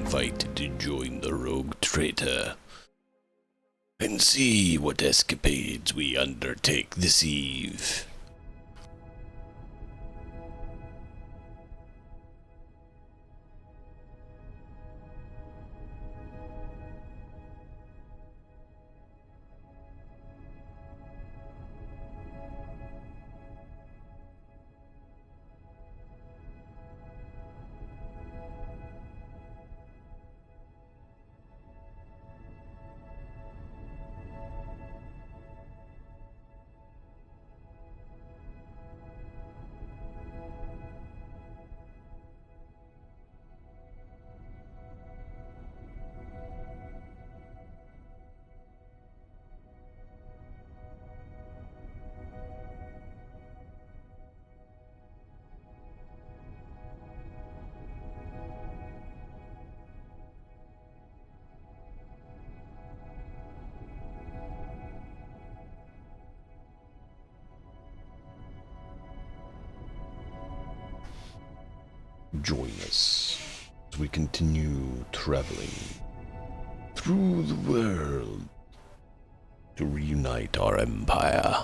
invited to join the rogue traitor and see what escapades we undertake this eve. Join us as we continue traveling through the world to reunite our empire.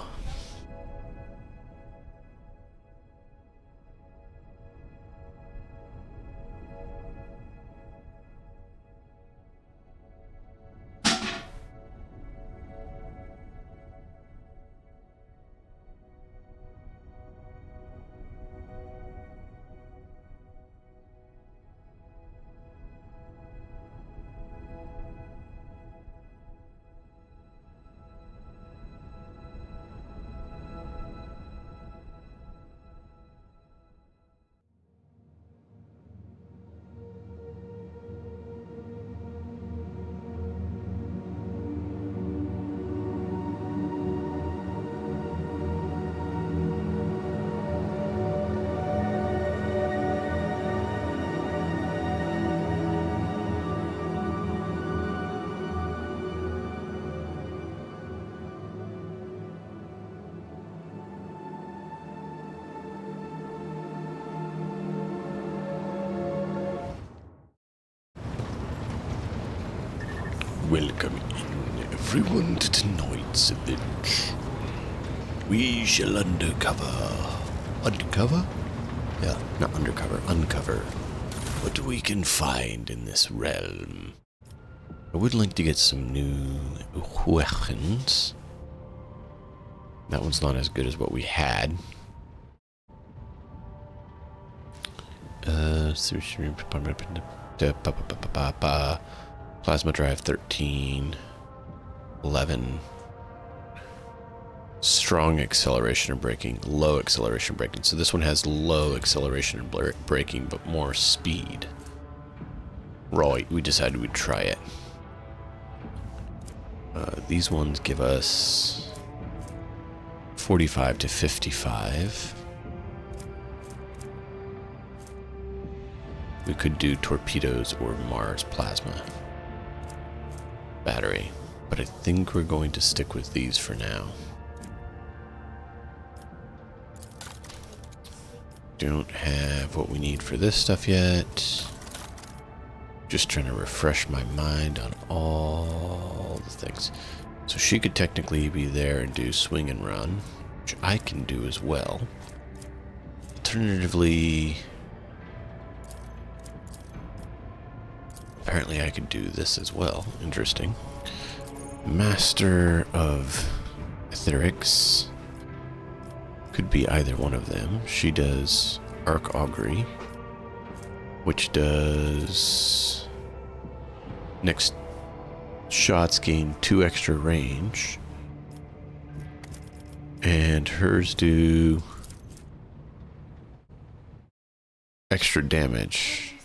Welcome in, everyone, to tonight's adventure. We shall uncover? Yeah, not undercover, uncover what we can find in this realm. I would like to get some new weapons. That one's not as good as what we had. Plasma drive 13, 11. Strong acceleration and braking, low acceleration braking. So this one has low acceleration and braking, but more speed. Right, we decided we'd try it. These ones give us 45 to 55. We could do torpedoes or Mars plasma battery, but I think we're going to stick with these for now. Don't have what we need for this stuff yet. Just trying to refresh my mind on all the things. So she could technically be there and do swing and run, which I can do as well. Alternatively, apparently I could do this as well. Interesting. Master of Etherics. Could be either one of them. She does Arc Augury, which does next shots gain 2 extra range. And hers do extra damage.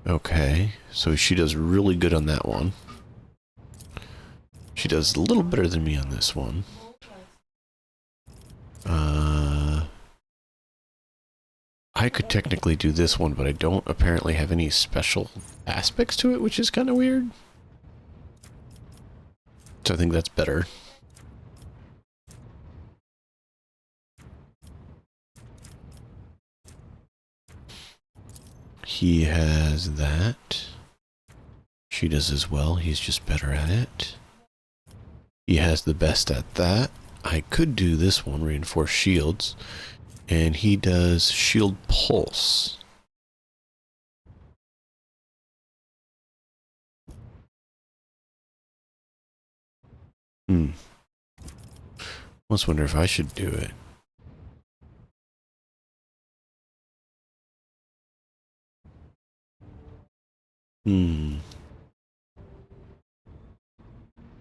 Okay, so she does really good on that one. She does a little better than me on this one. I could technically do this one, but I don't apparently have any special aspects to it, which is kind of weird. So I think that's better. He has that. She does as well. He's just better at it. He has the best at that. I could do this one, reinforce shields. And he does shield pulse. Almost wonder if I should do it.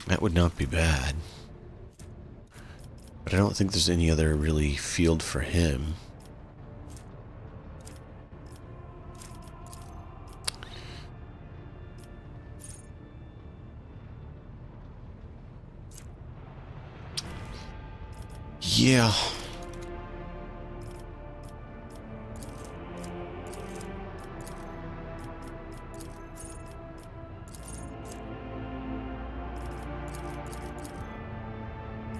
That would not be bad. But I don't think there's any other really field for him. Yeah.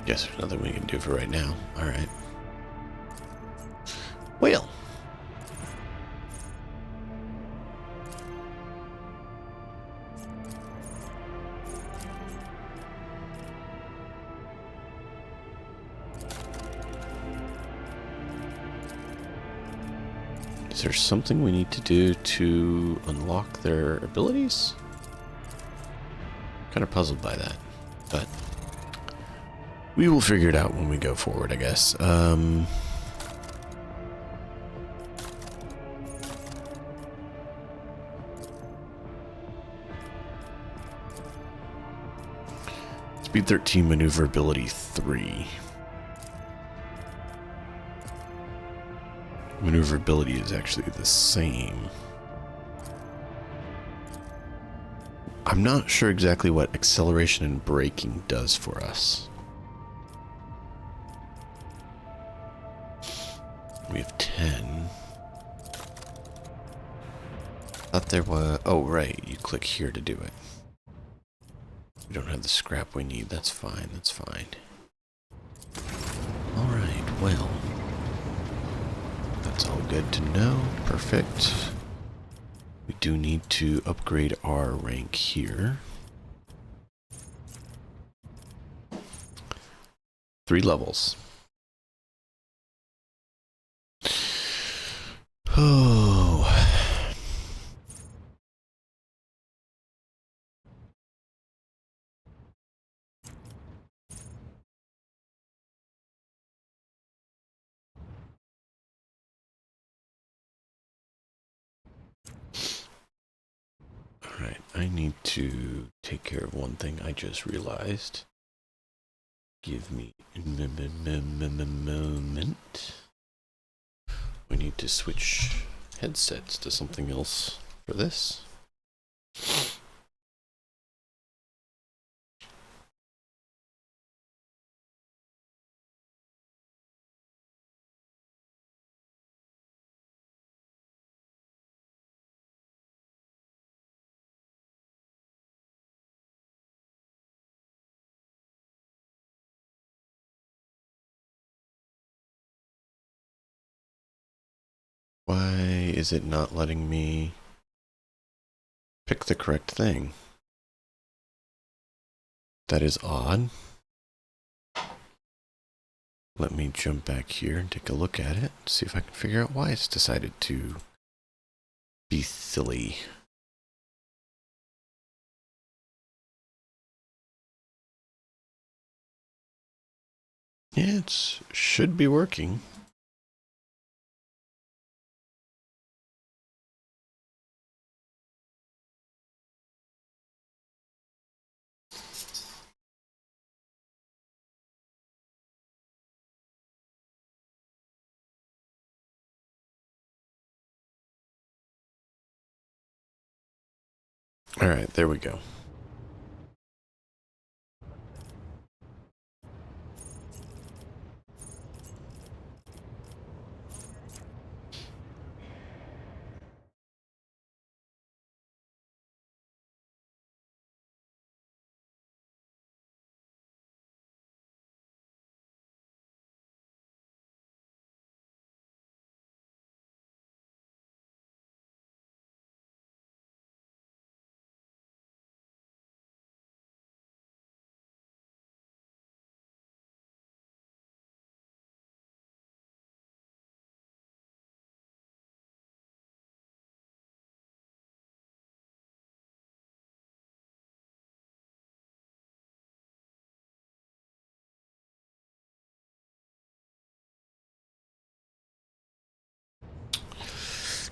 Guess there's nothing we can do for right now. Alright. Well. Is there something we need to do to unlock their abilities? Kind of puzzled by that, but we will figure it out when we go forward, I guess. Speed 13, maneuverability 3. Maneuverability is actually the same. I'm not sure exactly what acceleration and braking does for us. We have 10. Thought there was... Oh, right. You click here to do it. We don't have the scrap we need. That's fine. That's fine. Alright, well. That's all good to know. Perfect. We do need to upgrade our rank here. 3 levels. Oh. Alright, I need to take care of one thing I just realized. Give me a moment. We need to switch headsets to something else for this. Why is it not letting me pick the correct thing? That is odd. Let me jump back here and take a look at it, see if I can figure out why it's decided to be silly. Yeah, it should be working. All right, there we go.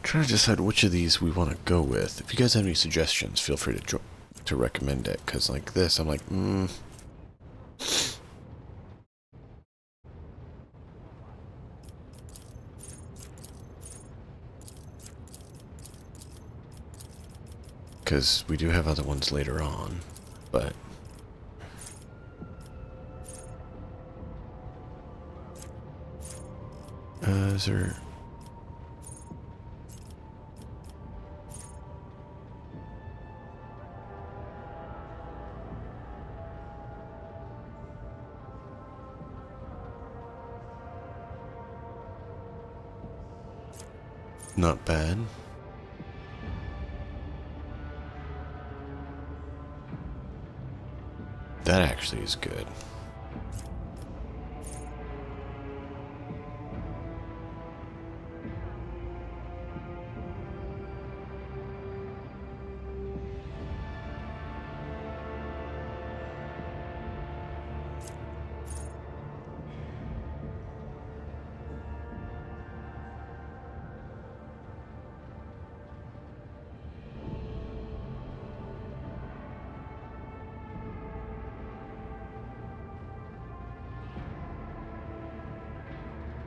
Trying to decide which of these we want to go with. If you guys have any suggestions, feel free to recommend it. Because like this, I'm like, because we do have other ones later on, but is there? Not bad. That actually is good.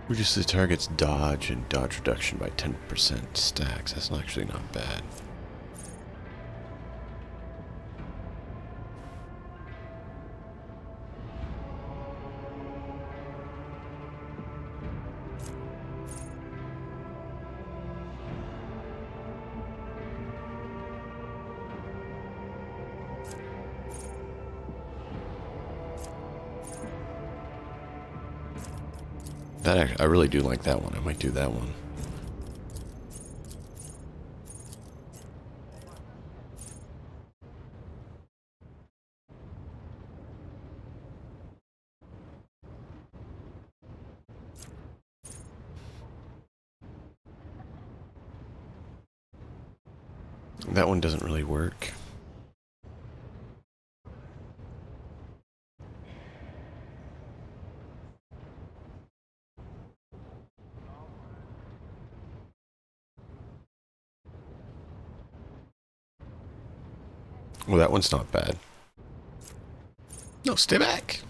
Reduce the target's dodge and dodge reduction by 10% stacks. That's actually not bad. I really do like that one. I might do that one. That one doesn't really work. Well, that one's not bad. No, stay back.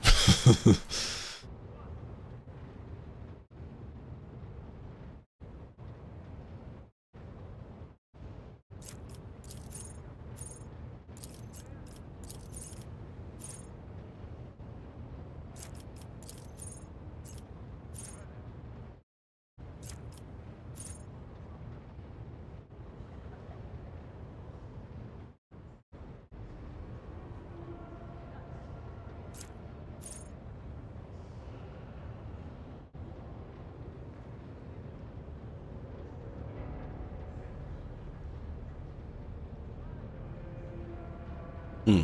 Hmm.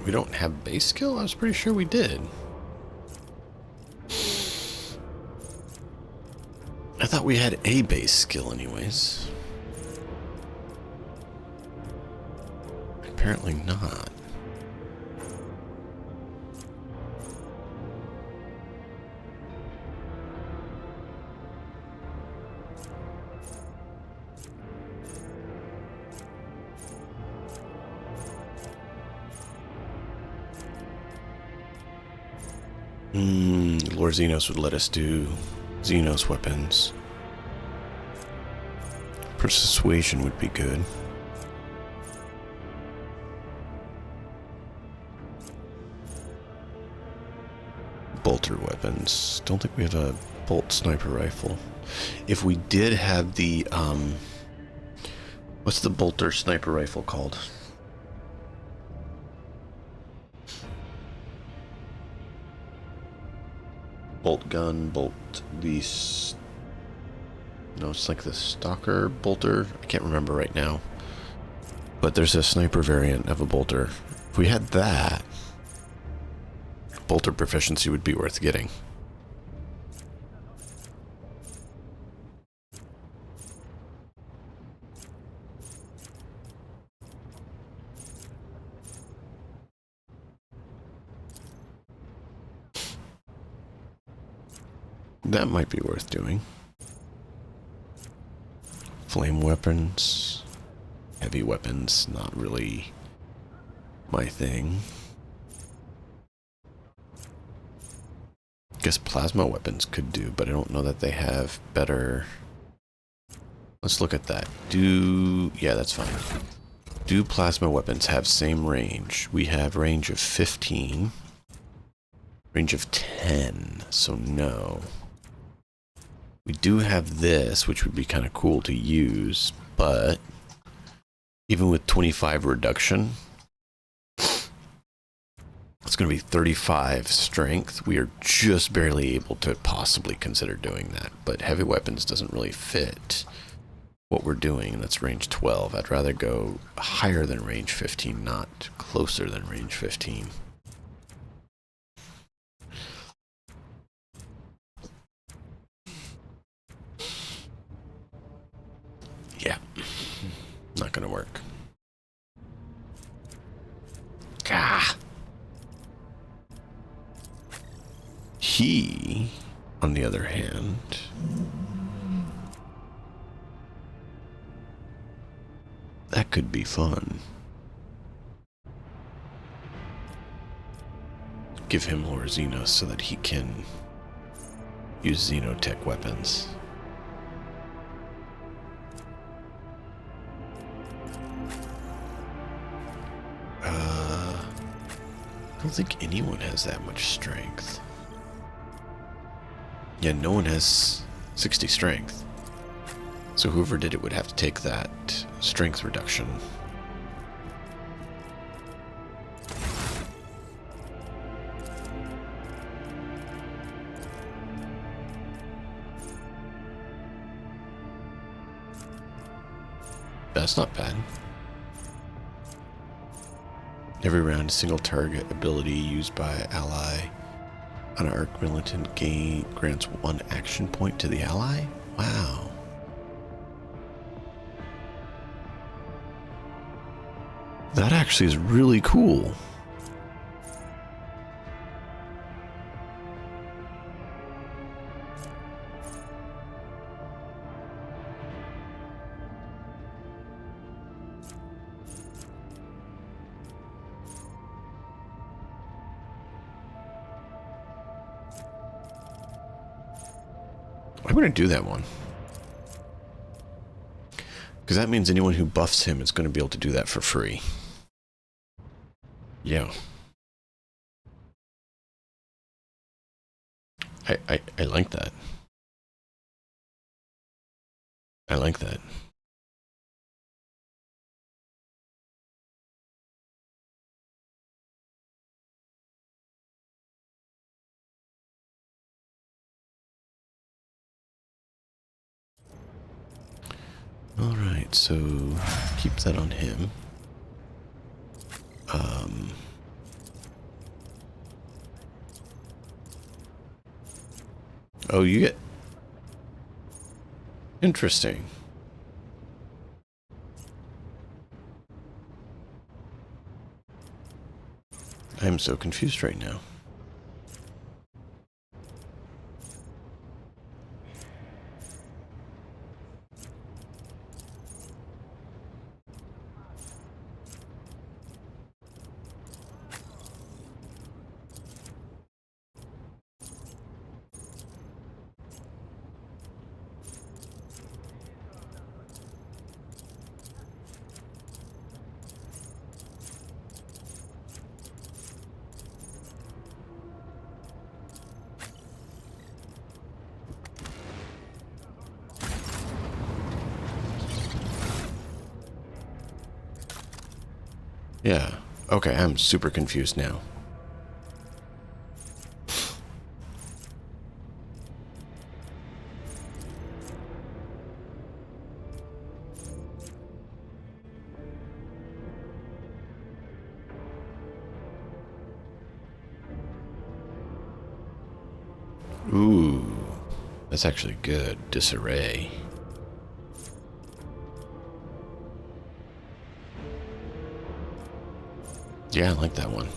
We don't have base skill? I was pretty sure we did. I thought we had a base skill anyways. Apparently not. Lord Xenos would let us do Xenos weapons. Persuasion would be good. Bolter weapons. Don't think we have a bolt sniper rifle. If we did have the, what's the bolter sniper rifle called? Bolt gun, no, it's like the stalker bolter. I can't remember right now. But there's a sniper variant of a bolter. If we had that, bolter proficiency would be worth getting. That might be worth doing. Flame weapons. Heavy weapons, not really my thing. Guess plasma weapons could do, but I don't know that they have better... Let's look at that. Yeah, that's fine. Do plasma weapons have same range? We have range of 15. Range of 10, so no. We do have this, which would be kind of cool to use, but even with 25 reduction, it's going to be 35 strength. We are just barely able to possibly consider doing that, but heavy weapons doesn't really fit what we're doing, and that's range 12. I'd rather go higher than range 15, not closer than range 15. Yeah, not gonna work. Ah. He, on the other hand, that could be fun. Give him more Xenos so that he can use Xenotech weapons. I don't think anyone has that much strength. Yeah, no one has 60 strength. So whoever did it would have to take that strength reduction. That's not bad. Every round, a single target ability used by ally on an arc militant grants 1 action point to the ally? Wow. That actually is really cool. I'm going to do that one. Because that means anyone who buffs him is going to be able to do that for free. Yeah. I like that. I like that. Alright, so keep that on him. Oh, you get... Interesting. I'm so confused right now. Yeah. Okay, I'm super confused now. Ooh. That's actually good. Disarray. Yeah, I like that one.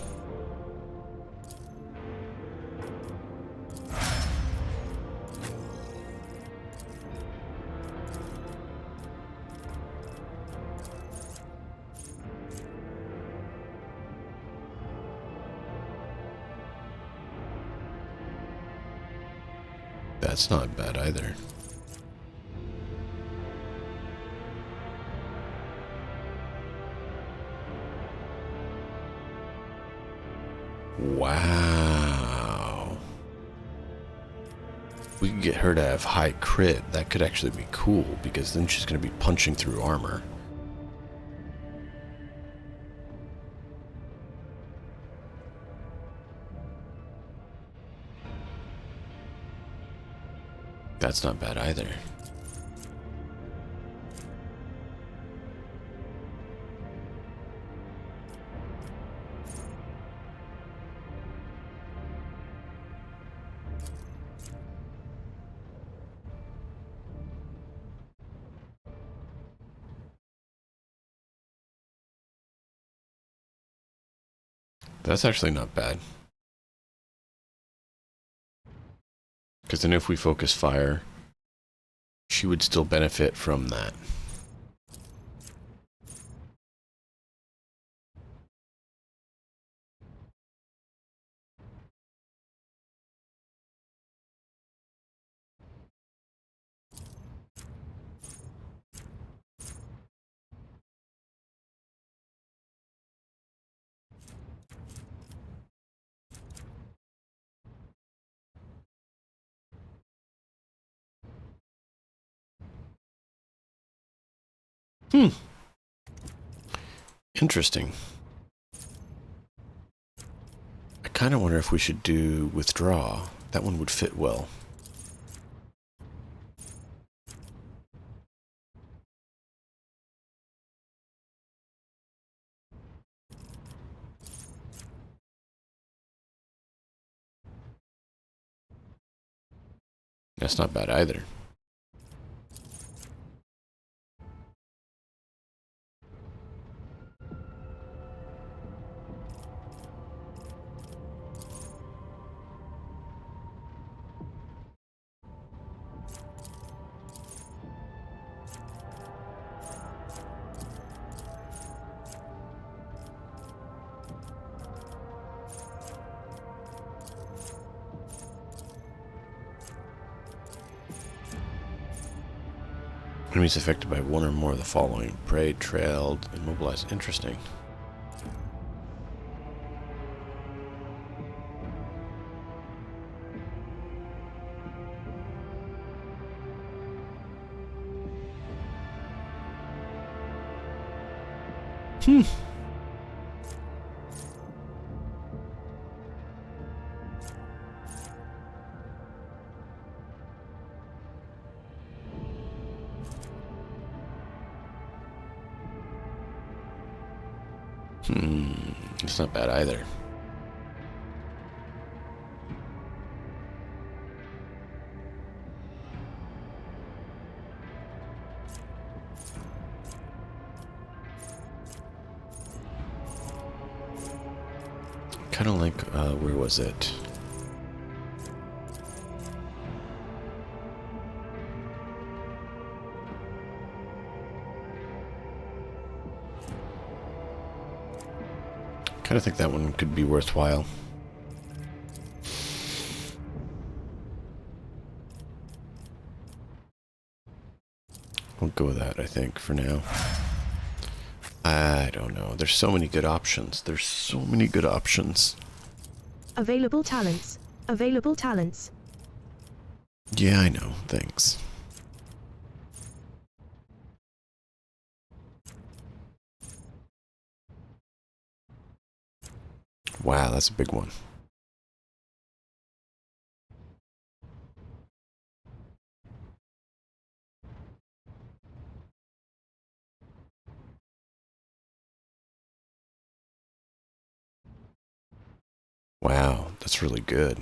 That's not bad either. Wow. We could get her to have high crit. That could actually be cool, because then she's going to be punching through armor. That's not bad either. That's actually not bad. Because then if we focus fire, she would still benefit from that. Interesting. I kind of wonder if we should do withdraw. That one would fit well. That's not bad either. Enemies affected by one or more of the following: prey, trailed, immobilized. Interesting. It's not bad either. Kind of like, where was it? Kind of think that one could be worthwhile. We'll go with that, I think, for now. I don't know. There's so many good options. There's so many good options. Available talents. Available talents. Yeah, I know. Thanks. Wow, that's a big one. Wow, that's really good.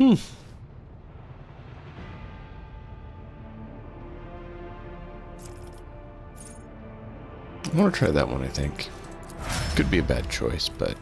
I want to try that one, I think. Could be a bad choice, but...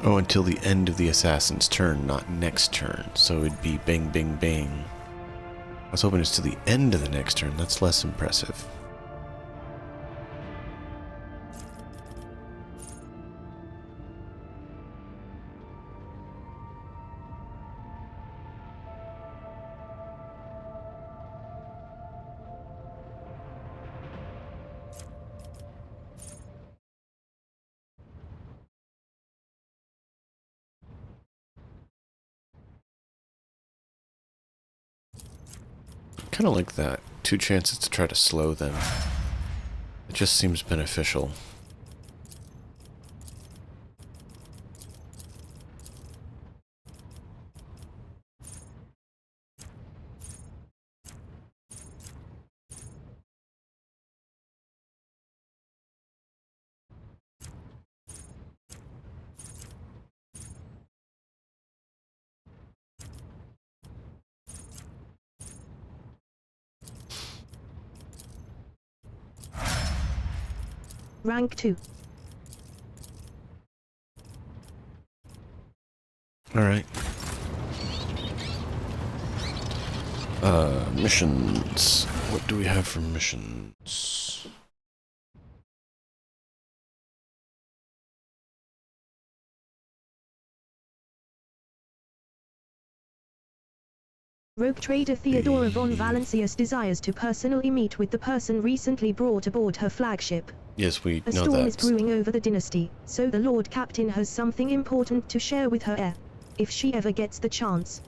Oh, until the end of the assassin's turn, not next turn. So it'd be bang, bang, bang. I was hoping it's to the end of the next turn. That's less impressive. Kind of like that. 2 chances to try to slow them. It just seems beneficial. Rank 2. Alright. Missions. What do we have for missions? Rogue trader Theodora von Valancius desires to personally meet with the person recently brought aboard her flagship. Yes, we A know storm that. is brewing over the dynasty, so the Lord Captain has something important to share with her heir, if she ever gets the chance.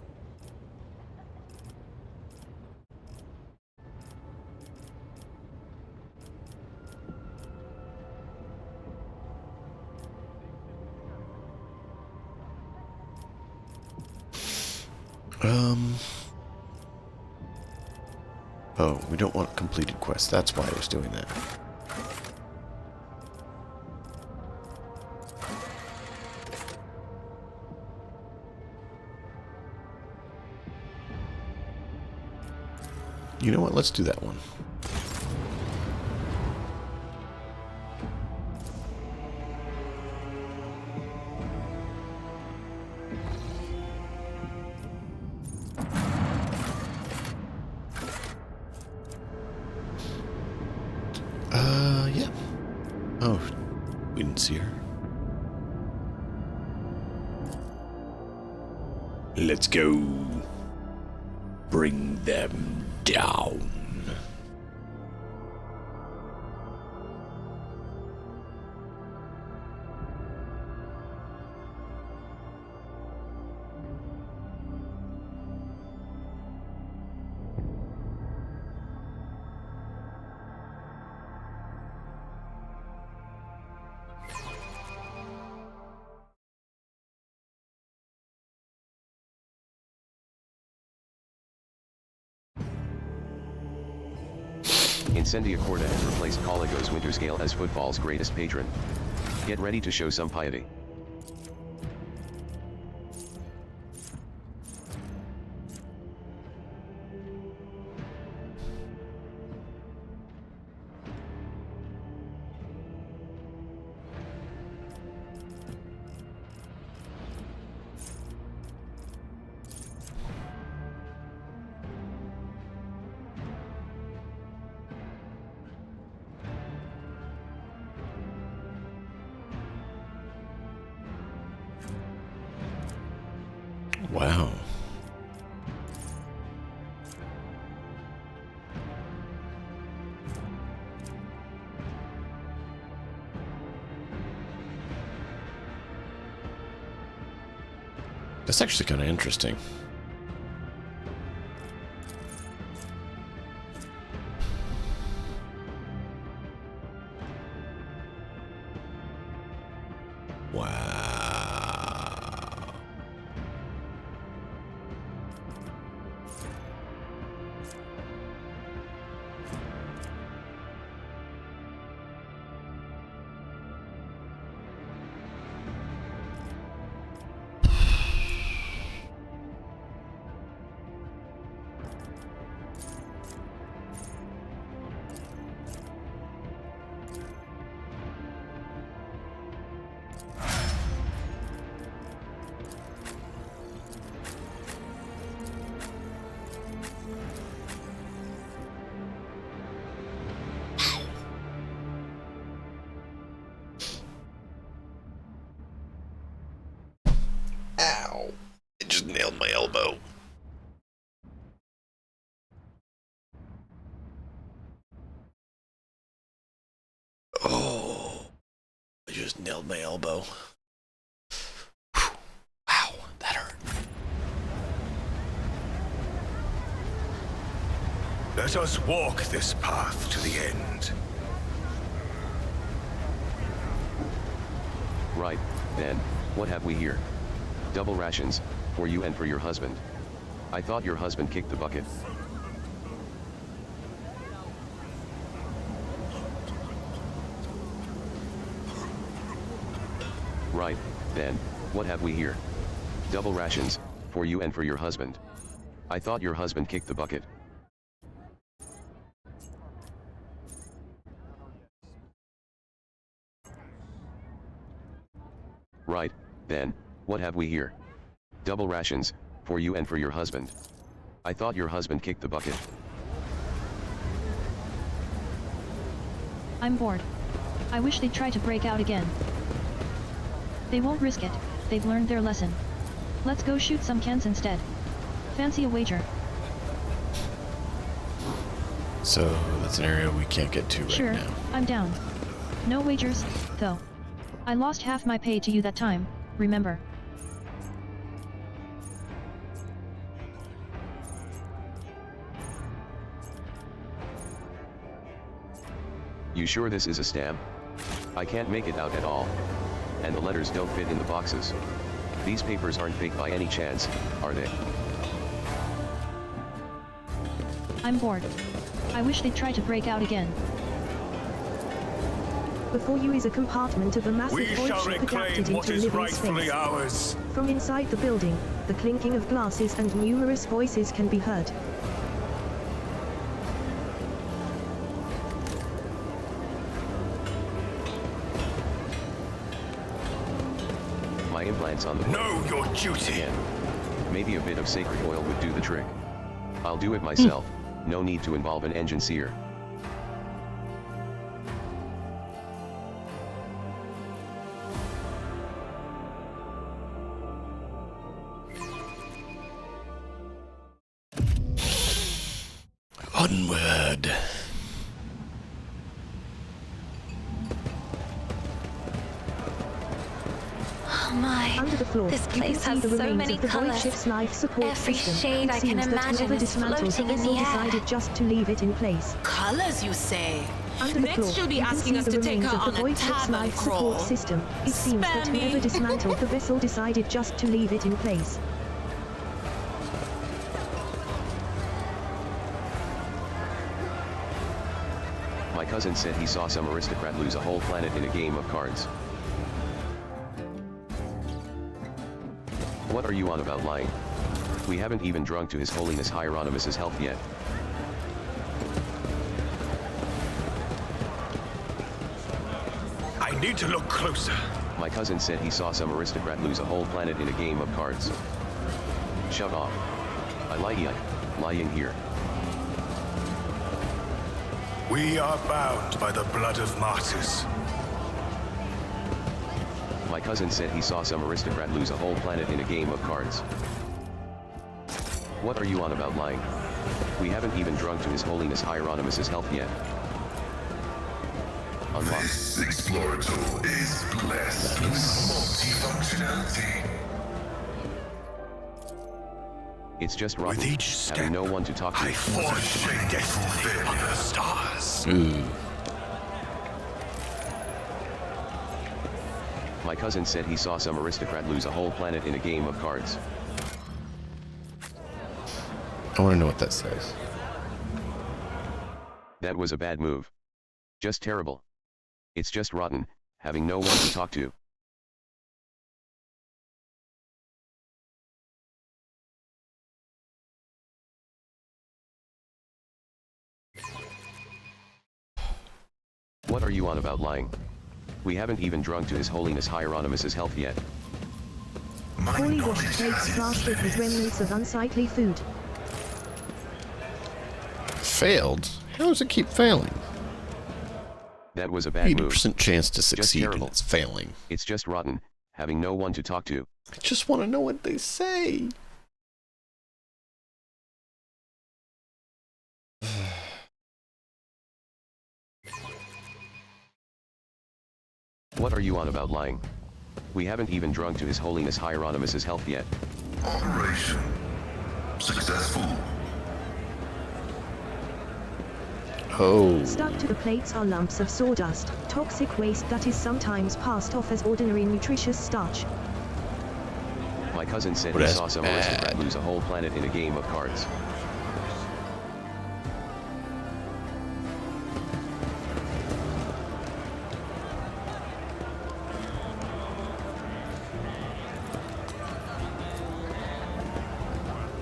Oh, we don't want completed quests. That's why I was doing that. You know what? Let's do that one. Yeah. Oh, we didn't see her. Let's go. Bring them down. Incendia Corda has replaced Coligo's Winterscale as football's greatest patron. Get ready to show some piety. That's actually kind of interesting. Wow. Ow. It just nailed my elbow. Oh. I just nailed my elbow. Whew. Wow, that hurt. Let us walk this path to the end. Right, then, what have we here? Double rations, for you and for your husband. I thought your husband kicked the bucket. Right, then, what have we here? Double rations, for you and for your husband. I thought your husband kicked the bucket. Right, then, what have we here? Double rations, for you and for your husband. I thought your husband kicked the bucket. I'm bored. I wish they'd try to break out again. They won't risk it, they've learned their lesson. Let's go shoot some cans instead. Fancy a wager? So that's an area we can't get to right Sure, now. I'm down. No wagers, though. I lost half my pay to you that time, remember? You sure this is a stamp? I can't make it out at all. And the letters don't fit in the boxes. These papers aren't fake by any chance, are they? I'm bored. I wish they'd try to break out again. Before you is a compartment of a massive We void shall ship reclaim adapted what into is living rightfully space. ours. From inside the building, the clinking of glasses and numerous voices can be heard. My implants on the Know your duty. again. Maybe a bit of sacred oil would do the trick. I'll do it myself, no need to involve an engine seer. Onward. Oh my, Under the floor, this you can place see has the so remains many of the void colors. ship's life support Every system. shade It I can seems that imagine whoever is dismantled the floating in vessel the air. decided just to leave it in place. Colors, you say? Under the floor, Next, she'll be you can asking see us the to take remains her of the on a void ship's tavern life crawl. support system. It seems that Spare me. whoever dismantled the vessel decided just to leave it in place. My cousin said he saw some aristocrat lose a whole planet in a game of cards. What are you on about lying? We haven't even drunk to His Holiness Hieronymus's health yet. I need to look closer. My cousin said he saw some aristocrat lose a whole planet in a game of cards. Shut off. I lying here. We are bound by the blood of martyrs. My cousin said he saw some aristocrat lose a whole planet in a game of cards. What are you on about lying? We haven't even drunk to His Holiness Hieronymus's health yet. Unlock. This Explorer tool is blessed with multifunctionality. It's just With rotten, each step, having no one to talk to. I forge my destiny on the stars. Ooh. My cousin said he saw some aristocrat lose a whole planet in a game of cards. I want to know what that says. That was a bad move. Just terrible. It's just rotten, having no one to talk to. What are you on about lying? We haven't even drunk to His Holiness Hieronymus's health yet. Poorly washed plates plastered with remnants of unsightly food. Failed? How does it keep failing? That was a bad move. 80% chance to succeed and terrible. it's failing. It's just rotten, having no one to talk to. I just want to know what they say. What are you on about lying? We haven't even drunk to His Holiness Hieronymus's health yet. Operation successful. Oh. Stuck to the plates are lumps of sawdust, toxic waste that is sometimes passed off as ordinary nutritious starch. My cousin said Well, he that's saw some bad. aristocrat lose a whole planet in a game of cards.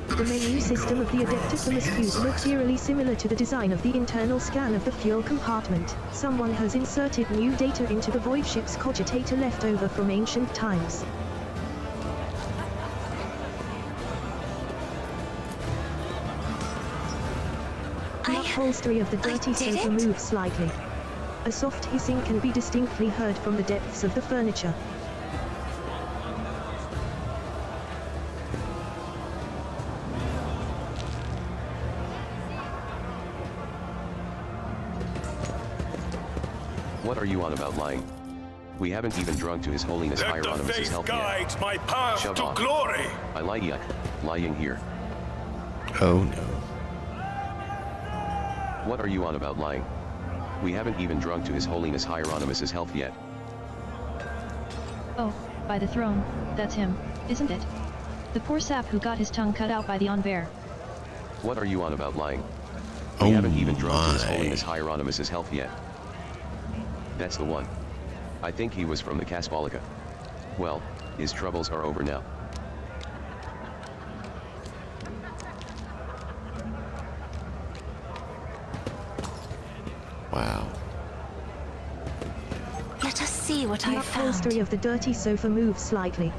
The menu system of the Adeptus Cube looks eerily similar to the design of the internal scan of the fuel compartment. Someone has inserted new data into the void ship's cogitator left over from ancient times. The upholstery of the dirty sofa moves slightly. A soft hissing can be distinctly heard from the depths of the furniture. What are you on about lying? We haven't even drunk to His Holiness Let the Hieronymus's faith health yet. guide my path Shove to off. glory. I lie yet, lying here. Oh no. What are you on about lying? We haven't even drunk to His Holiness Hieronymus's health yet. Oh, by the throne, that's him, isn't it? The poor sap who got his tongue cut out by the Enver. What are you on about lying? We Oh haven't even drunk to His my. Holiness Hieronymus's health yet. That's the one. I think he was from the Caspolica. Well, his troubles are over now. Wow. Let us see what The I upholstery found. of the dirty sofa moves slightly.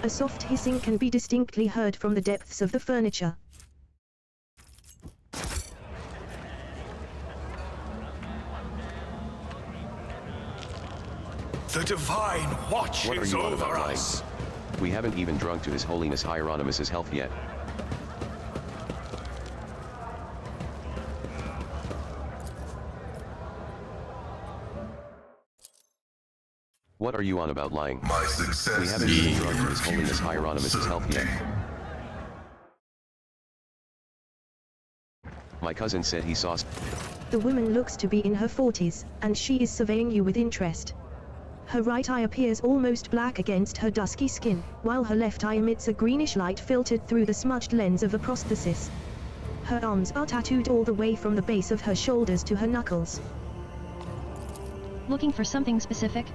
A soft hissing can be distinctly heard from the depths of the furniture. The divine What are watches you on over about lying? us. We haven't even drunk to His Holiness Hieronymus's health yet. What are you on about lying? My success We haven't even drunk to His Holiness Hieronymus's health yet. My cousin said he saw The woman looks to be in her 40s, and she is surveying you with interest. Her right eye appears almost black against her dusky skin, while her left eye emits a greenish light filtered through the smudged lens of a prosthesis. Her arms are tattooed all the way from the base of her shoulders to her knuckles. Looking for something specific?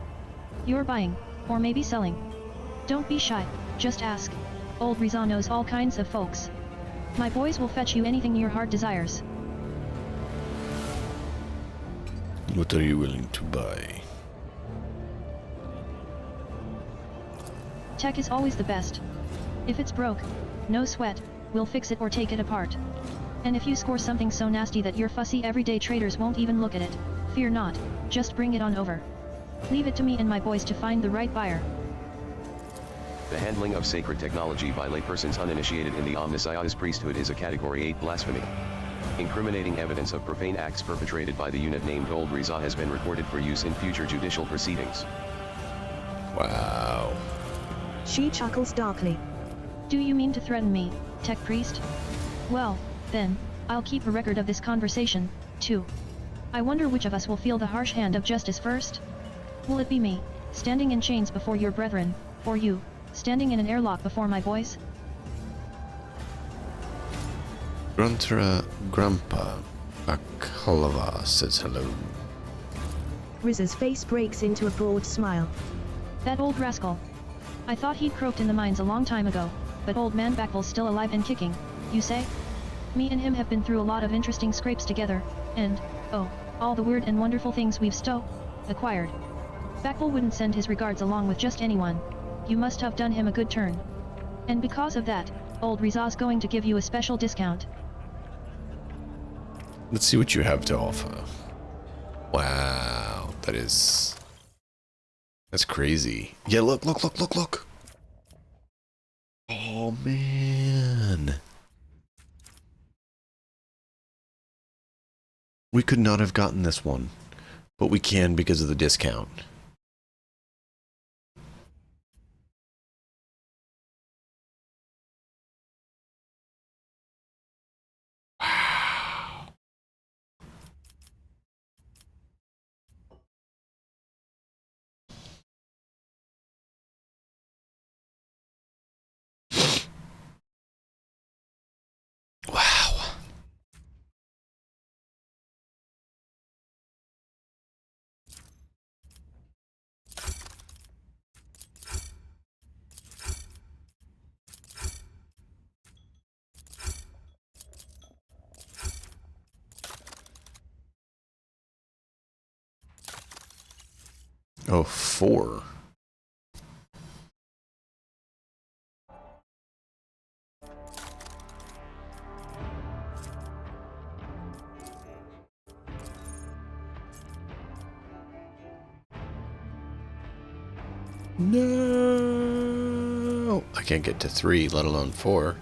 You're buying, or maybe selling. Don't be shy, just ask. Old Riza knows all kinds of folks. My boys will fetch you anything your heart desires. What are you willing to buy? Tech is always the best. If it's broke, no sweat, we'll fix it or take it apart. And if you score something so nasty that your fussy everyday traders won't even look at it, fear not, just bring it on over. Leave it to me and my boys to find the right buyer. the handling of sacred technology by laypersons uninitiated in the Omniscience priesthood is a Category 8 blasphemy. Incriminating evidence of profane acts perpetrated by the unit named Old Riza has been recorded for use in future judicial proceedings. Wow. She chuckles darkly. Do you mean to threaten me, Tech Priest? Well, then, I'll keep a record of this conversation, too. I wonder which of us will feel the harsh hand of justice first? Will it be me, standing in chains before your brethren, or you, standing in an airlock before my boys? Gruntra Grandpa Bakalava says hello. Rizza's face breaks into a broad smile. That old rascal. I thought he'd croaked in the mines a long time ago, but old man Backville's still alive and kicking, you say? Me and him have been through a lot of interesting scrapes together, and, oh, all the weird and wonderful things we've acquired. Backville wouldn't send his regards along with just anyone. You must have done him a good turn. And because of that, old Rizza's going to give you a special discount. Let's see what you have to offer. Wow, that's crazy. Yeah, look. Oh, man. We could not have gotten this one, but we can because of the discount. Wow. Oh, 4. No! I can't get to 3, let alone 4.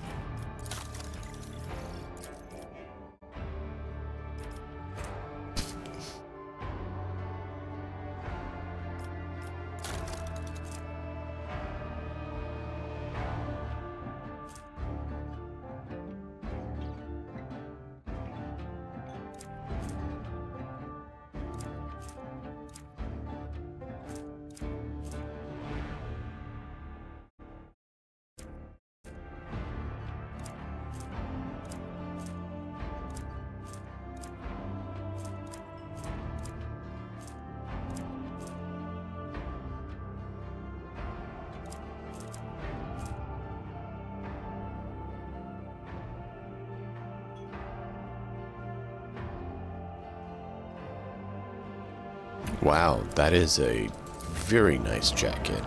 Wow, that is a very nice jacket.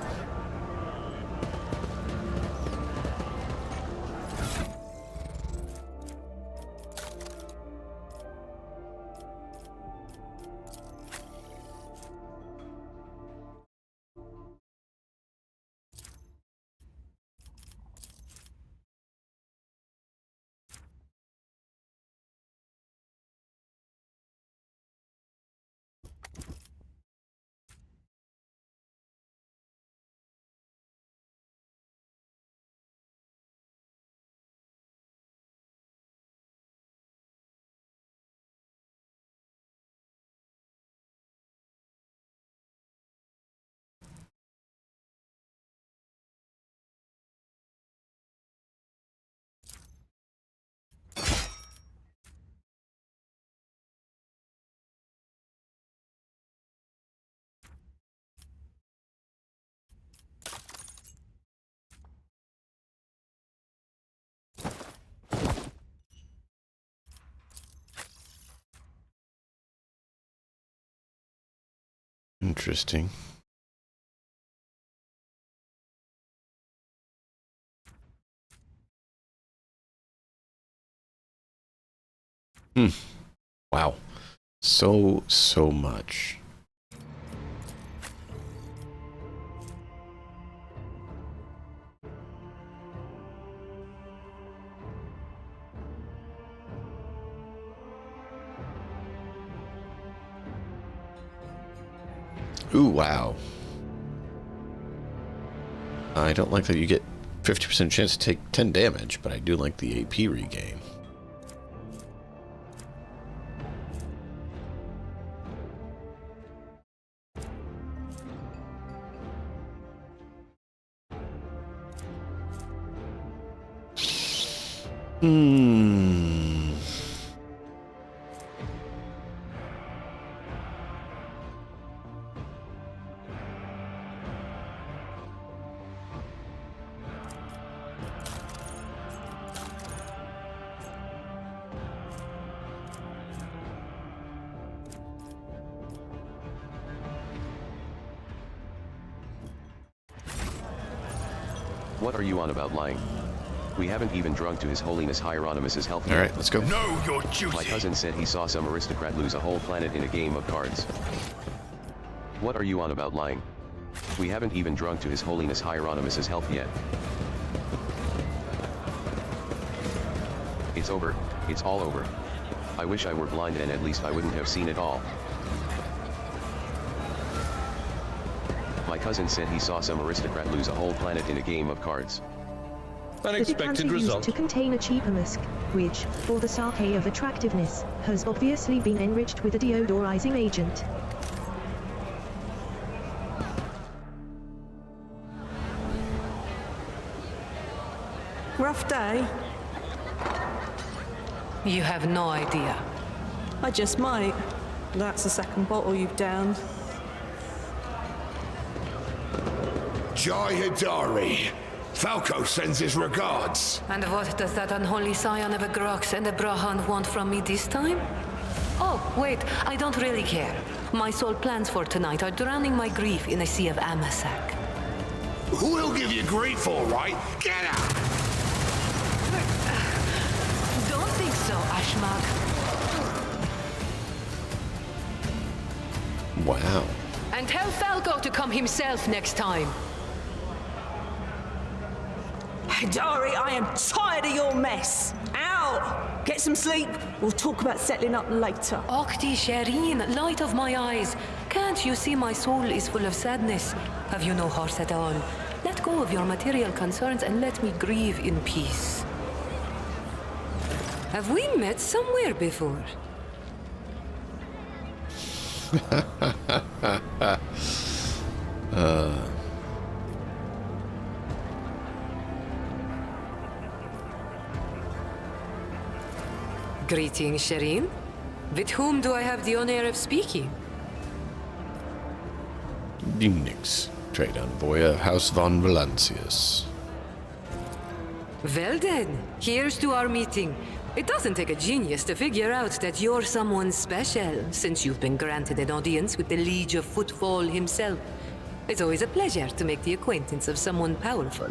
Interesting. Wow. So much. Ooh, wow. I don't like that you get 50% chance to take 10 damage, but I do like the AP regain. What are you on about lying? We haven't even drunk to His Holiness Hieronymus's health yet. Alright, let's go. Know your duty. My cousin said he saw some aristocrat lose a whole planet in a game of cards. What are you on about lying? We haven't even drunk to His Holiness Hieronymus's health yet. It's over, it's all over. I wish I were blind and at least I wouldn't have seen it all. My cousin said he saw some aristocrat lose a whole planet in a game of cards. The decanter used to contain a cheaper musk, which, for the sake of attractiveness, has obviously been enriched with a deodorizing agent. Rough day? You have no idea. I just might. That's the second bottle you've downed. Jai Hidari. Falco sends his regards. And what does that unholy scion of a Grox and a Brahan want from me this time? Oh, wait, I don't really care. My sole plans for tonight are drowning my grief in a sea of Amasak. Who will give you grief, all right? Get out! Don't think so, Ashmak. Wow. And tell Falco to come himself next time. Hidari, I am tired of your mess. Out! Get some sleep. We'll talk about settling up later. Okti Shireen, light of my eyes. Can't you see my soul is full of sadness? Have you no horse at all? Let go of your material concerns and let me grieve in peace. Have we met somewhere before? Greetings, Shireen. With whom do I have the honor of speaking? Unix, trade envoy of House von Valancius. Well then, here's to our meeting. It doesn't take a genius to figure out that you're someone special, since you've been granted an audience with the Liege of Footfall himself. It's always a pleasure to make the acquaintance of someone powerful.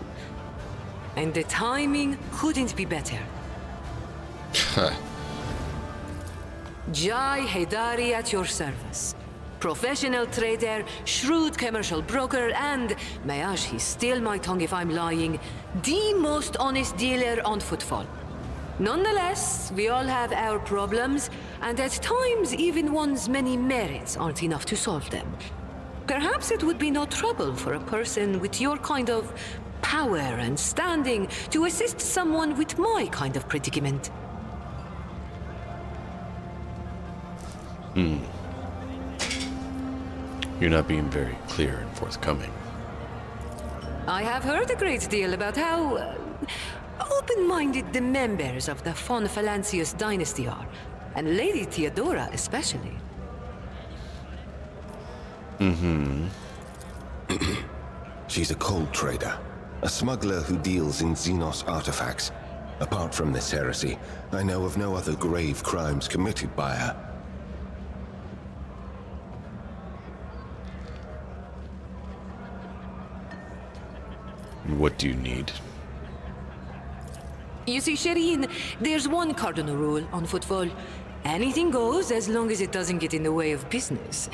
And the timing couldn't be better. Jai Hidari at your service. Professional trader, shrewd commercial broker, and, may he steal my tongue if I'm lying, the most honest dealer on Footfall. Nonetheless, we all have our problems, and at times even one's many merits aren't enough to solve them. Perhaps it would be no trouble for a person with your kind of power and standing to assist someone with my kind of predicament. You're not being very clear and forthcoming. I have heard a great deal about how open-minded the members of the von Valancius dynasty are, and Lady Theodora especially. She's a cold trader, a smuggler who deals in Xenos artifacts. Apart from this heresy, I know of no other grave crimes committed by her. What do you need? You see, Shireen, there's one cardinal rule on Footfall. Anything goes as long as it doesn't get in the way of business.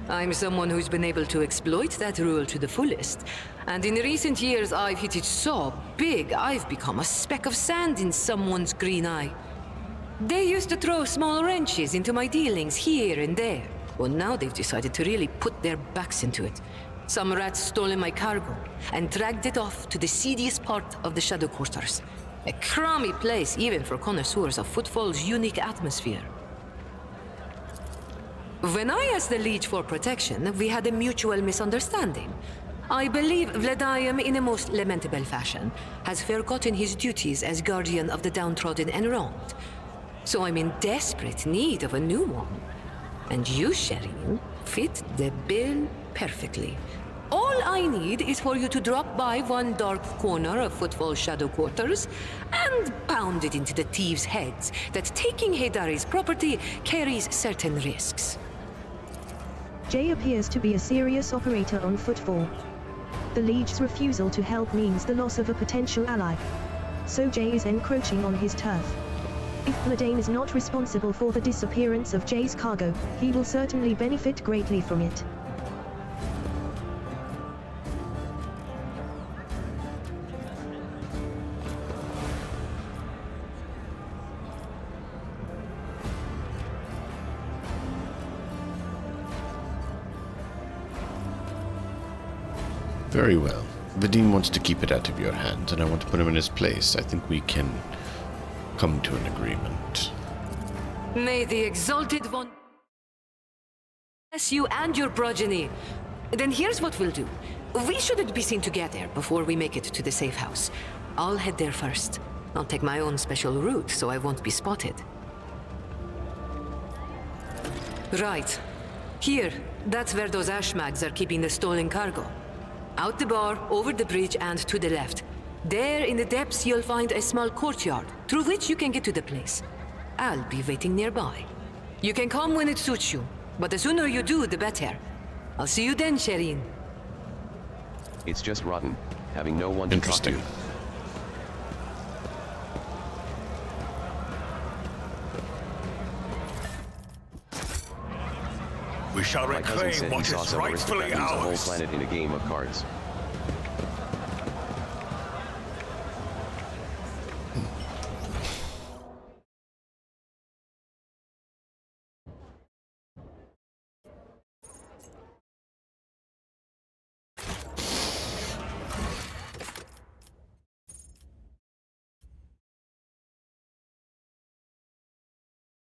I'm someone who's been able to exploit that rule to the fullest. And in recent years, I've hit it so big, I've become a speck of sand in someone's green eye. They used to throw small wrenches into my dealings here and there. Well, now they've decided to really put their backs into it. Some rats stole my cargo and dragged it off to the seediest part of the Shadow Quarters. A crummy place even for connoisseurs of Footfall's unique atmosphere. When I asked the Liege for protection, we had a mutual misunderstanding. I believe Vladimir, in a most lamentable fashion, has forgotten his duties as guardian of the downtrodden and wronged. So I'm in desperate need of a new one. And you, Shireen, fit the bill perfectly. All I need is for you to drop by one dark corner of Footfall's Shadow Quarters and pound it into the thieves' heads that taking Haydari's property carries certain risks. Jay appears to be a serious operator on Footfall. The Liege's refusal to help means the loss of a potential ally. So Jay is encroaching on his turf. If Vladane is not responsible for the disappearance of Jay's cargo, he will certainly benefit greatly from it. Very well. Vadim wants to keep it out of your hands, and I want to put him in his place. I think we can come to an agreement. May the Exalted One bless you and your progeny. Then here's what we'll do. We shouldn't be seen together before we make it to the safe house. I'll head there first. I'll take my own special route so I won't be spotted. Right. Here. That's where those ashmags are keeping the stolen cargo. Out the bar, over the bridge, and to the left. There in the depths you'll find a small courtyard, through which you can get to the place. I'll be waiting nearby. You can come when it suits you, but the sooner you do, the better. I'll see you then, Shireen. It's just rotten, having no one to talk to. Interesting. We shall My cousin reclaim said he what saw is some rightfully aristocrat lose a whole ours. planet in a game of cards.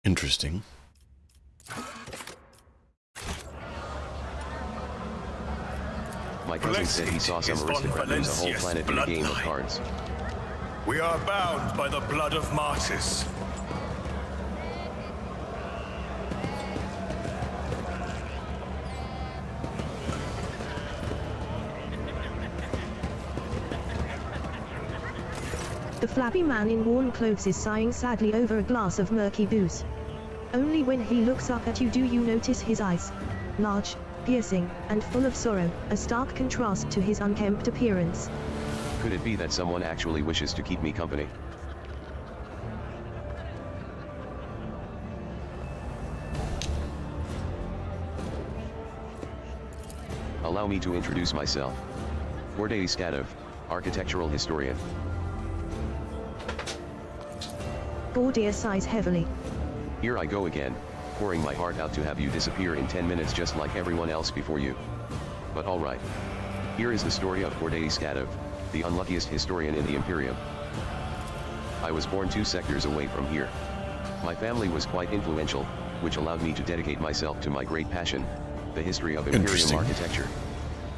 Interesting. My cousin said he saw some aristocrat lose a whole Valencia's planet in a game of bloodline. cards. We are bound by the blood of martyrs. The flabby man in worn clothes is sighing sadly over a glass of murky booze. Only when he looks up at you do you notice his eyes. Large, piercing, and full of sorrow, a stark contrast to his unkempt appearance. Could it be that someone actually wishes to keep me company? Allow me to introduce myself. Gordei Skadov, architectural historian. Bordia sighs heavily. Here I go again, pouring my heart out to have you disappear in 10 minutes just like everyone else before you. But alright. Here is the story of Gordei Skadov, the unluckiest historian in the Imperium. I was born 2 sectors away from here. My family was quite influential, which allowed me to dedicate myself to my great passion, the history of Imperium architecture.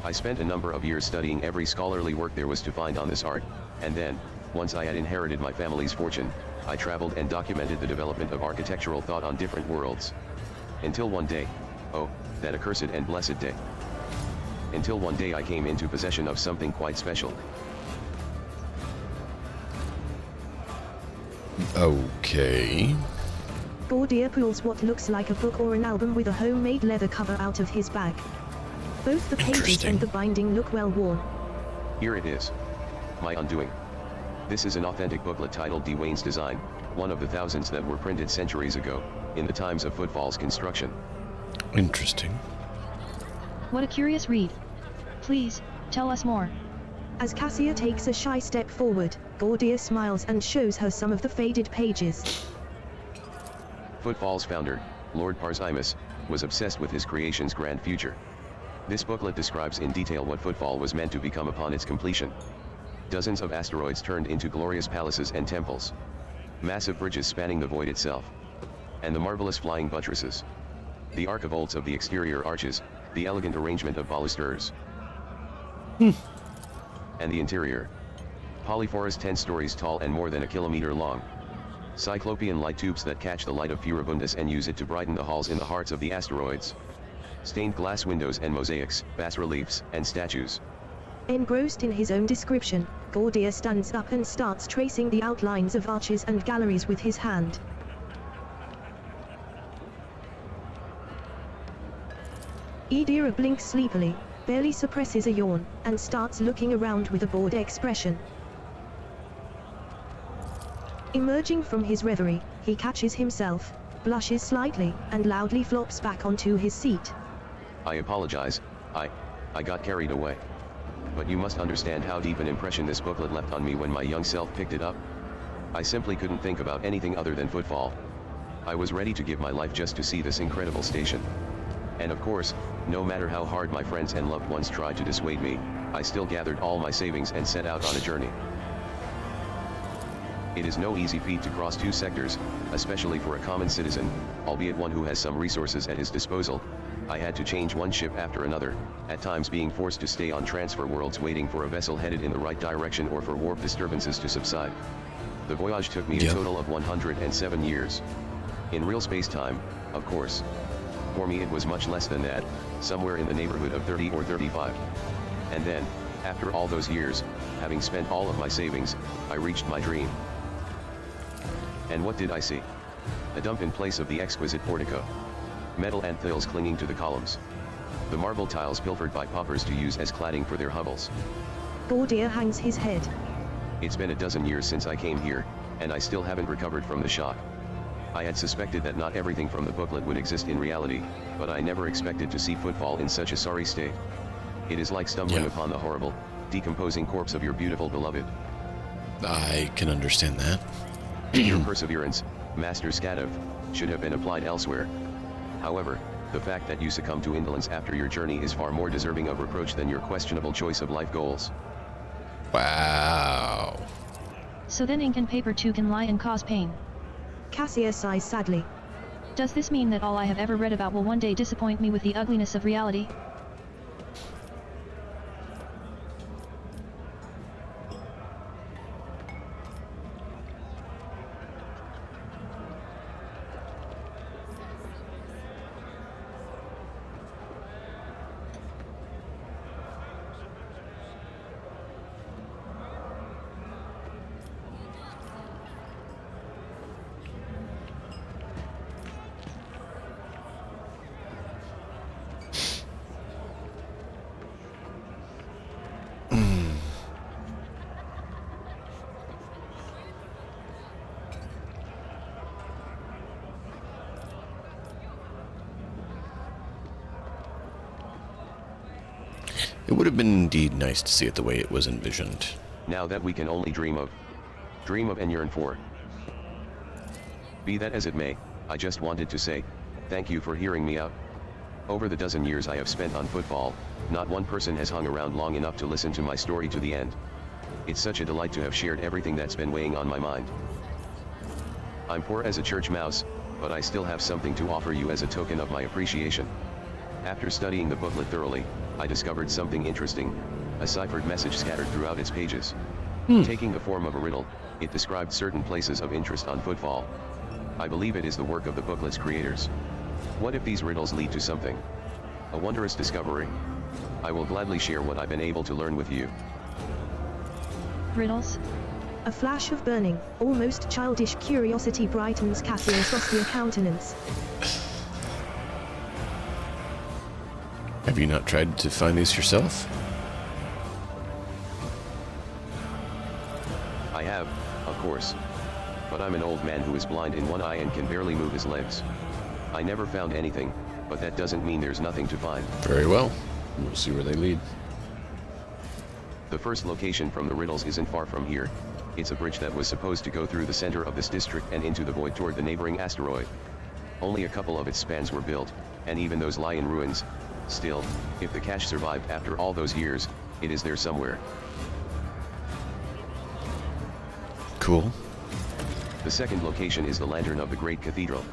I spent a number of years studying every scholarly work there was to find on this art, and then, once I had inherited my family's fortune, I traveled and documented the development of architectural thought on different worlds. Until one day, oh, that accursed and blessed day. Until one day I came into possession of something quite special. Okay. Bordia pulls what looks like a book or an album with a homemade leather cover out of his bag. Both the pages Interesting. and the binding look well worn. Here it is. My undoing. This is an authentic booklet titled Dwayne's Design, one of the thousands that were printed centuries ago, in the times of Footfall's construction. Interesting. What a curious read. Please, tell us more. As Cassia takes a shy step forward, Bordia smiles and shows her some of the faded pages. Footfall's founder, Lord Parzimus, was obsessed with his creation's grand future. This booklet describes in detail what Footfall was meant to become upon its completion. Dozens of asteroids turned into glorious palaces and temples. Massive bridges spanning the void itself. And the marvelous flying buttresses. The archivolts of the exterior arches, the elegant arrangement of balusters. And the interior. Polyphorus 10 stories tall and more than a kilometer long. Cyclopean light tubes that catch the light of Furibundus and use it to brighten the halls in the hearts of the asteroids. Stained glass windows and mosaics, bas-reliefs, and statues. Engrossed in his own description, Gordia stands up and starts tracing the outlines of arches and galleries with his hand. Idira blinks sleepily, barely suppresses a yawn, and starts looking around with a bored expression. Emerging from his reverie, he catches himself, blushes slightly, and loudly flops back onto his seat. I apologize, I got carried away. But you must understand how deep an impression this booklet left on me when my young self picked it up. I simply couldn't think about anything other than Footfall. I was ready to give my life just to see this incredible station. And of course, no matter how hard my friends and loved ones tried to dissuade me, I still gathered all my savings and set out on a journey. It is no easy feat to cross 2 sectors, especially for a common citizen, albeit one who has some resources at his disposal. I had to change one ship after another, at times being forced to stay on transfer worlds waiting for a vessel headed in the right direction or for warp disturbances to subside. The voyage took me a total of 107 years. In real space-time, of course. For me it was much less than that, somewhere in the neighborhood of 30 or 35. And then, after all those years, having spent all of my savings, I reached my dream. And what did I see? A dump in place of the exquisite portico. Metal anthills clinging to the columns. The marble tiles pilfered by paupers to use as cladding for their hovels. Gordia hangs his head. It's been a dozen years since I came here, and I still haven't recovered from the shock. I had suspected that not everything from the booklet would exist in reality, but I never expected to see Footfall in such a sorry state. It is like stumbling upon the horrible, decomposing corpse of your beautiful beloved. I can understand that. Your perseverance, Master Skadov, should have been applied elsewhere. However, the fact that you succumbed to indolence after your journey is far more deserving of reproach than your questionable choice of life goals. Wow. So then ink and paper too can lie and cause pain. Cassia sighs sadly. Does this mean that all I have ever read about will one day disappoint me with the ugliness of reality? It would have been indeed nice to see it the way it was envisioned. Now that we can only dream of and yearn for. Be that as it may, I just wanted to say, thank you for hearing me out. Over the dozen years I have spent on Footfall, not one person has hung around long enough to listen to my story to the end. It's such a delight to have shared everything that's been weighing on my mind. I'm poor as a church mouse, but I still have something to offer you as a token of my appreciation. After studying the booklet thoroughly, I discovered something interesting, a ciphered message scattered throughout its pages. Taking the form of a riddle, it described certain places of interest on Footfall. I believe it is the work of the booklet's creators. What if these riddles lead to something? A wondrous discovery. I will gladly share what I've been able to learn with you. Riddles? A flash of burning, almost childish curiosity brightens Cassia's austere countenance. Have you not tried to find these yourself? I have, of course. But I'm an old man who is blind in one eye and can barely move his legs. I never found anything, but that doesn't mean there's nothing to find. Very well. We'll see where they lead. The first location from the riddles isn't far from here. It's a bridge that was supposed to go through the center of this district and into the void toward the neighboring asteroid. Only a couple of its spans were built, and even those lie in ruins. Still, if the cache survived after all those years, it is there somewhere. Cool. The second location is the Lantern of the Great Cathedral.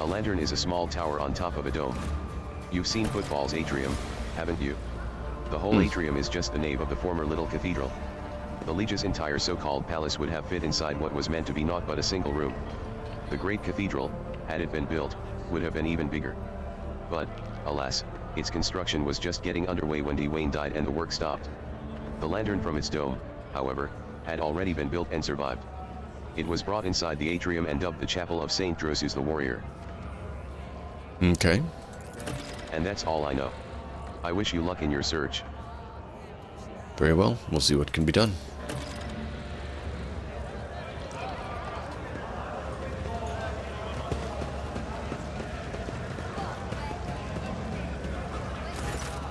A lantern is a small tower on top of a dome. You've seen Footfall's atrium, haven't you? The whole atrium is just the nave of the former little cathedral. The Liege's entire so-called palace would have fit inside what was meant to be naught but a single room. The Great Cathedral, had it been built, would have been even bigger. But, alas, its construction was just getting underway when Dwayne died and the work stopped. The lantern from its dome, however, had already been built and survived. It was brought inside the atrium and dubbed the Chapel of Saint Drosus the Warrior. Okay. And that's all I know. I wish you luck in your search. Very well. We'll see what can be done.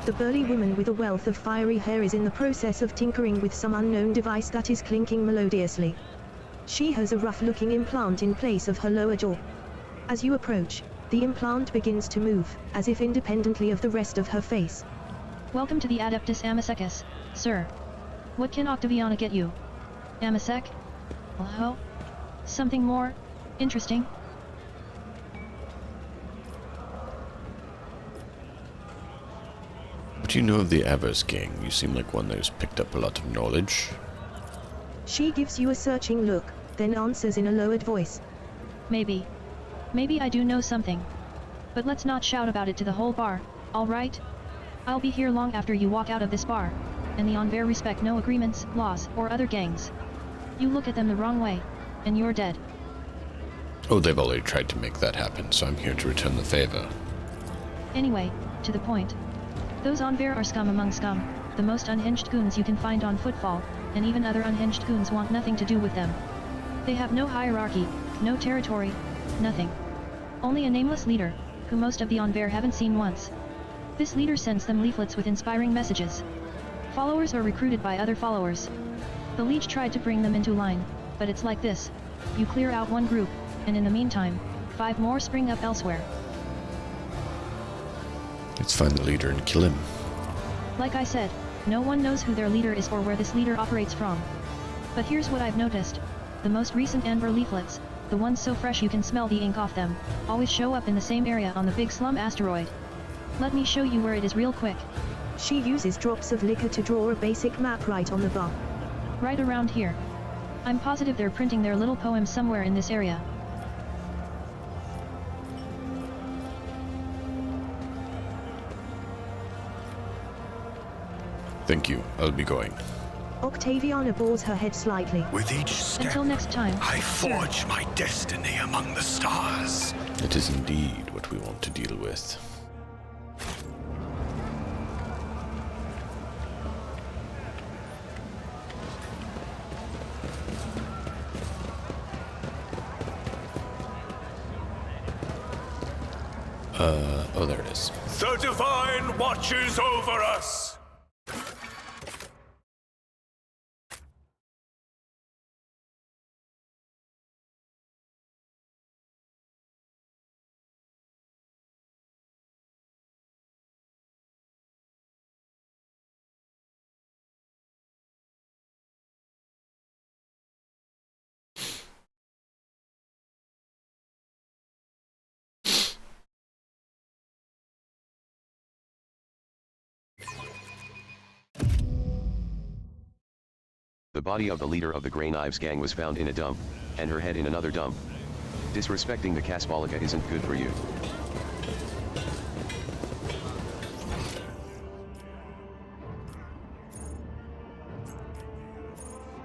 The burly woman with a wealth of fiery hair is in the process of tinkering with some unknown device that is clinking melodiously. She has a rough-looking implant in place of her lower jaw. As you approach, the implant begins to move, as if independently of the rest of her face. Welcome to the Adeptus Amazecus, sir. What can Octaviana get you? Amasec? Hello? Something more interesting? What do you know of the Avers gang? You seem like one who's picked up a lot of knowledge. She gives you a searching look, then answers in a lowered voice. Maybe. Maybe I do know something. But let's not shout about it to the whole bar, alright? I'll be here long after you walk out of this bar, and the Envers respect no agreements, laws, or other gangs. You look at them the wrong way, and you're dead. Oh, they've already tried to make that happen, so I'm here to return the favor. Anyway, to the point. Those Envers are scum among scum, the most unhinged goons you can find on Footfall, and even other unhinged goons want nothing to do with them. They have no hierarchy, no territory, nothing. Only a nameless leader, who most of the Envers haven't seen once. This leader sends them leaflets with inspiring messages. Followers are recruited by other followers. The Liege tried to bring them into line, but it's like this. You clear out one group, and in the meantime, 5 more spring up elsewhere. Let's find the leader and kill him. Like I said, no one knows who their leader is or where this leader operates from. But here's what I've noticed. The most recent Enver leaflets, the ones so fresh you can smell the ink off them, always show up in the same area on the Big Slum asteroid. Let me show you where it is real quick. She uses drops of liquor to draw a basic map right on the bar. Right around here. I'm positive they're printing their little poem somewhere in this area. Thank you. I'll be going. Octaviana bores her head slightly. With each step, Until next time. I forge my destiny among the stars. It is indeed what we want to deal with. Oh, there it is. The divine watches over us. The body of the leader of the Grey Knives gang was found in a dump, and her head in another dump. Disrespecting the Kasbalika isn't good for you.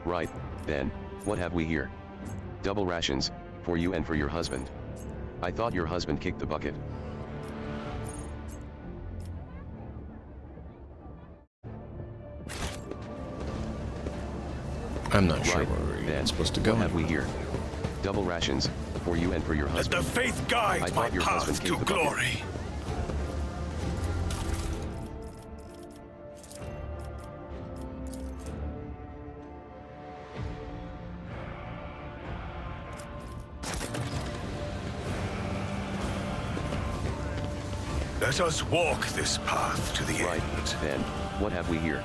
Right, then, what have we here? Double rations, for you and for your husband. I thought your husband kicked the bucket. I'm not sure Right, where we're then, supposed to go. What have we here? Double rations, for you and for your Let husband. the faith I guide my thought your husband path to kicked the bucket. glory. Let us walk this path to the Right, end. then, what have we here?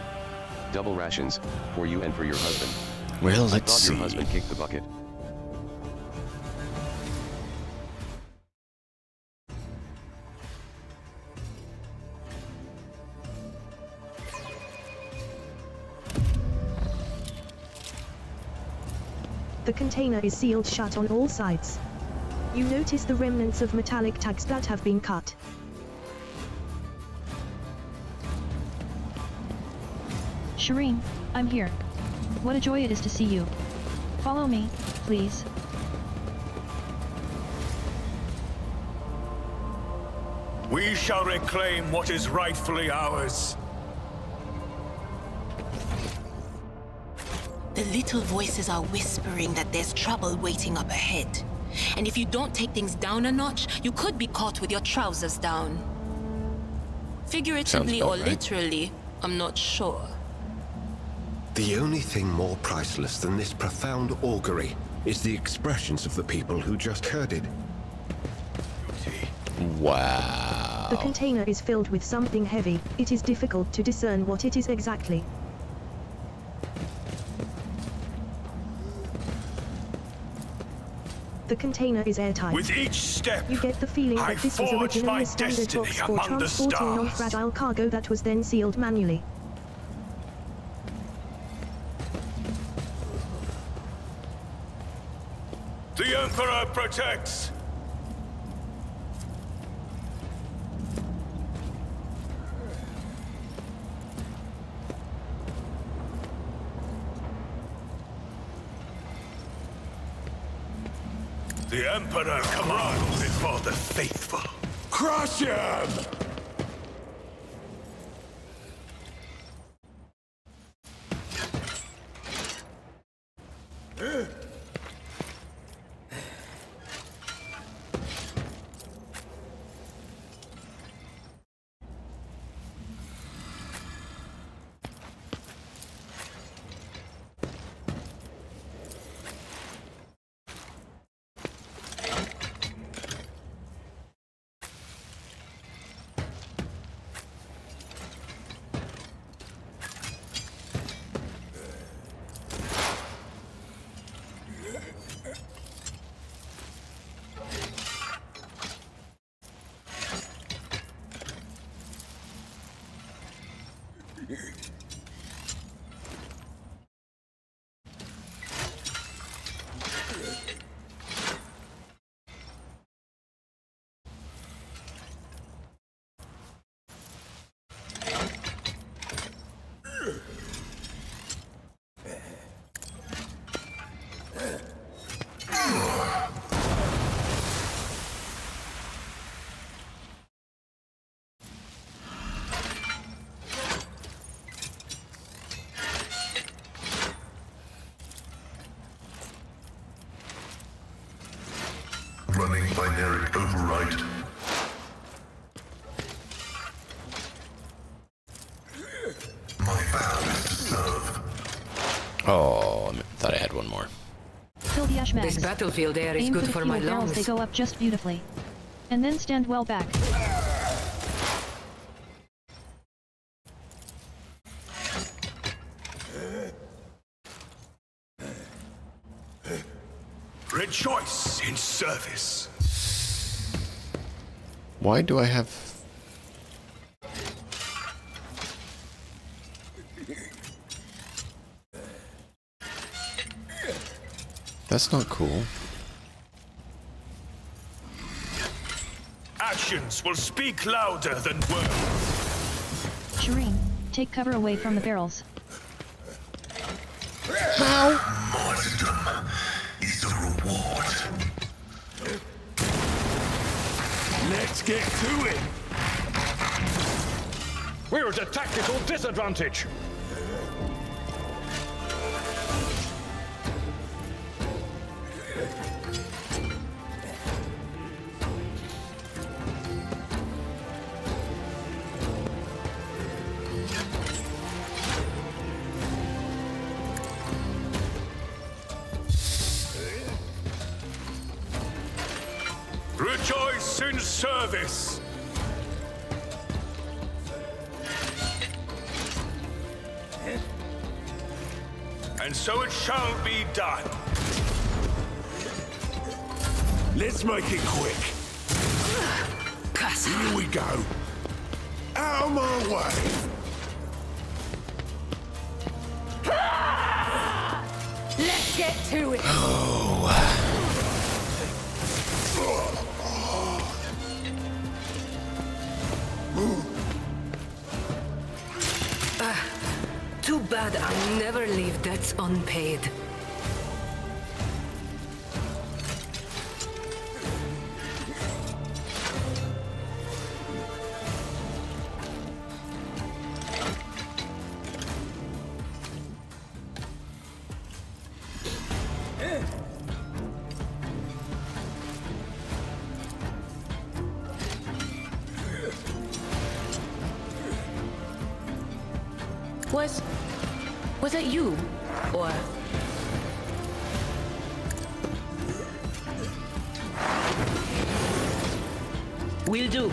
Double rations, for you and for your husband. Well, I let's thought see. your husband kicked the bucket. The container is sealed shut on all sides. You notice the remnants of metallic tags that have been cut. Shireen, I'm here. What a joy it is to see you. Follow me, please. We shall reclaim what is rightfully ours. The little voices are whispering that there's trouble waiting up ahead. And if you don't take things down a notch, you could be caught with your trousers down. Figuratively about or right. literally, I'm not sure. The only thing more priceless than this profound augury is the expressions of the people who just heard it. Wow. The container is filled with something heavy. It is difficult to discern what it is exactly. The container is airtight. With each step, You get the feeling I that this was forged originally my a standard destiny box for among the transporting stars. non-fragile cargo that was then sealed manually. The Emperor protects! The Emperor commands before the faithful. Crush him! Running binary override. My vow is to serve. Oh, I thought I had one more. Fill the ash bags. This battlefield air is Aim good for the for fuel my barrels, lungs. they go up just beautifully. And then stand well back. Rejoice in service. Why do I have... That's not cool. Actions will speak louder than words. Shireen, take cover away from the barrels. Martyrdom is the reward. Let's get to it. We're at a tactical disadvantage. Rejoice in service. And so it shall be done. Let's make it quick. Here we go. Out of my way. Let's get to it. Too bad I never leave debts unpaid. Was it you? Or... Will do.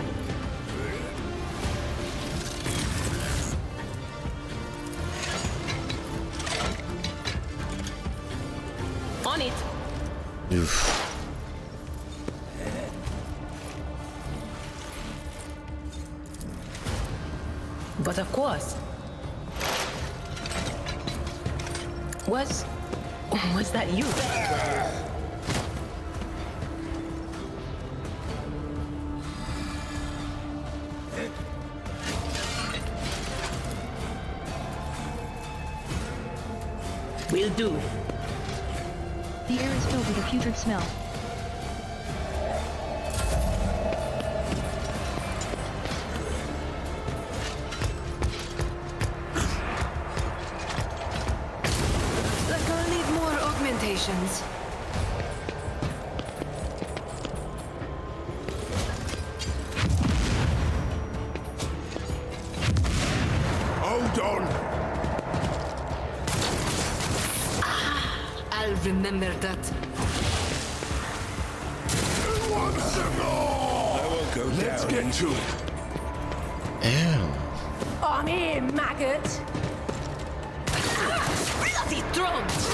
On it. Oof. But of course. Was that you? Will do. The air is filled with a putrid smell. Augmentations. Hold on. I'll remember that. Who wants some more? I won't go Let's get to it. Ow. I'm here, maggot. Bloody drones!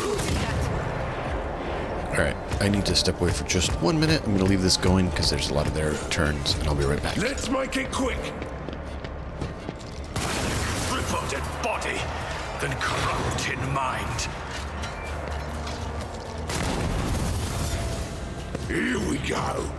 Alright, I need to step away for just 1 minute. I'm going to leave this going because there's a lot of their turns, and I'll be right back. Let's make it quick. Rip a dead body, then corrupt in mind. Here we go.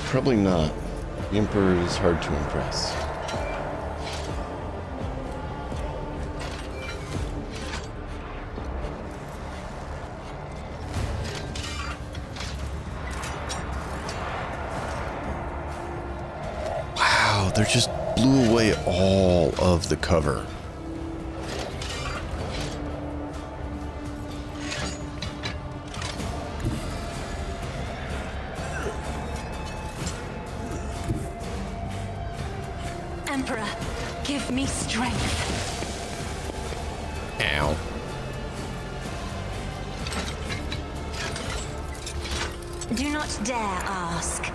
Probably not. The Emperor is hard to impress. Wow, they just blew away all of the cover. Emperor, give me strength. Ow. Do not dare ask.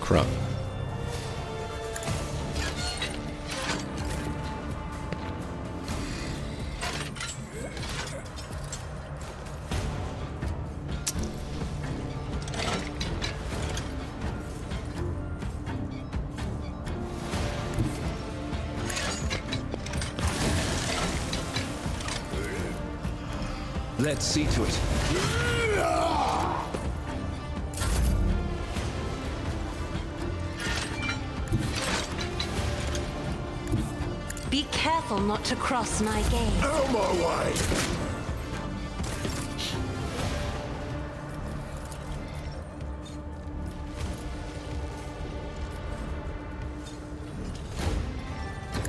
Crumb. Let's see to it. Be careful not to cross my gaze. Out my way!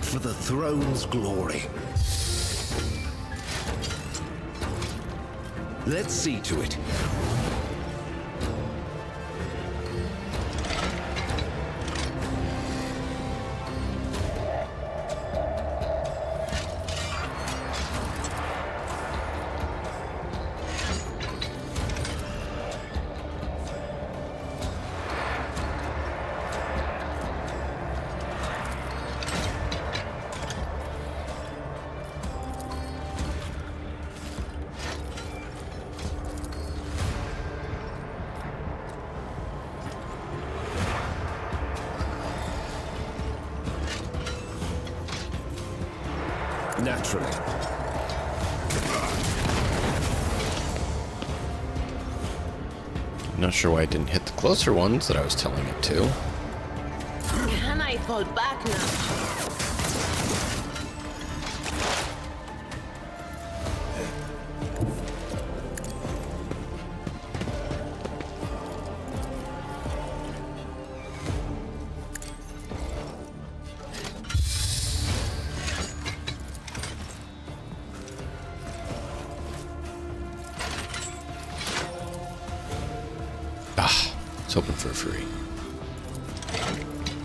For the throne's glory. Let's see to it. Naturally. Not sure why I didn't hit the closer ones that I was telling it to. Can I fall back now? Hoping for free.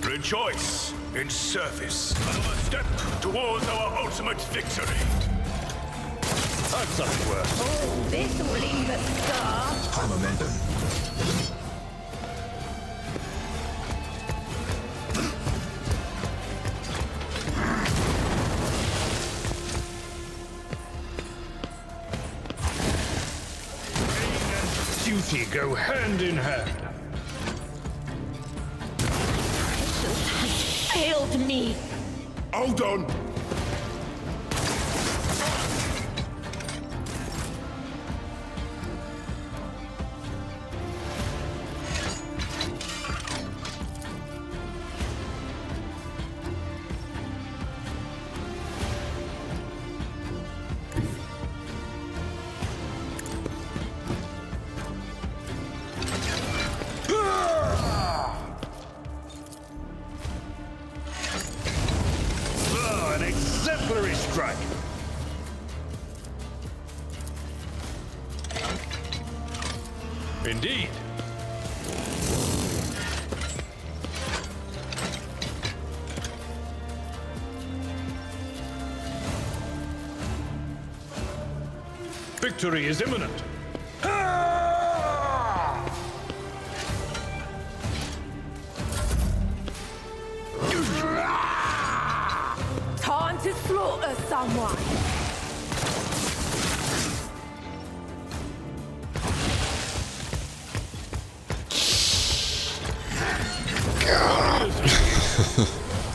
Rejoice in service. Another step towards our ultimate victory. I've something worse. Oh, this will leave a scar. High momentum. Duty go hand in hand. Failed me. Hold on. An exemplary strike. Indeed. Victory is imminent. slaughter someone.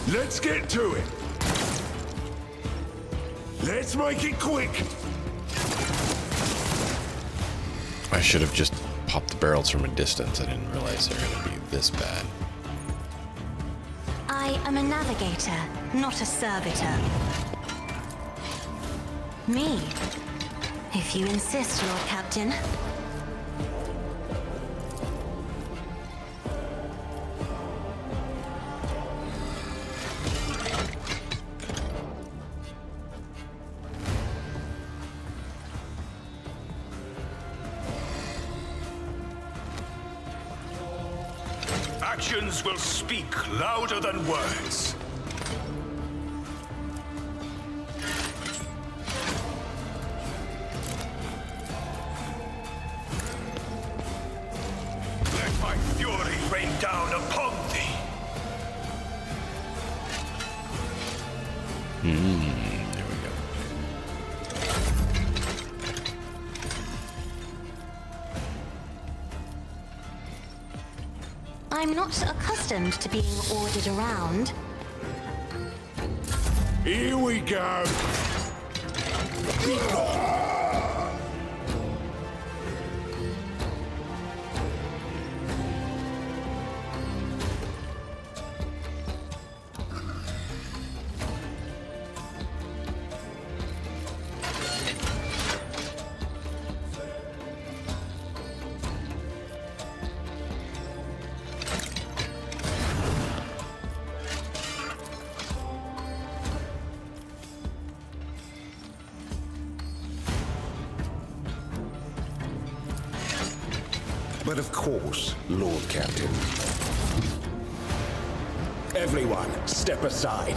Let's get to it. Let's make it quick. I should have just popped the barrels from a distance. I didn't realize they were going to be this bad. I am a navigator, not a servitor. Me, if you insist, Lord Captain. Actions will speak louder than words. Let my fury rain down upon thee. There we go. I'm not accustomed to being ordered around. Here we go. But of course, Lord Captain. Everyone, step aside.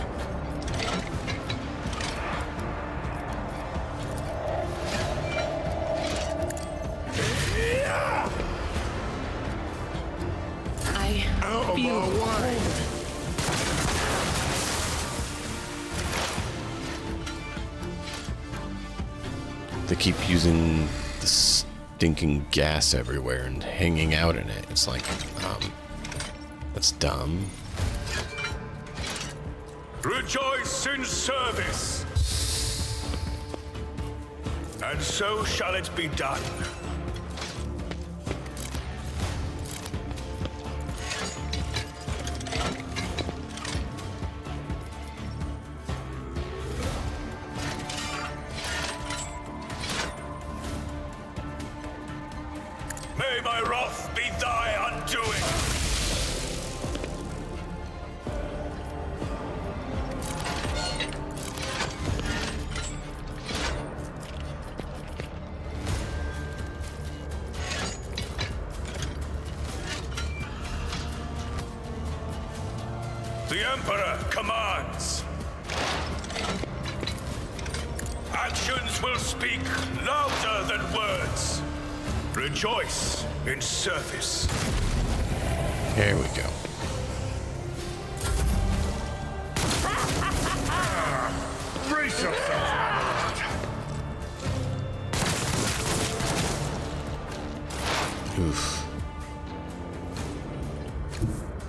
Out of my way. They keep using the stinking gas everywhere and hanging out in it. It's like, that's dumb. Rejoice in service. And so shall it be done. May my wrath be thy undoing. The Emperor commands. Actions will speak louder than words. Rejoice in service. Here we go. Brace yourself, my lord. Oof.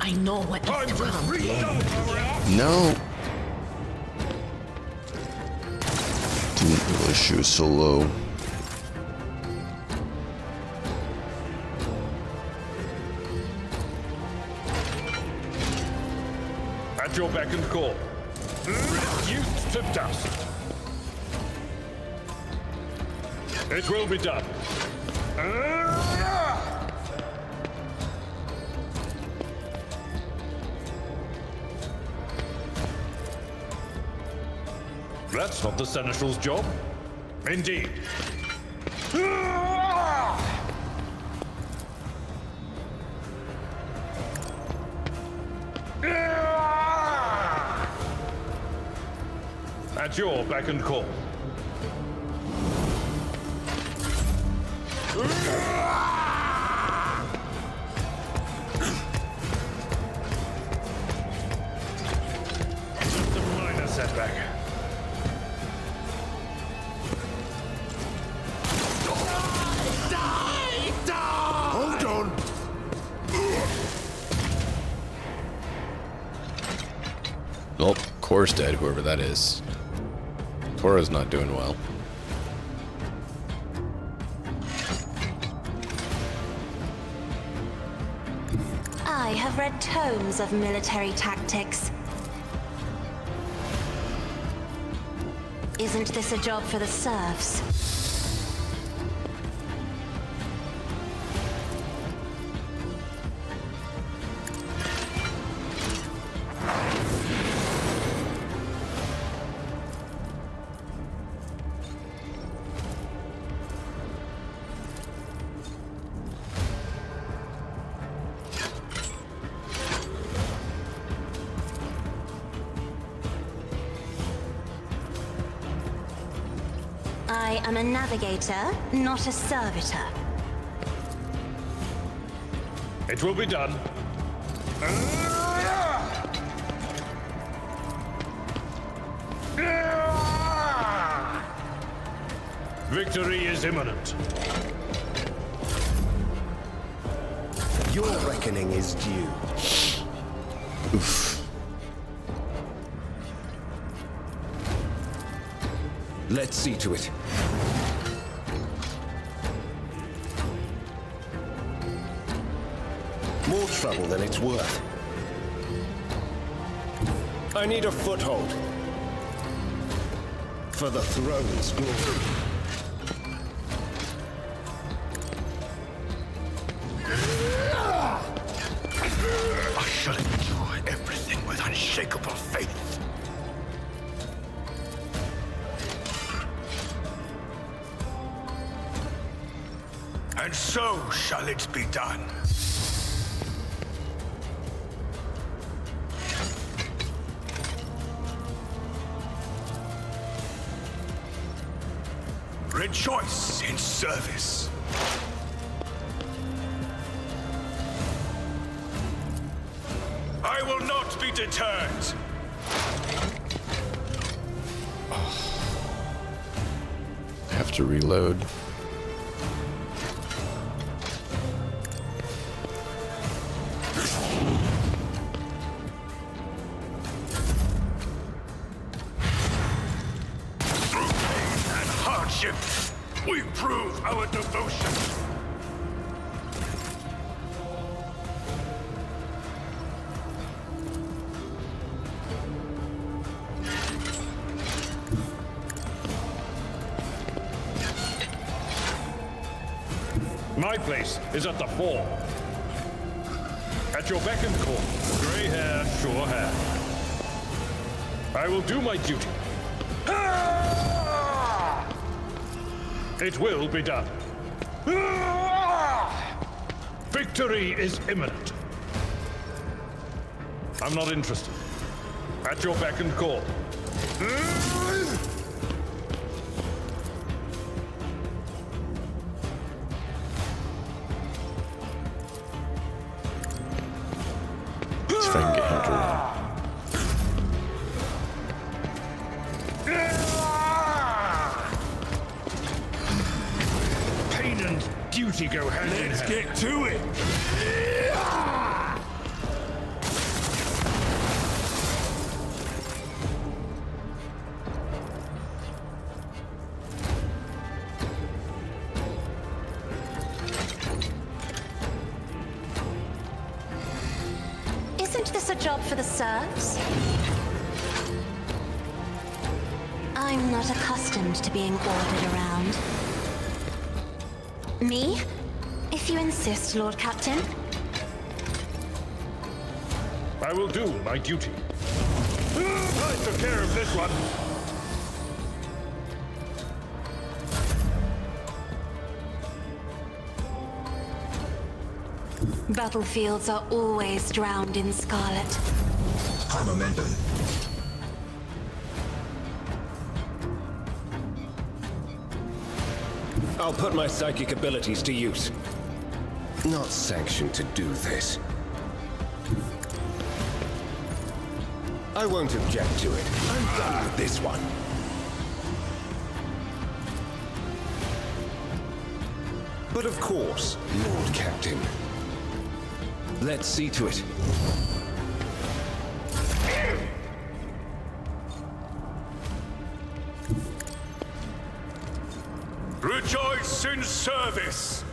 I know what is to come. No. Didn't realize she was so low. At your beck and call. Reduced to dust. It will be done. That's not the Seneschal's job. Indeed. At your beck and call. Just a minor setback. Core's dead, whoever that is. Cora's not doing well. I have read tomes of military tactics. Isn't this a job for the serfs? I am a navigator, not a servitor. It will be done. Victory is imminent. Your reckoning is due. Oof. Let's see to it. More trouble than it's worth. I need a foothold. For the throne's glory. I shall enjoy everything with unshakable faith. And so shall it be done. Rejoice in service. I will not be deterred. Have to reload. We prove our devotion. My place is at the fore. At your beck and call. Gray hair, sure hair. I will do my duty. It will be done. Victory is imminent. I'm not interested. At your beck and call. Let's see if I can get him to run. Duty go hand in hand. Let's get to it. Isn't this a job for the serfs? I'm not accustomed to being ordered around. Me? If you insist, Lord Captain. I will do my duty. I took care of this one. Battlefields are always drowned in scarlet. Momentum. I'll put my psychic abilities to use. Not sanctioned to do this. I won't object to it. I'm done with this one. But of course, Lord Captain. Let's see to it. Rejoice in service!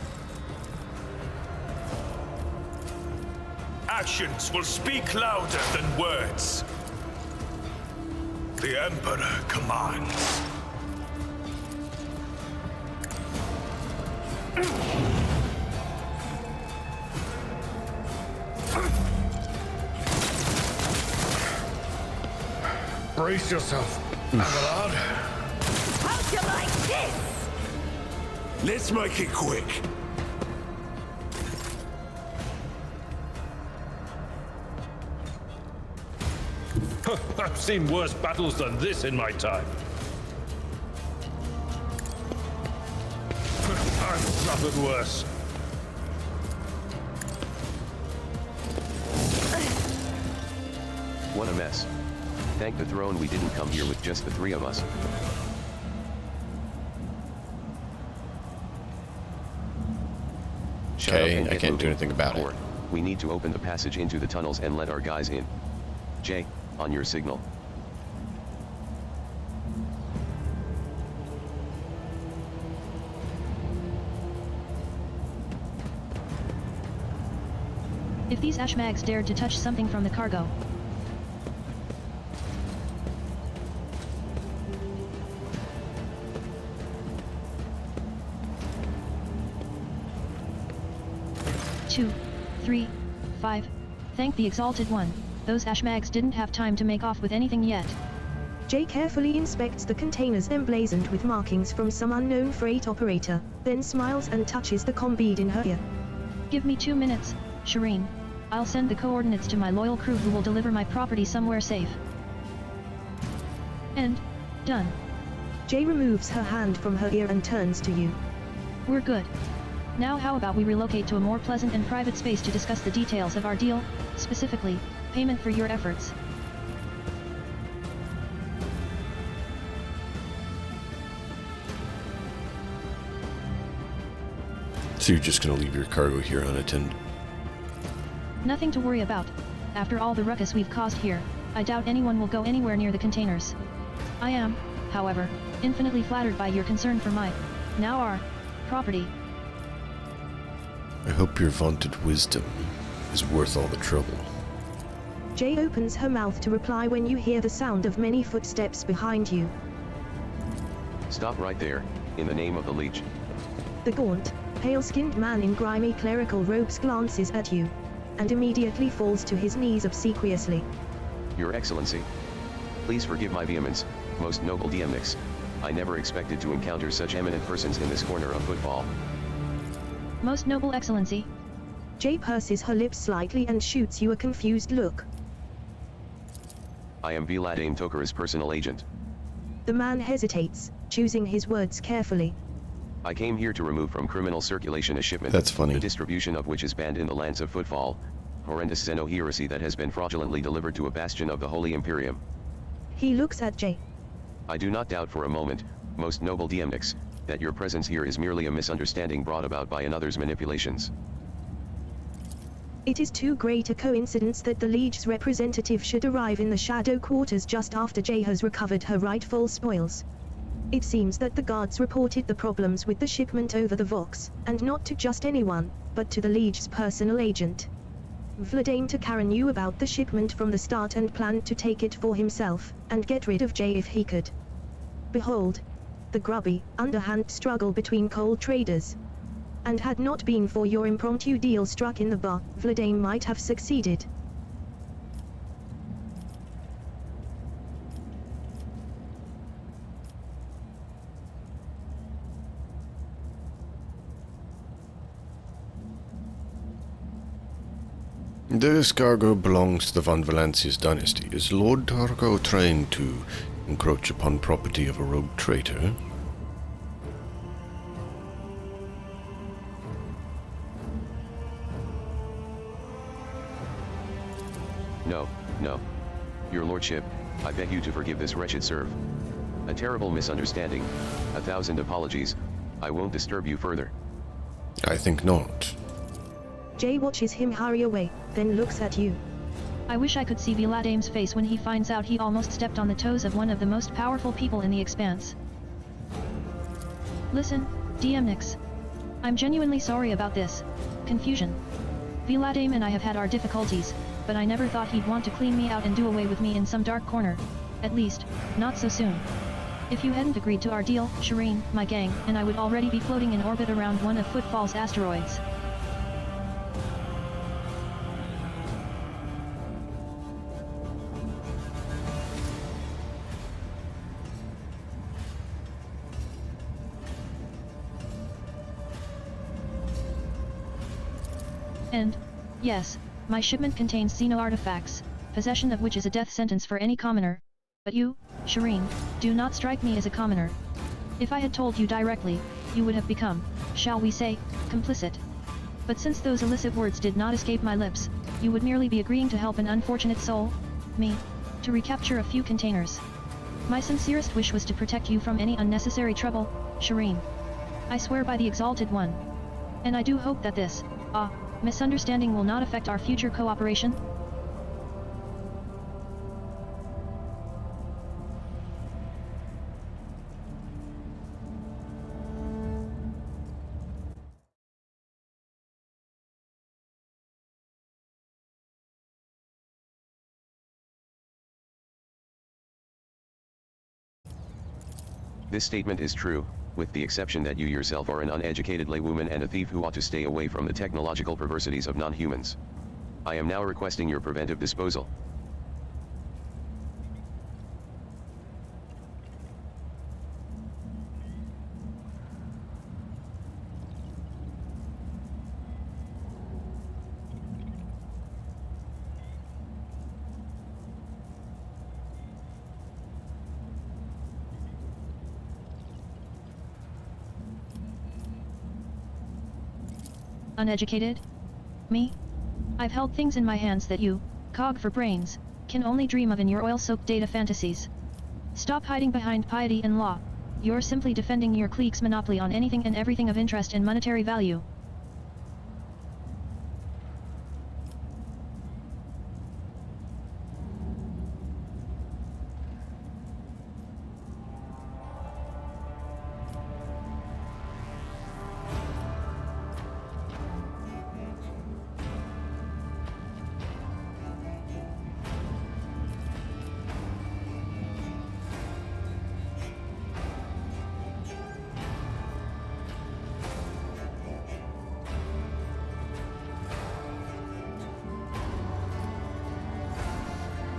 Actions will speak louder than words. The Emperor commands. Brace yourself, Avalard. How'd you like this? Let's make it quick. I've seen worse battles than this in my time. I've suffered worse. What a mess. Thank the throne we didn't come here with just the three of us. Shut up Okay, and I get can't do moving. anything about it. Or, we need to open the passage into the tunnels and let our guys in. Jay, on your signal. If these Ashmags dared to touch something from the cargo. Two, 3, 5. Thank the Exalted One, those Ashmags didn't have time to make off with anything yet. Jay carefully inspects the containers emblazoned with markings from some unknown freight operator, then smiles and touches the comm bead in her ear. Give me 2 minutes, Shireen. I'll send the coordinates to my loyal crew who will deliver my property somewhere safe. And done. Jay removes her hand from her ear and turns to you. We're good. Now how about we relocate to a more pleasant and private space to discuss the details of our deal, specifically, payment for your efforts. So you're just gonna leave your cargo here unattended? Nothing to worry about. After all the ruckus we've caused here, I doubt anyone will go anywhere near the containers. I am, however, infinitely flattered by your concern for my, now our, property. I hope your vaunted wisdom is worth all the trouble. Jay opens her mouth to reply when you hear the sound of many footsteps behind you. Stop right there, in the name of the Leech. The gaunt, pale-skinned man in grimy clerical robes glances at you, and immediately falls to his knees obsequiously. Your Excellency. Please forgive my vehemence, most noble DMX. I never expected to encounter such eminent persons in this corner of football. Most Noble Excellency. Jay purses her lips slightly and shoots you a confused look. I am Viladain Tokar's personal agent. The man hesitates, choosing his words carefully. I came here to remove from criminal circulation a shipment, That's funny. the distribution of which is banned in the lands of Footfall, horrendous Xeno heresy that has been fraudulently delivered to a bastion of the Holy Imperium. He looks at Jay. I do not doubt for a moment, most noble DMX, that your presence here is merely a misunderstanding brought about by another's manipulations. It is too great a coincidence that the Liege's representative should arrive in the Shadow Quarters just after Jay has recovered her rightful spoils. It seems that the guards reported the problems with the shipment over the Vox, and not to just anyone, but to the Liege's personal agent. Vladain Takara knew about the shipment from the start and planned to take it for himself, and get rid of Jay if he could. Behold, the grubby, underhand struggle between coal traders. And had not been for your impromptu deal struck in the bar, Vladain might have succeeded. This cargo belongs to the Von Valancius dynasty. Is Lord Targo trying to encroach upon property of a rogue traitor? No, no. Your lordship, I beg you to forgive this wretched serve. A terrible misunderstanding. 1,000 apologies. I won't disturb you further. I think not. Jay watches him hurry away, then looks at you. I wish I could see Viladame's face when he finds out he almost stepped on the toes of one of the most powerful people in the Expanse. Listen, DM Nix. I'm genuinely sorry about this confusion. Viladame and I have had our difficulties, but I never thought he'd want to clean me out and do away with me in some dark corner. At least, not so soon. If you hadn't agreed to our deal, Shireen, my gang, and I would already be floating in orbit around one of Footfall's asteroids. And, yes, my shipment contains Xeno artifacts, possession of which is a death sentence for any commoner. But you, Shireen, do not strike me as a commoner. If I had told you directly, you would have become, shall we say, complicit. But since those illicit words did not escape my lips, you would merely be agreeing to help an unfortunate soul, me, to recapture a few containers. My sincerest wish was to protect you from any unnecessary trouble, Shireen. I swear by the Exalted One. And I do hope that this, misunderstanding will not affect our future cooperation. This statement is true, with the exception that you yourself are an uneducated laywoman and a thief who ought to stay away from the technological perversities of non-humans. I am now requesting your preventive disposal. Uneducated? Me? I've held things in my hands that you, cog for brains, can only dream of in your oil-soaked data fantasies. Stop hiding behind piety and law. You're simply defending your clique's monopoly on anything and everything of interest and monetary value.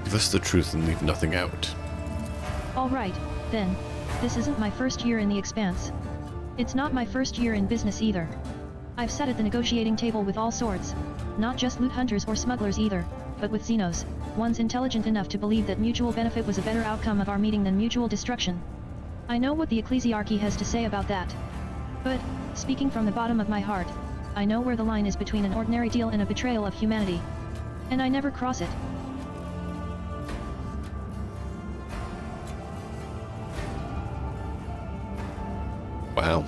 Give us the truth and leave nothing out. Alright, then. This isn't my first year in the Expanse. It's not my first year in business either. I've sat at the negotiating table with all sorts. Not just loot hunters or smugglers either, but with Xenos, ones intelligent enough to believe that mutual benefit was a better outcome of our meeting than mutual destruction. I know what the Ecclesiarchy has to say about that. But, speaking from the bottom of my heart, I know where the line is between an ordinary deal and a betrayal of humanity. And I never cross it. Wow.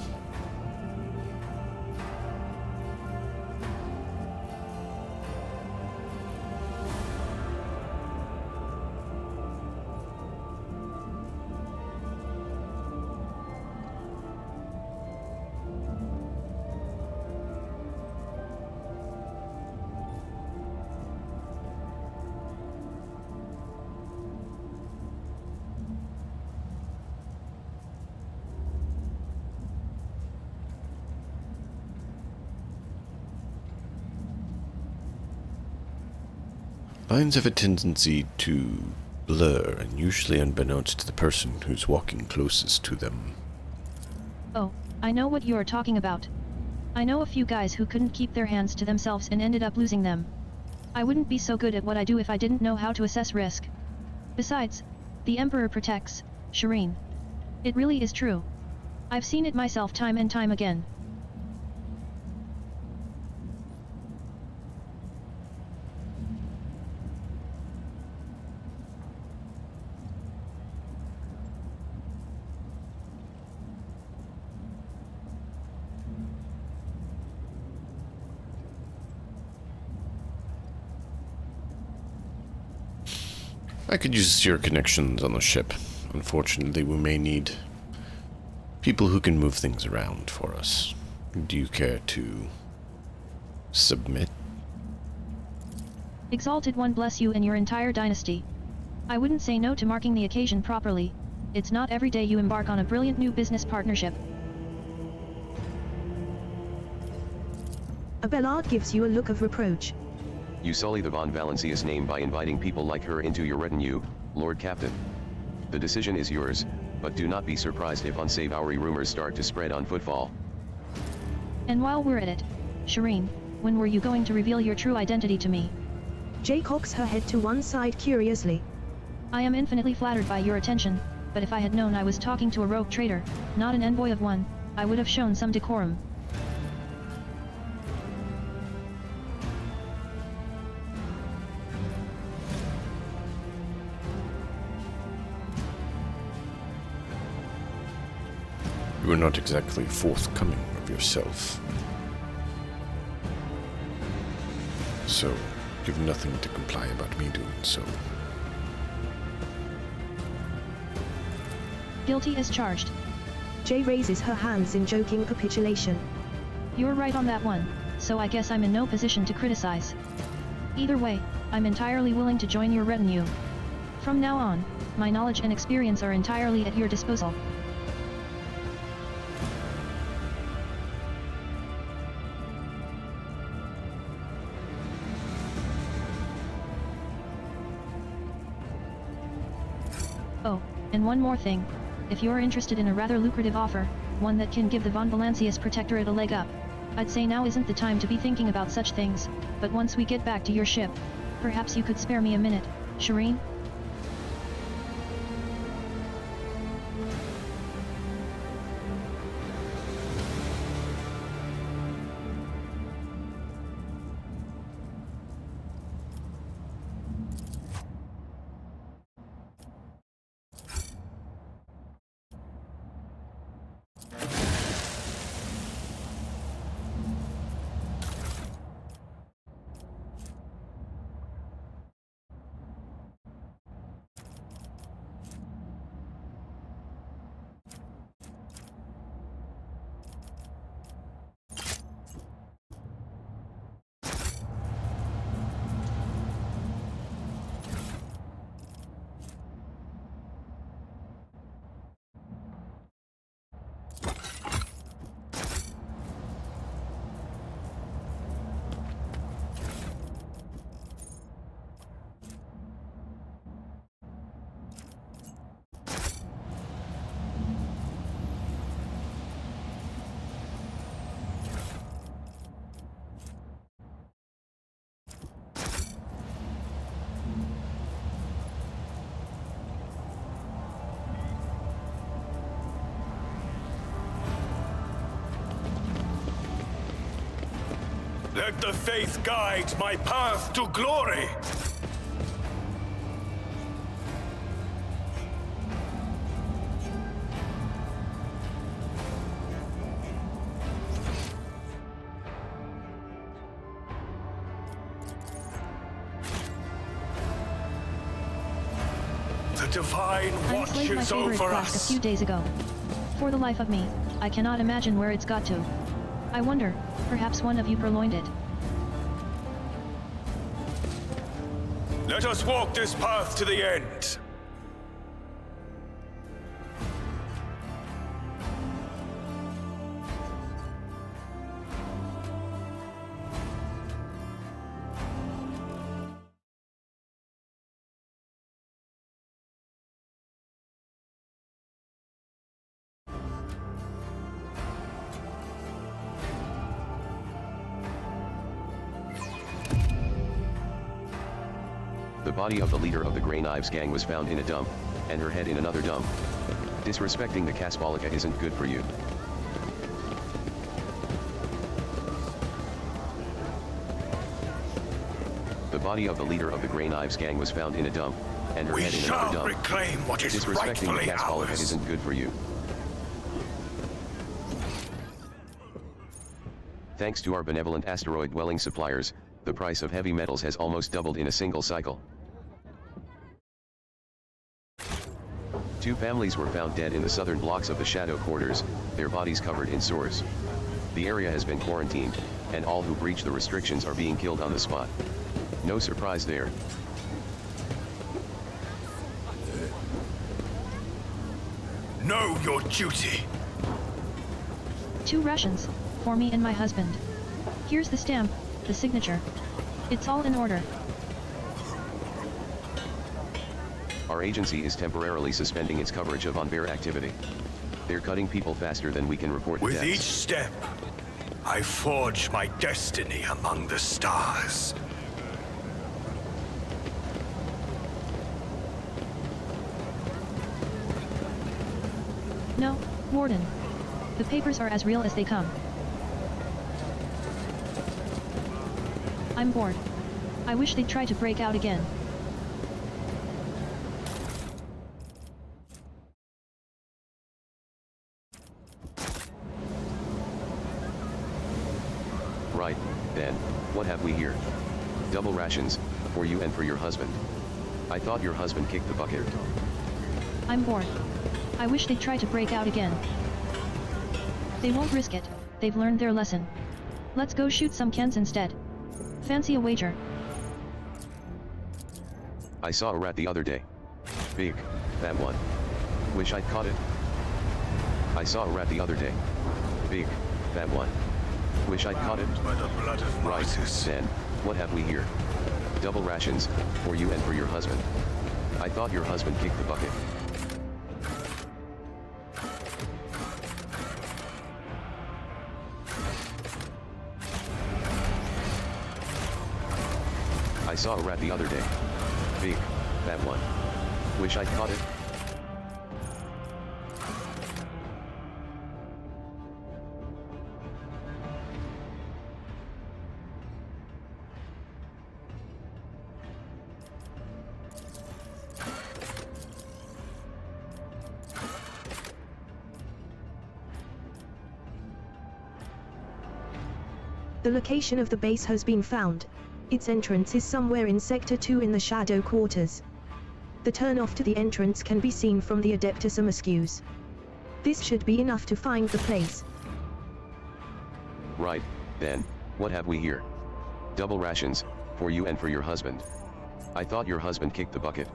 Lines have a tendency to blur, and usually unbeknownst to the person who's walking closest to them. Oh, I know what you are talking about. I know a few guys who couldn't keep their hands to themselves and ended up losing them. I wouldn't be so good at what I do if I didn't know how to assess risk. Besides, the Emperor protects, Shireen. It really is true. I've seen it myself time and time again. I could use your connections on the ship. Unfortunately, we may need people who can move things around for us. Do you care to submit? Exalted One bless you and your entire dynasty. I wouldn't say no to marking the occasion properly. It's not every day you embark on a brilliant new business partnership. Abelard gives you a look of reproach. You sully the Von Valencia's name by inviting people like her into your retinue, Lord Captain. The decision is yours, but do not be surprised if unsavory rumors start to spread on footfall. And while we're at it, Shireen, when were you going to reveal your true identity to me? Jay cocks her head to one side curiously. I am infinitely flattered by your attention, but if I had known I was talking to a rogue trader, not an envoy of one, I would have shown some decorum. You are not exactly forthcoming of yourself. So, you've nothing to comply about me doing so. Guilty as charged. Jay raises her hands in joking capitulation. You're right on that one, so I guess I'm in no position to criticize. Either way, I'm entirely willing to join your retinue. From now on, my knowledge and experience are entirely at your disposal. Oh, and one more thing. If you're interested in a rather lucrative offer, one that can give the Von Valencia's protectorate a leg up, I'd say now isn't the time to be thinking about such things, but once we get back to your ship, perhaps you could spare me a minute, Shireen? Let the faith guide my path to glory! The divine I enslaved my watches favorite over flask a us. few days ago. For the life of me, I cannot imagine where it's got to. I wonder, perhaps one of you purloined it. Let us walk this path to the end. The body of the leader of the Grey Knives gang was found in a dump, and her head in another dump. Disrespecting the Caspolica isn't good for you. The body of the leader of the Grey Knives gang was found in a dump, and her head in another dump. We shall reclaim what is Disrespecting rightfully the Caspolica ours. isn't good for you. Thanks to our benevolent asteroid-dwelling suppliers, the price of heavy metals has almost doubled in a single cycle. 2 families were found dead in the southern blocks of the Shadow Quarters, their bodies covered in sores. The area has been quarantined, and all who breach the restrictions are being killed on the spot. No surprise there. Know your duty. 2 rations, for me and my husband. Here's the stamp, the signature. It's all in order. Our agency is temporarily suspending its coverage of on-bear activity. They're cutting people faster than we can report With deaths. each step, I forge my destiny among the stars. No, Warden. The papers are as real as they come. I'm bored. I wish they'd try to break out again. Right, then, what have we here? Double rations, for you and for your husband. I thought your husband kicked the bucket. I'm bored. I wish they'd try to break out again. They won't risk it, they've learned their lesson. Let's go shoot some cans instead. Fancy a wager? I saw a rat the other day. Big, that one. Wish I'd caught it. I saw a rat the other day. Big, that one. Wish I'd caught it. By the blood of Right, martyrs. then, what have we here? Double rations, for you and for your husband. I thought your husband kicked the bucket. I saw a rat the other day. Big, that one. Wish I'd caught it. The location of the base has been found. Its entrance is somewhere in Sector 2 in the Shadow Quarters. The turnoff to the entrance can be seen from the Adeptus Amascus. This should be enough to find the place. Right, then, what have we here? Double rations, for you and for your husband. I thought your husband kicked the bucket.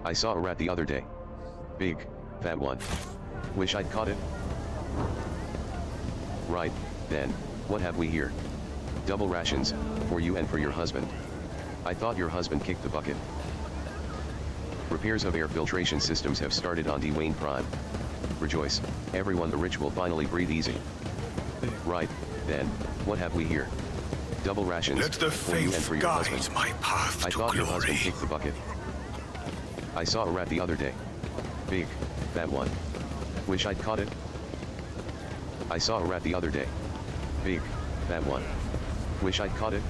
I saw a rat the other day. Big, that one. Wish I'd caught it. Right, then, what have we here? Double rations, for you and for your husband. I thought your husband kicked the bucket. Repairs of air filtration systems have started on Dwayne Prime. Rejoice, everyone, the rich will finally breathe easy. Right, then, what have we here? Double rations, Let the for you and faith for your guide husband. my path I to thought your husband glory. kicked the bucket. I saw a rat the other day. Big, that one. Wish I'd caught it. I saw a rat the other day. Big, that one. Wish I'd caught it.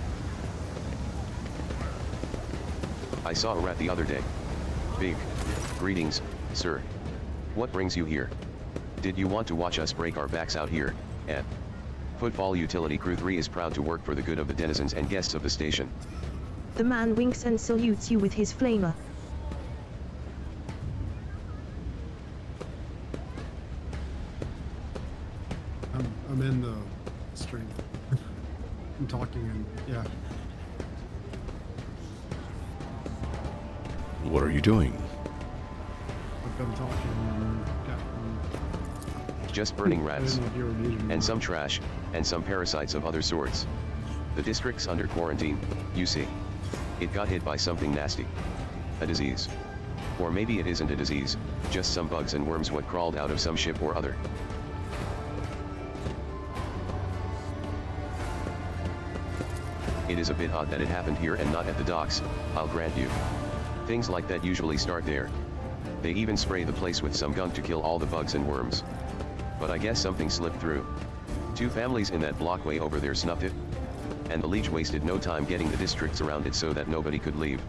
I saw a rat the other day. Big. Greetings, sir. What brings you here? Did you want to watch us break our backs out here, Ed? Footfall Utility Crew 3 is proud to work for the good of the denizens and guests of the station. The man winks and salutes you with his flamer. I'm in the stream. I'm talking and yeah. What are you doing? I've been talking and Just burning I rats. didn't know if you were muted. And some trash, and some parasites of other sorts. The district's under quarantine, you see. It got hit by something nasty. A disease. Or maybe it isn't a disease, just some bugs and worms what crawled out of some ship or other. It is a bit odd that it happened here and not at the docks, I'll grant you. Things like that usually start there. They even spray the place with some gunk to kill all the bugs and worms. But I guess something slipped through. 2 families in that blockway over there snuffed it. And the leech wasted no time getting the districts around it so that nobody could leave.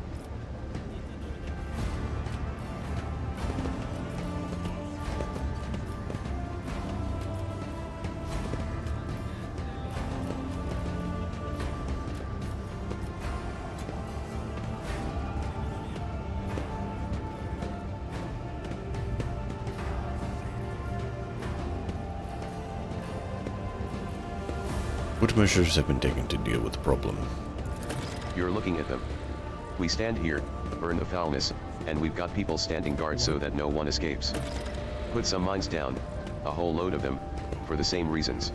What measures have been taken to deal with the problem? You're looking at them. We stand here, burn the foulness, and we've got people standing guard so that no one escapes. Put some mines down, a whole load of them, for the same reasons.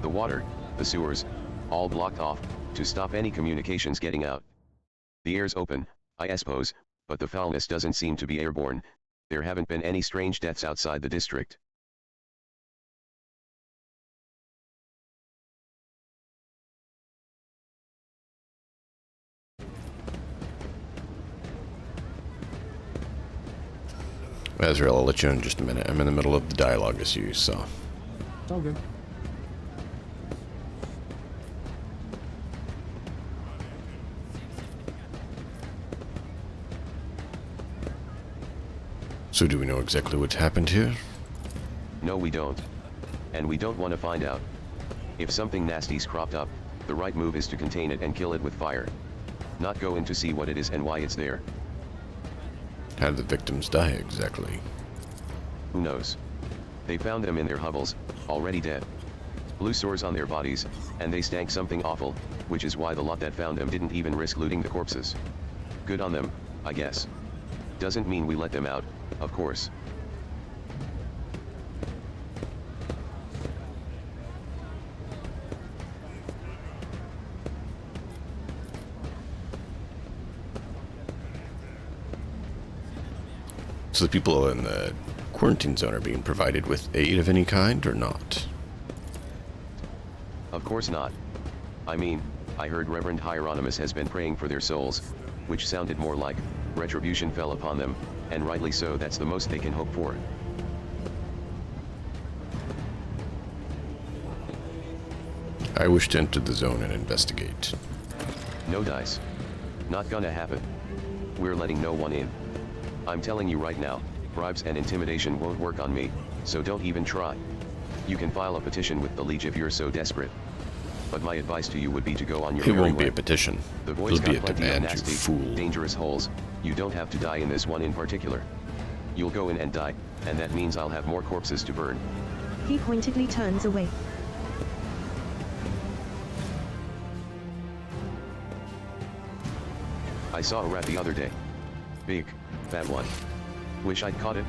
The water, the sewers, all blocked off, to stop any communications getting out. The air's open, I suppose, but the foulness doesn't seem to be airborne. There haven't been any strange deaths outside the district. Azrael, I'll let you in just a minute. I'm in the middle of the dialogue as you saw. It's all good. So do we know exactly what's happened here? No, we don't. And we don't want to find out. If something nasty's cropped up, the right move is to contain it and kill it with fire. Not go in to see what it is and why it's there. How did the victims die exactly? Who knows? They found them in their hovels, already dead. Blue sores on their bodies, and they stank something awful, which is why the lot that found them didn't even risk looting the corpses. Good on them, I guess. Doesn't mean we let them out, of course. So the people in the quarantine zone are being provided with aid of any kind or not? Of course not. I mean, I heard Reverend Hieronymus has been praying for their souls, which sounded more like retribution fell upon them, and rightly so. That's the most they can hope for. I wish to enter the zone and investigate. No dice. Not gonna happen. We're letting no one in. I'm telling you right now, bribes and intimidation won't work on me, so don't even try. You can file a petition with the League if you're so desperate. But my advice to you would be to go on your merry way. It won't be a petition. The void's It'll be a got plenty of demand, you nasty, fool. dangerous holes. You don't have to die in this one in particular. You'll go in and die, and that means I'll have more corpses to burn. He pointedly turns away. I saw a rat the other day. Big, fat one. Wish I'd caught it.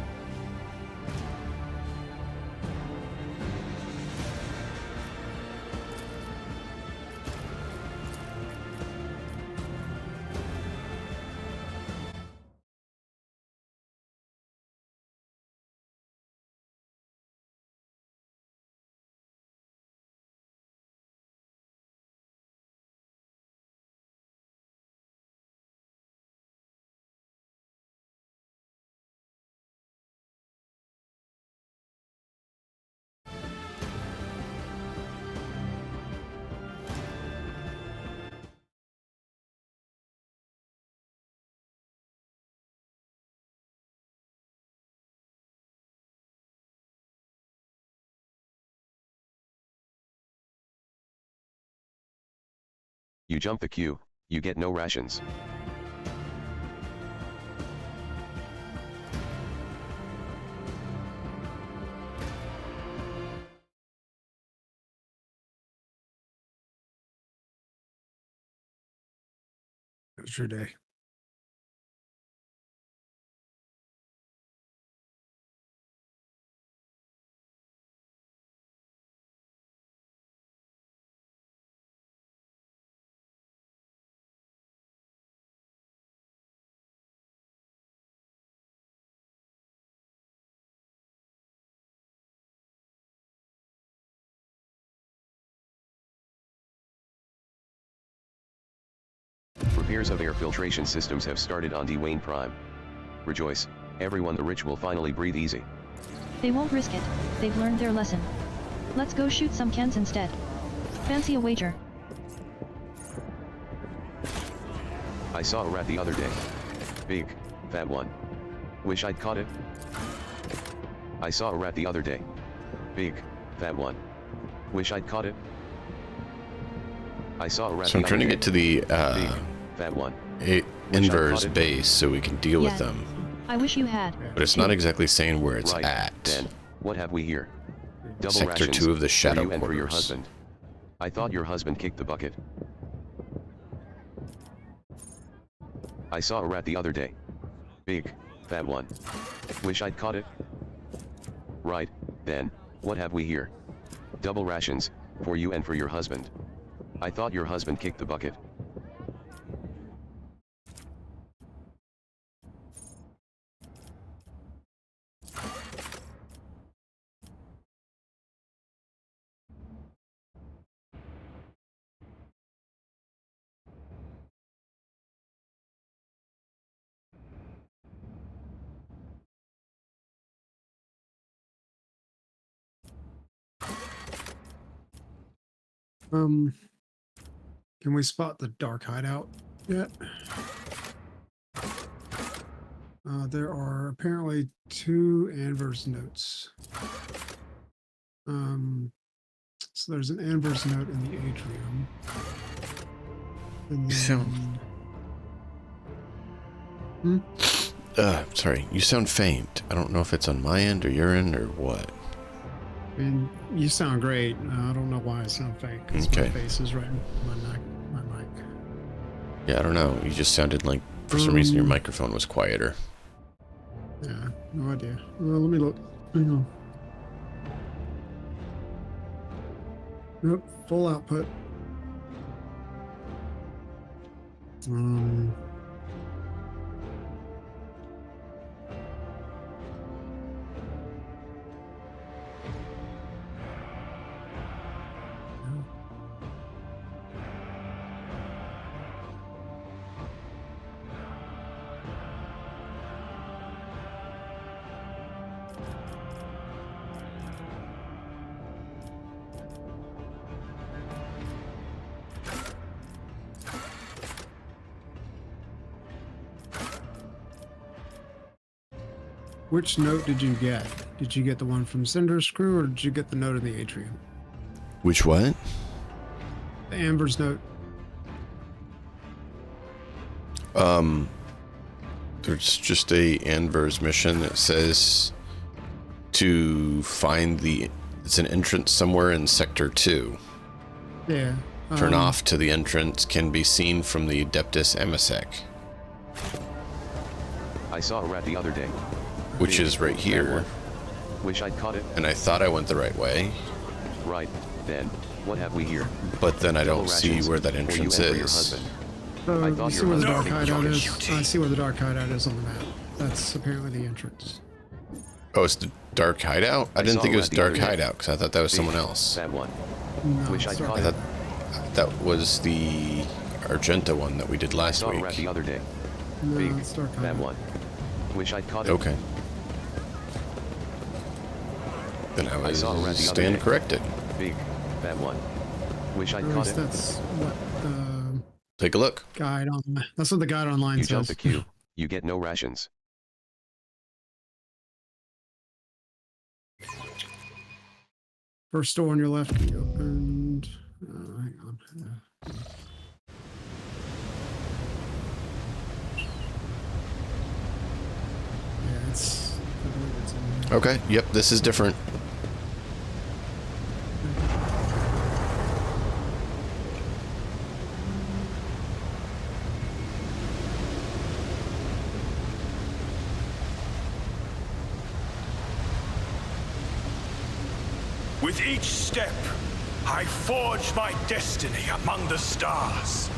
You jump the queue, you get no rations. It was your day. Repairs of air filtration systems have started on Dwayne Prime. Rejoice, everyone, the rich will finally breathe easy. They won't risk it, they've learned their lesson. Let's go shoot some cans instead. Fancy a wager? I saw a rat the other day. Big, fat one. Wish I'd caught it. I saw a rat the other day. Big, fat one. Wish I'd caught it. I saw a rat. So I'm trying to get to the Big, fat one. inverse base so we can deal with them. I wish you had. But it's not exactly saying where it's right, at. Then, what have we here? Double Sector rations 2 of the Shadow for you and for your Quarters. husband. I thought your husband kicked the bucket. I saw a rat the other day. Big, fat one. Wish I'd caught it. Right, then, what have we here? Double rations, for you and for your husband. I thought your husband kicked the bucket. Can we spot the dark hideout yet? There are apparently 2 Anver's notes. So there's an Anver's note in the atrium. And then, sorry, you sound faint. I don't know if it's on my end or your end or what. I mean, you sound great. I don't know why I sound fake. Because my face is right in my mic. Yeah, I don't know. You just sounded like, for some reason, your microphone was quieter. Yeah, no idea. Well, let me look. Hang on. Nope, full output. Which note did you get? Did you get the one from Cinder's crew, or did you get the note in the atrium? Which what? The Amber's note. There's just a Anver's mission that says to find it's an entrance somewhere in Sector 2. Yeah. Turn off to the entrance can be seen from the Adeptus Emisec. I saw a rat the other day. Which is right here. Wish I'd caught it. And I thought I went the right way. Right, then, what have we here? But then I don't see where that entrance is. You see where the dark hideout is? I see where the dark hideout is on the map. That's apparently the entrance. Oh, it's the dark hideout? I didn't think it was dark hideout, because I thought that was someone else. That one. No, Wish I'd caught it. That was the Argenta one that we did last week. I saw a rat the other day. No, Big, it's dark that hideout. one. Wish I'd caught it. Okay. Then I was stand corrected. Big, that one. Wish I'd caught it. That's what the Take a look. Guide on. That's what the guide online You says. jump the queue, you get no rations. First door on your left can be opened. Hang on. Yeah, it's. I believe it's in there. Okay. Yep. This is different. With each step, I forge my destiny among the stars.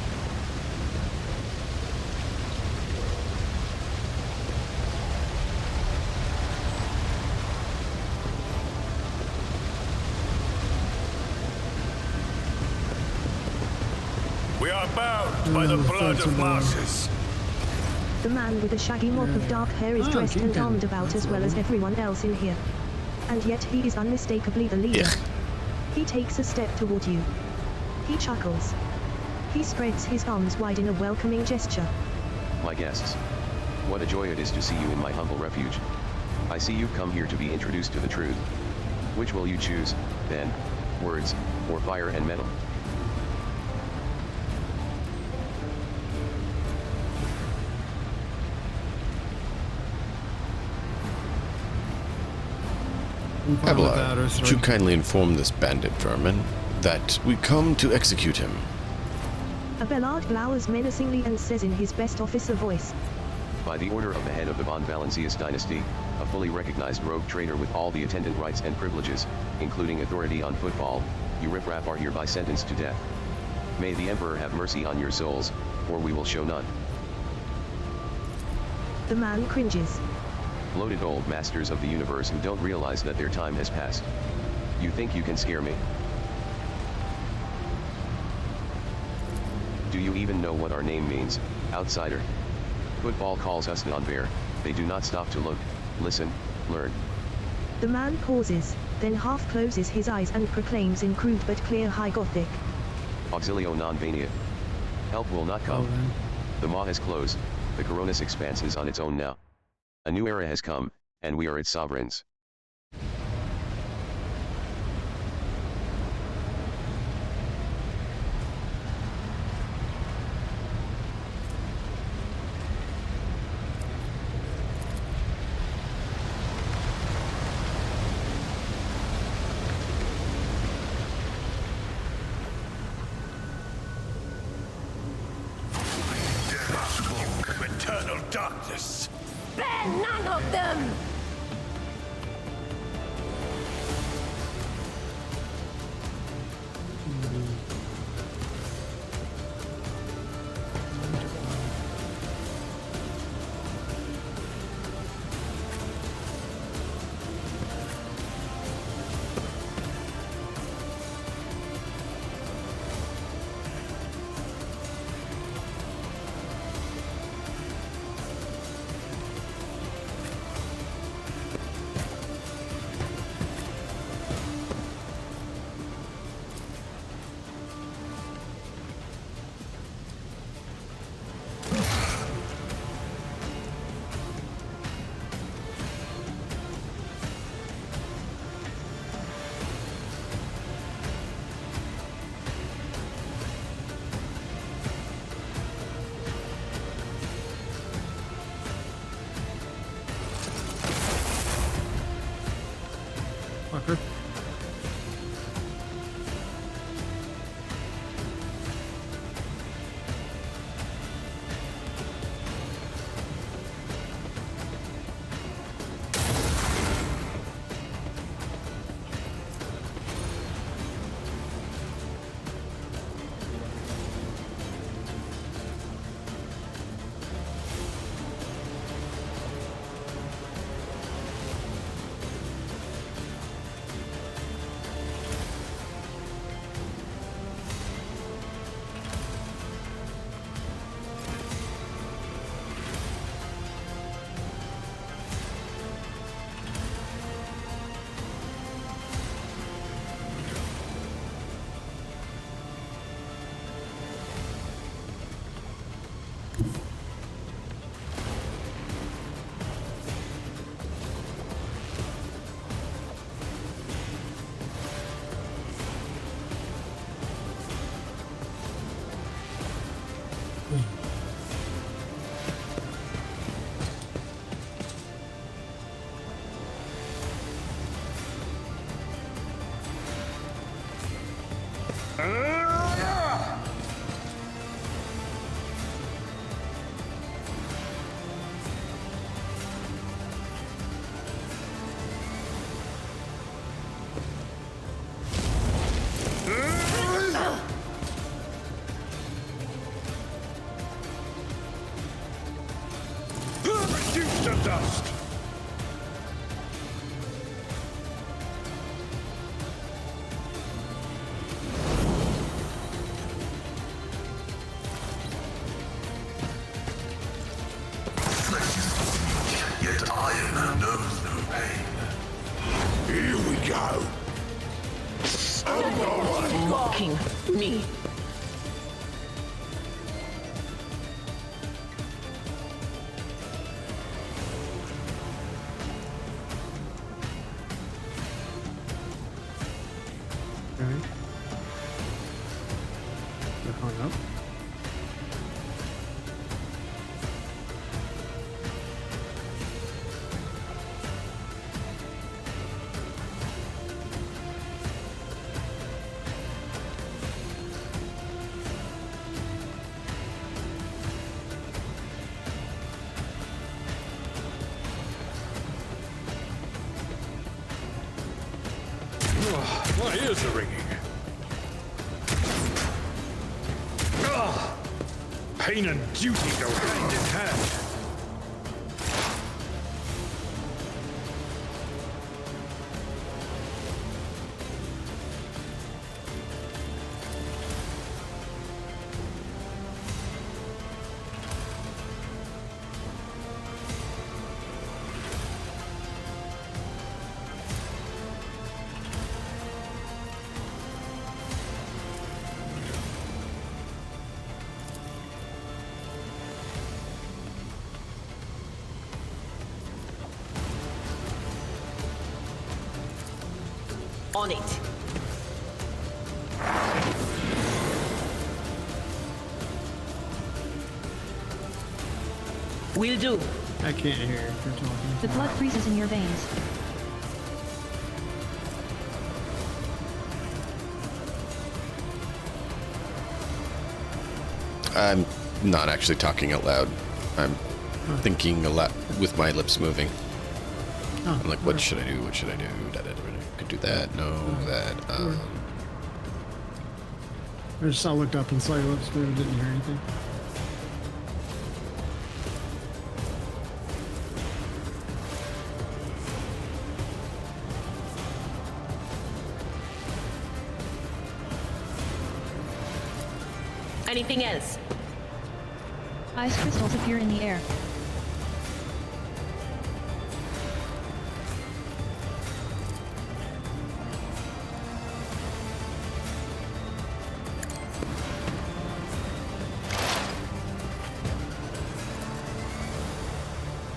We are bound by the blood of martyrs. The man with the shaggy mop of dark hair is dressed and armed about as well as everyone else in here. And yet he is unmistakably the leader. He takes a step toward you. He chuckles. He spreads his arms wide in a welcoming gesture. My guests. What a joy it is to see you in my humble refuge. I see you've come here to be introduced to the truth. Which will you choose, then? Words, or fire and metal? Abelard, would you kindly inform this bandit vermin that we come to execute him. Abelard glowers menacingly and says in his best officer voice, By the order of the head of the von Valencius dynasty, a fully recognized rogue trader with all the attendant rights and privileges, including authority on football, you riffraff are hereby sentenced to death. May the Emperor have mercy on your souls, or we will show none. The man cringes. Bloated old masters of the universe who don't realize that their time has passed. You think you can scare me? Do you even know what our name means, outsider? Football calls us non-bear, they do not stop to look, listen, learn. The man pauses, then half closes his eyes and proclaims in crude but clear High Gothic. Auxilio non veniet. Help will not come. The maw has closed, the Coronis expanse is on its own now. A new era has come, and we are its sovereigns. Eternal darkness. Spare none of them! Fucker. Reduce to dust. Yet iron knows no pain. Here we go. Mocking me. Okay. Get hung up. My ears are ringing. Pain and duty go hand in hand. On it. Will do. I can't hear if you're talking. The blood freezes in your veins. I'm not actually talking out loud. I'm thinking a lot with my lips moving. Oh, I'm like, what should I do? What should I do? Could do that. No, that. I looked up and saw your lips move and didn't hear anything. Anything else? Ice crystals appear in the air.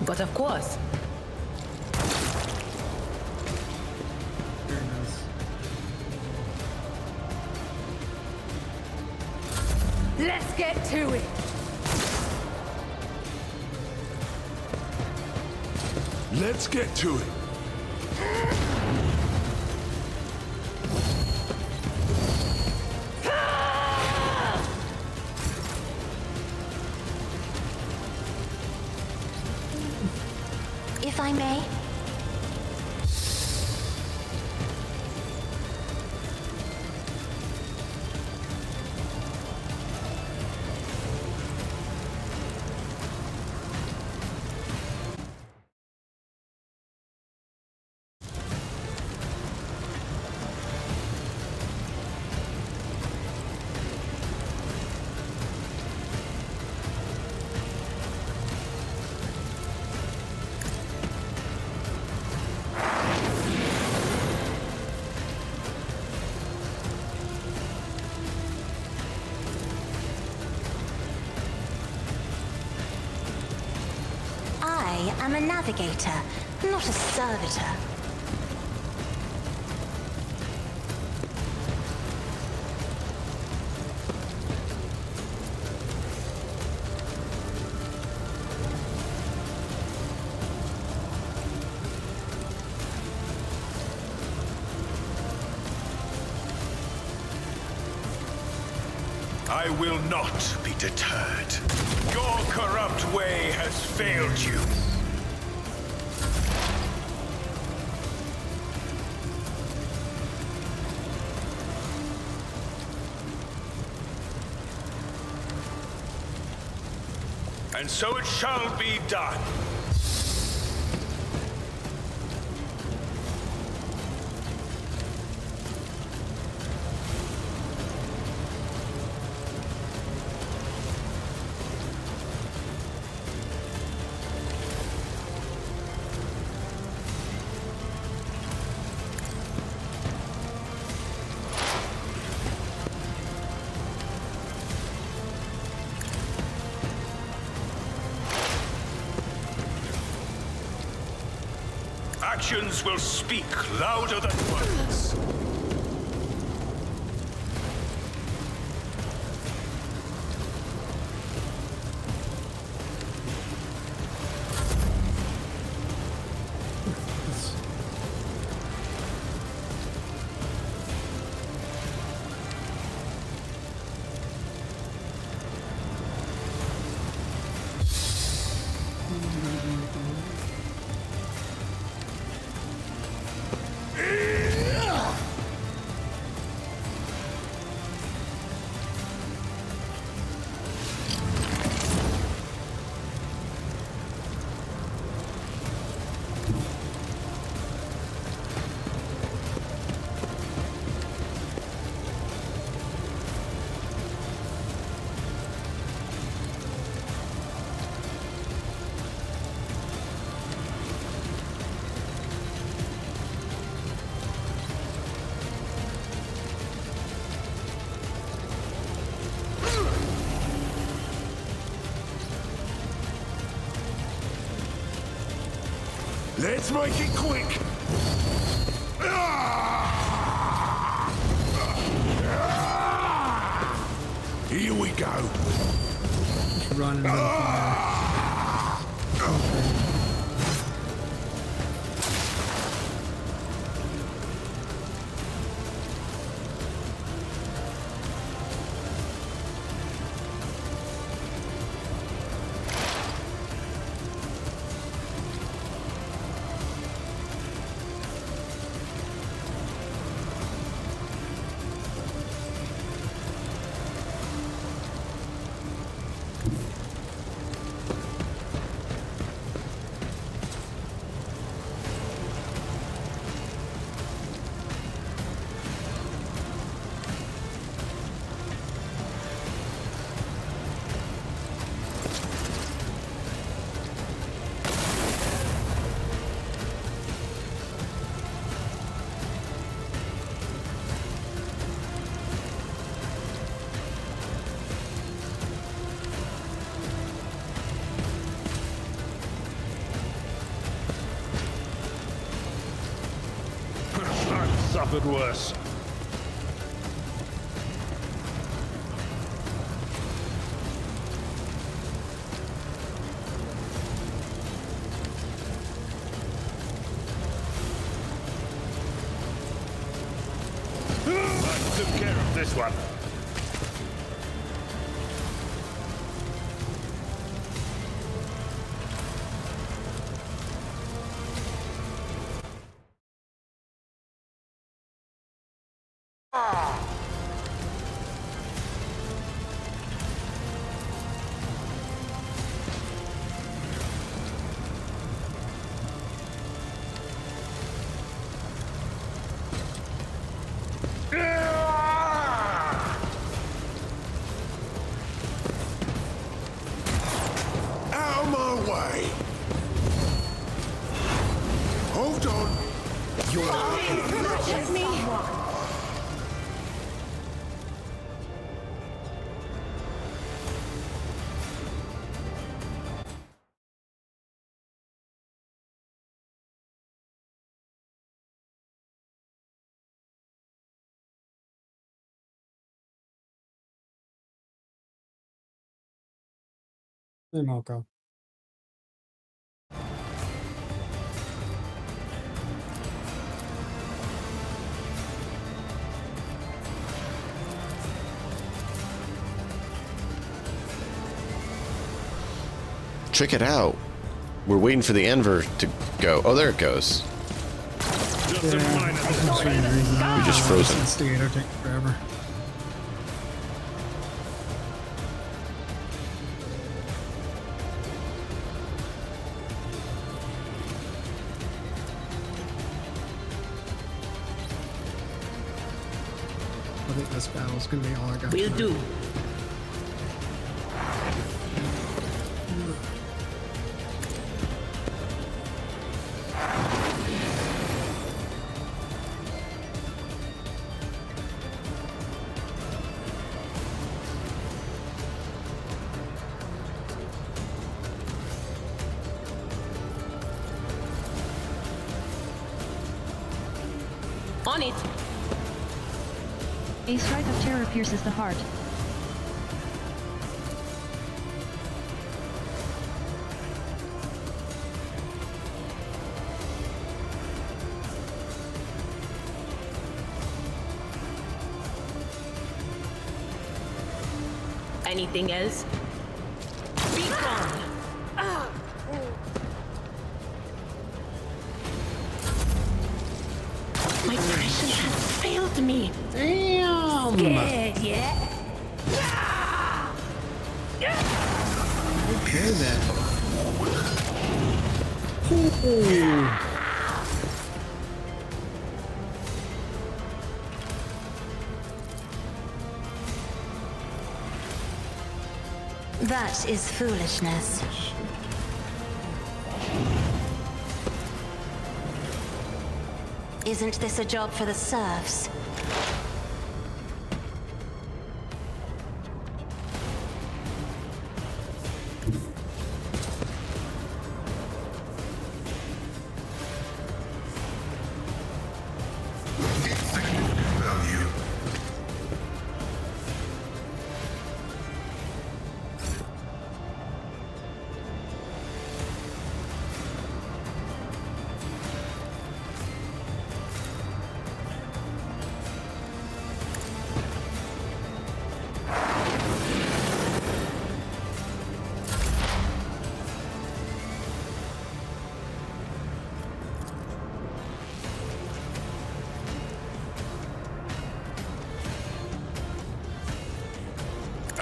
But of course. Very nice. Let's get to it. Let's get to it. If I may. I'm a navigator, not a servitor. I will not be deterred. Your corrupt way has failed you. And so it shall be done. Actions will speak louder than words. Let's make it quick. Here we go. Just run into the fire. Okay. Suffered worse. I took care of this one. Out of my way. Hold on. Let me. Hey, Malco. Check it out. We're waiting for the Enver to go. Oh, there it goes. Just a minor disappointment. You're just frozen. Instigator take forever. I think this battle's gonna be all I got. Will do. On it. A strike of terror pierces the heart. Anything else? Be gone. My prescience has failed me. Damn! Scared yet? Okay then. Ooh. That is foolishness. Isn't this a job for the serfs?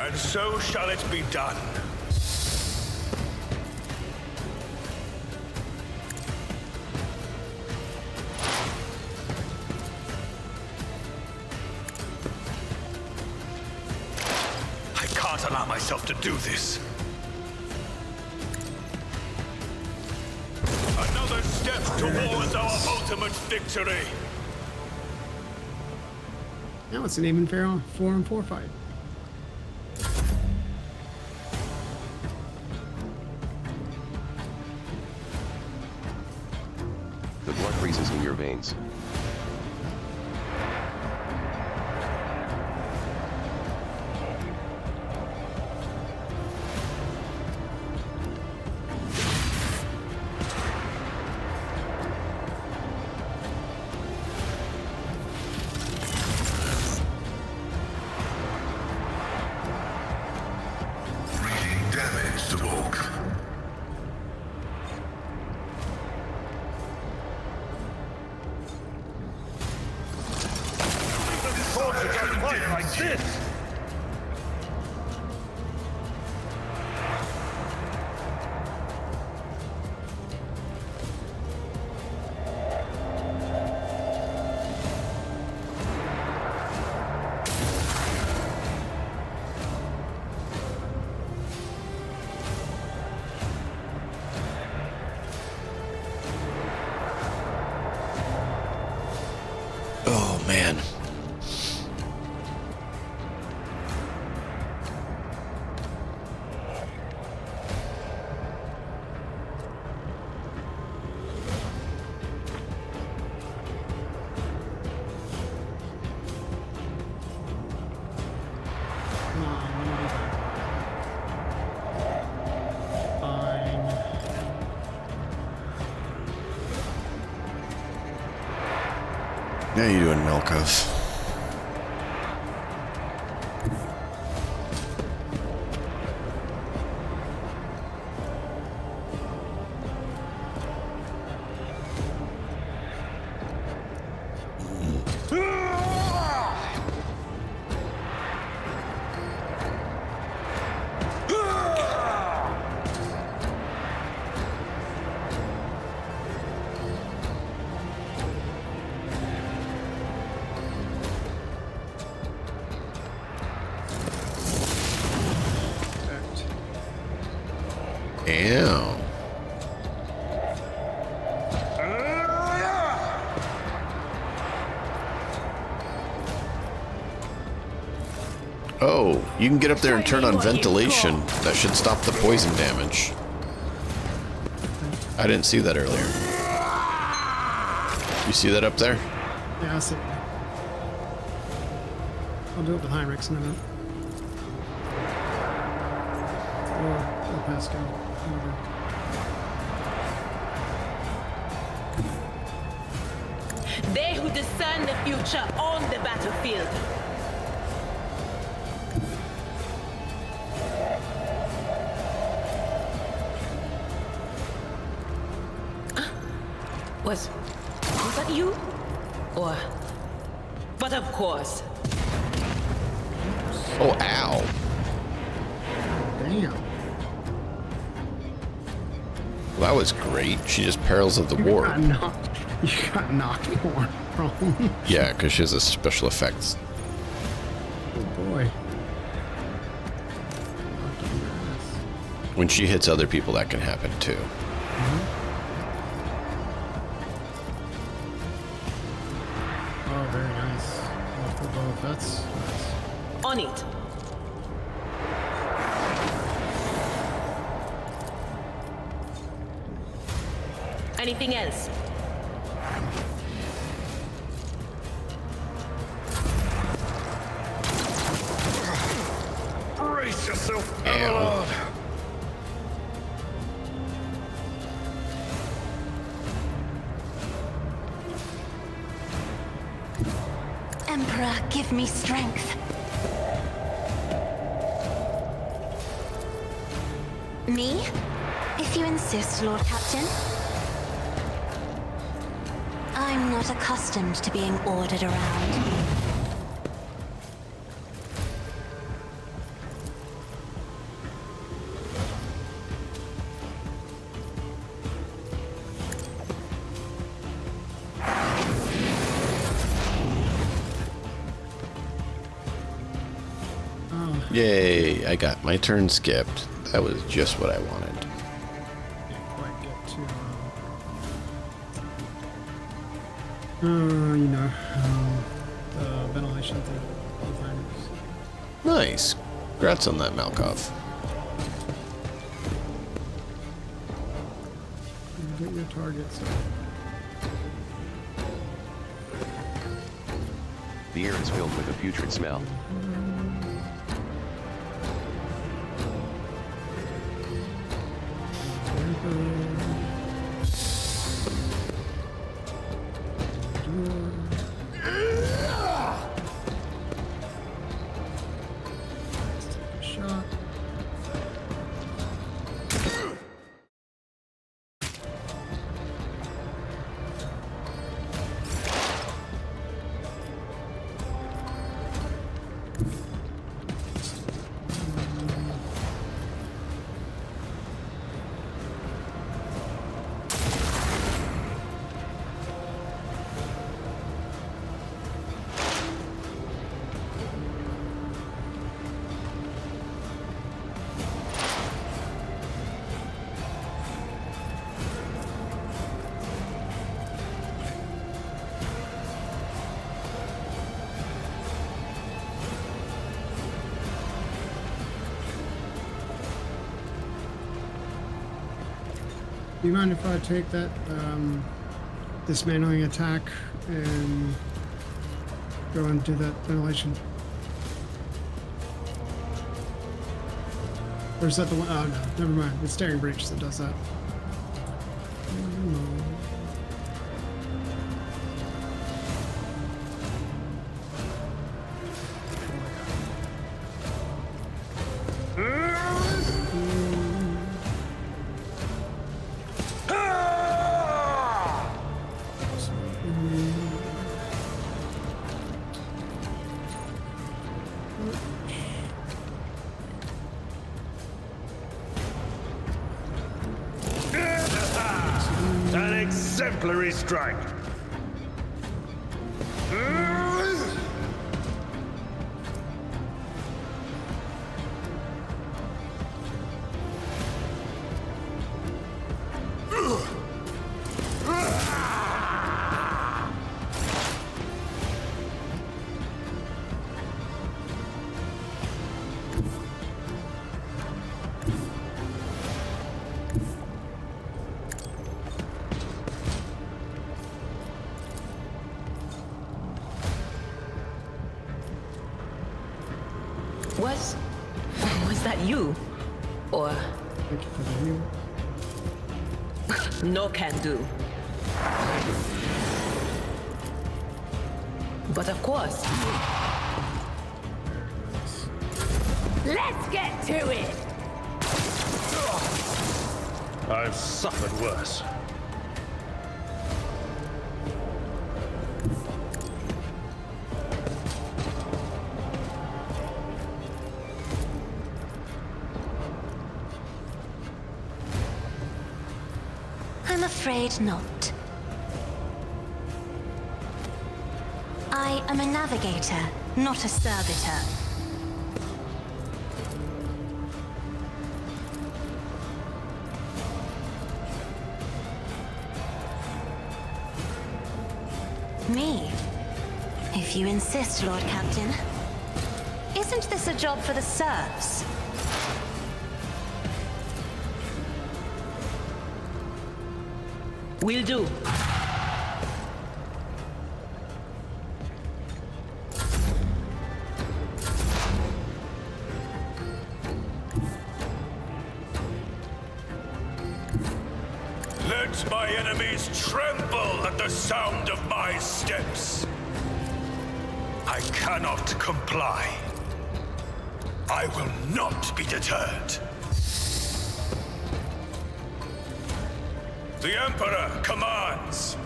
And so shall it be done. I can't allow myself to do this. Another step towards our ultimate victory. Now it's an even fair 4-on-4 fight. The blood freezes in your veins. Like this! Oh, man. How you doing, Melkov? Ew. Oh, you can get up there and turn on ventilation. That should stop the poison damage. I didn't see that earlier. You see that up there? Yeah, I see it. I'll do it with Heinrichs in a minute. Or Pascal. Whatever. They who discern the future on the battlefield. Was that you? Or... But of course. Oh, ow. Damn. Well, that was great. She just Perils of the War. You got knocked more prone. Yeah, because she has a special effects. Oh boy. When she hits other people, that can happen too. Oh, very nice. Off the boat. That's nice. On it. Anything else? Brace yourself, Ow. Avalon. Emperor, give me strength. Me? If you insist, Lord Captain. I'm not accustomed to being ordered around. Yay, I got my turn skipped. That was just what I wanted. Didn't quite get to, the ventilation thing. Nice. Congrats on that, Malkov. Get your targets. The air is filled with a putrid smell. Shot. Do you mind if I take that dismantling attack and go and do that ventilation? Or is that the one? Oh no, never mind. It's Staring Breach that does that. An exemplary strike. Was that you? Or... No can do. But of course. Let's get to it! I've suffered worse. I'm afraid not. I am a navigator, not a servitor. Me? If you insist, Lord Captain. Isn't this a job for the serfs? Will do. Let my enemies tremble at the sound of my steps. I cannot comply. I will not be deterred. The Emperor commands.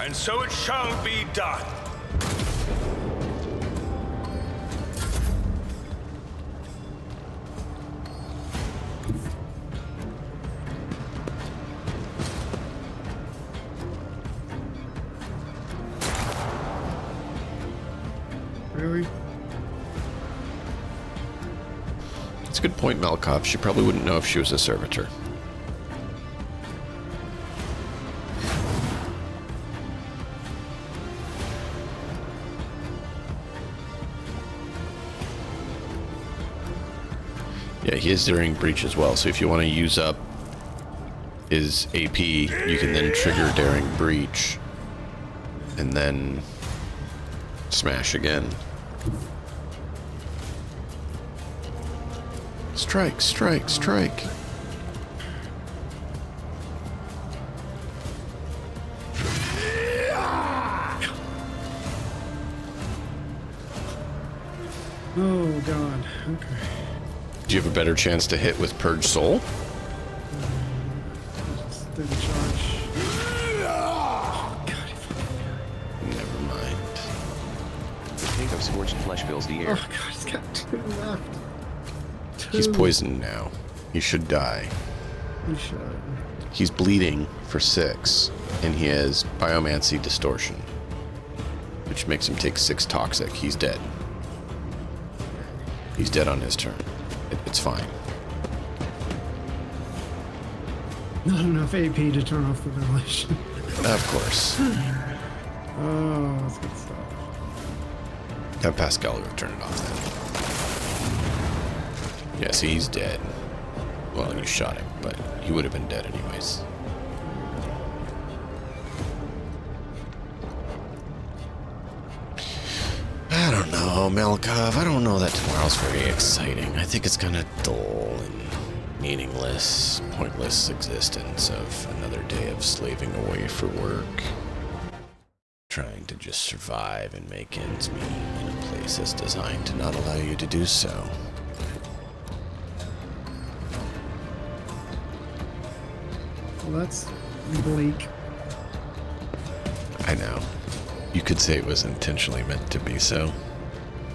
And so it shall be done. Really? It's a good point, Malkov. She probably wouldn't know if she was a servitor. Yeah, he is during breach as well, so if you want to use up his AP, you can then trigger during breach and then smash again. Strike, strike, strike. Oh god, okay. Do you have a better chance to hit with Purge Soul? Just do the charge. Never mind. The taint of scorched flesh fills the air. Oh god, he's got 2 left. 2. He's poisoned now. He should die. He should. He's bleeding for 6, and he has Biomancy Distortion, which makes him take 6 toxic. He's dead. He's dead on his turn. It's fine. Not enough AP to turn off the ventilation. Of course. Oh, that's good stuff. Now Pascal will turn it off then. Yeah, see, he's dead. Well, you shot him, but he would have been dead anyways. I don't know, Malkov. I don't know that tomorrow's very exciting. I think it's kind of dull and meaningless, pointless existence of another day of slaving away for work. Trying to just survive and make ends meet in a place that's designed to not allow you to do so. Well, that's bleak. I know. You could say it was intentionally meant to be so.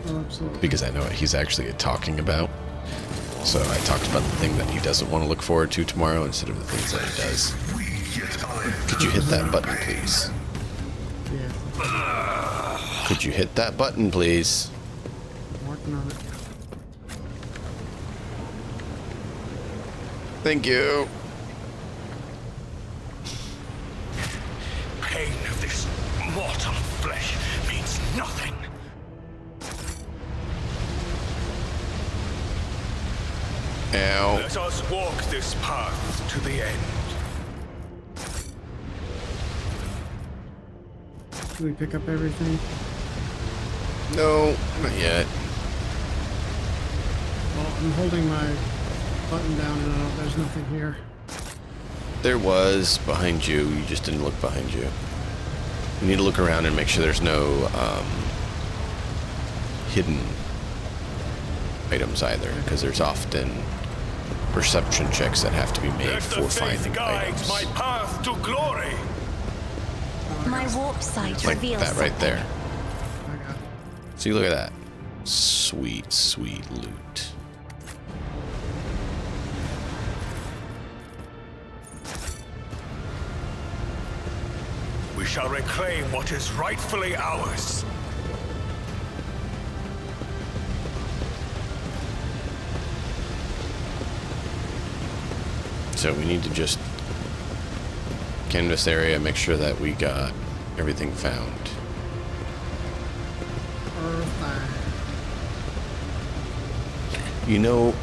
Oh, absolutely. Because I know what he's actually talking about. So I talked about the thing that he doesn't want to look forward to tomorrow instead of the things that he does. Could you hit that button, please? Yeah. Could you hit that button, please? I'm working on it. Thank you. Pain of this mortal flesh means nothing. Ow. Let us walk this path to the end. Do we pick up everything? No, not yet. Well, I'm holding my button down and there's nothing here. There was behind you. You just didn't look behind you. You need to look around and make sure there's no hidden items either, because there's often perception checks that have to be made for finding items. My path to glory. My warp sight Like reveals that right something. there. See, look at that. Sweet, sweet loot. We shall reclaim what is rightfully ours. So we need to just canvas area, make sure that we got everything found. You know,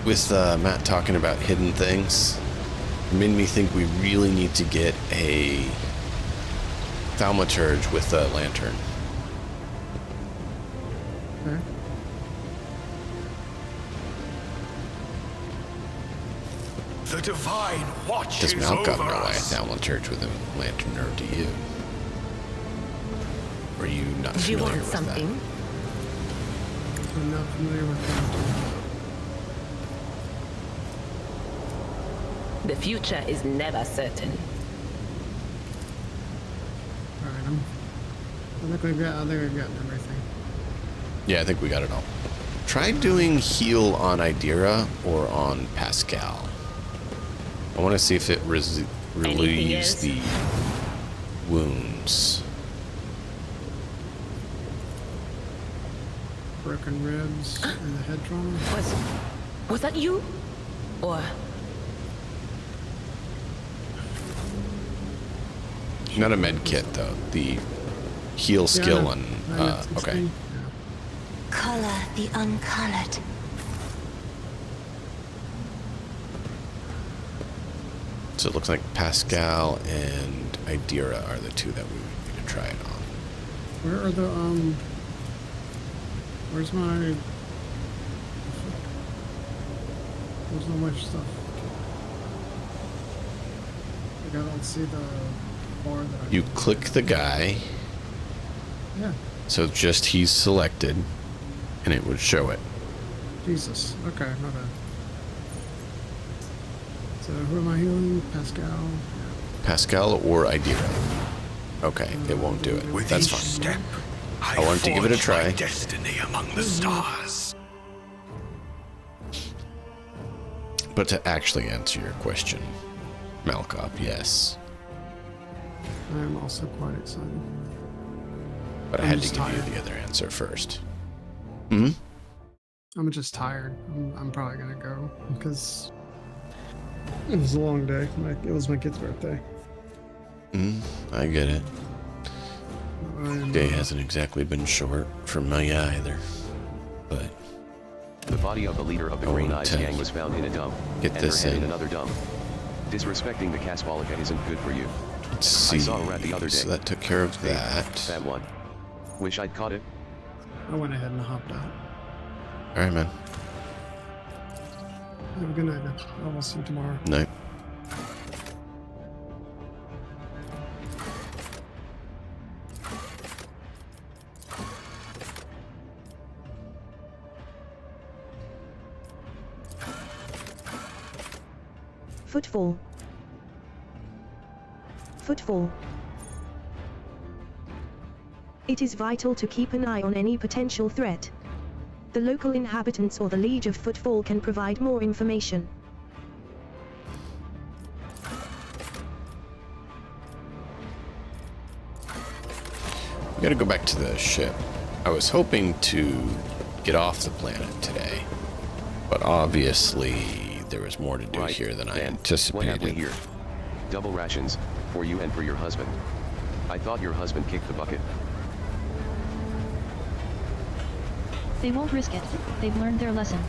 with Matt talking about hidden things, it made me think we really need to get a thaumaturge with a lantern. Okay. The divine watches Does Malcolm over know why a us. thaumaturge with a lantern, or do you? Or are you not Do you familiar want with something? I'm not familiar with that. The future is never certain. Alright, I think we've gotten everything. Yeah, I think we got it all. Try doing heal on Idira or on Pascal. I want to see if it relieves the wounds. broken ribs and the head trauma. Was that you? Or... Not a med kit, though. The heal skill no. on... okay. Yeah. Color the uncolored. So it looks like Pascal and Idira are the two that we would need to try it on. Where are the, where's my... Where's all my stuff? Like, I don't see the bar that I... You click the guy. Yeah. So just he's selected, and it would show it. Jesus. Okay, my bad. So who am I healing? Pascal? Pascal or Idira. Okay, it won't do it. With That's each fine. step, I want to give it a forge my try. destiny among the stars. But to actually answer your question, Malkop, yes. I am also quite excited. But I I'm had to just give tired. you the other answer first. Hmm? I'm just tired. I'm probably gonna go because it was a long day. It was my kid's birthday. I get it. I'm, Day hasn't exactly been short for me either. But The body of the leader of the I Green want Eyes to gang was found in a dump. get and this her head in. in another dump. Disrespecting the Caspolica isn't good for you. let's see. I saw a rat the other day. So that took care of that. That one. Wish I'd caught it. I went ahead and hopped out. Alright, man. Have a good night, man. I will see you tomorrow. Night. Footfall. Footfall. It is vital to keep an eye on any potential threat. The local inhabitants or the Liege of Footfall can provide more information. We gotta go back to the ship. I was hoping to get off the planet today, but obviously there was more to do here than I What have we anticipated. here? Double rations, for you and for your husband. I thought your husband kicked the bucket. They won't risk it. They've learned their lesson.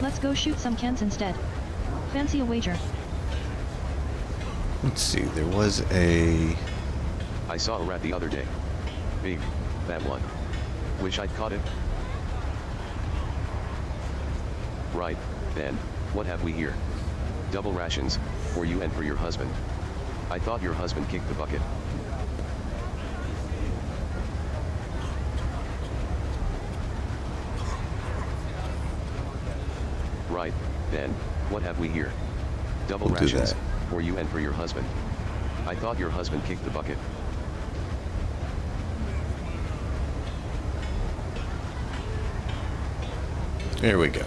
Let's go shoot some cans instead. Fancy a wager? Let's see, there was a... I saw a rat the other day. Big, that one. Wish I'd caught it. Right, then, what have we here? Double rations, for you and for your husband. I thought your husband kicked the bucket. Right, then, what have we here? Double We'll do rations, that. for you and for your husband. I thought your husband kicked the bucket. There we go.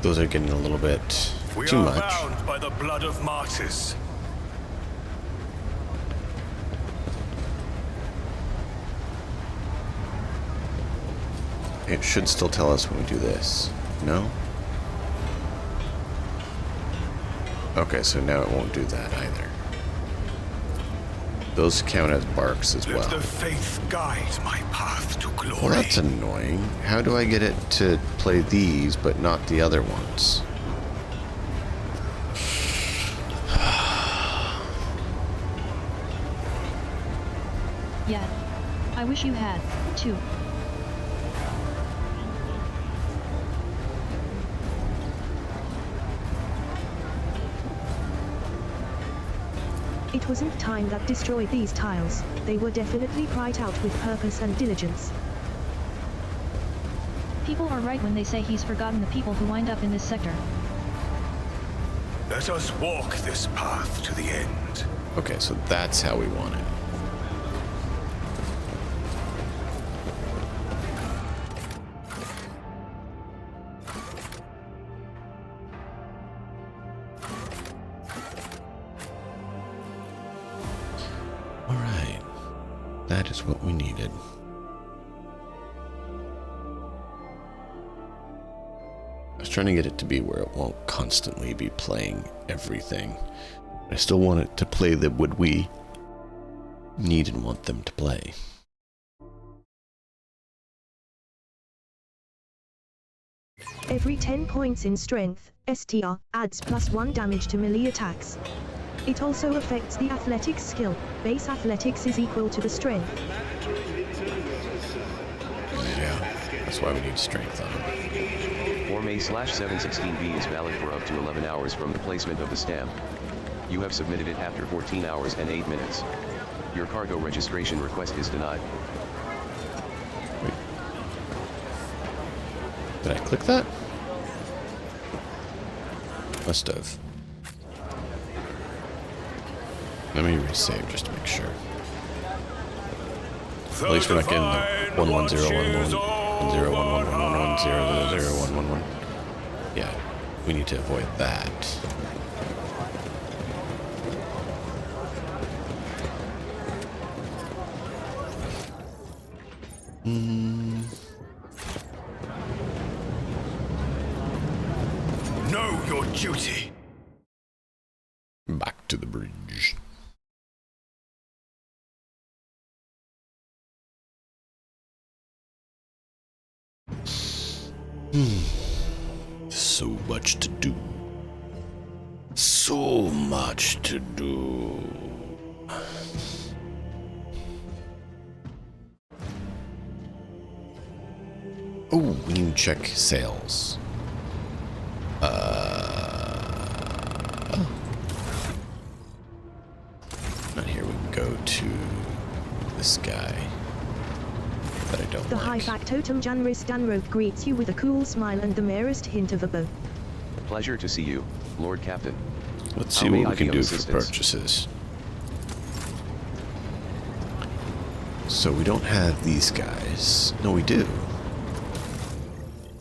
Those are getting a little bit We too are much. bound by the blood of martyrs. It should still tell us when we do this. No? Okay, so now it won't do that either. Those count as barks as well. Let the faith guide my path to glory. Well, that's annoying. How do I get it to play these, but not the other ones? Yeah. I wish you had, too. It wasn't time that destroyed these tiles. They were definitely pried out with purpose and diligence. People are right when they say he's forgotten the people who wind up in this sector. Let us walk this path to the end. Okay, so that's how we want it. Alright. That is what we needed. trying to get it to be where it won't constantly be playing everything. I still want it to play what we need and want them to play. Every 10 points in strength, STR adds +1 damage to melee attacks. It also affects the athletics skill. Base athletics is equal to the strength. Yeah, that's why we need strength on it. Form A/716B is valid for up to 11 hours from the placement of the stamp. You have submitted it after 14 hours and 8 minutes. Your cargo registration request is denied. Wait. Did I click that? Must have. Let me resave just to make sure. At least we're not getting the 110111011100011. Yeah, we need to avoid that. Know your duty. Back to the bridge. So much to do. So much to do. Oh, we need to check sales. Not here. We can go to this guy that I don't The like. High Factotum Janris Danroth greets you with a cool smile and the merest hint of a bow. Pleasure to see you, Lord Captain. Let's see How may what I we can be of do for assistance? purchases. So we don't have these guys. No, we do.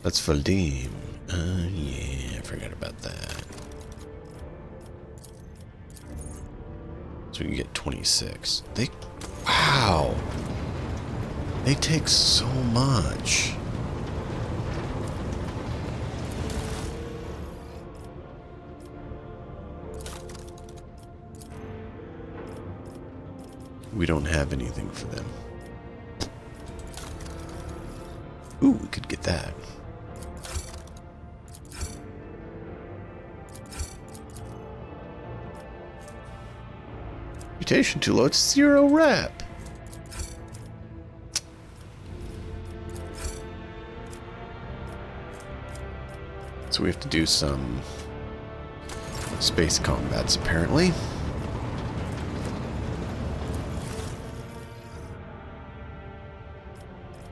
That's Valdim. Yeah, I forgot about that. So we can get 26. Wow. They take so much. We don't have anything for them. Ooh, we could get that. Reputation too low, it's 0 rep. So we have to do some space combats apparently.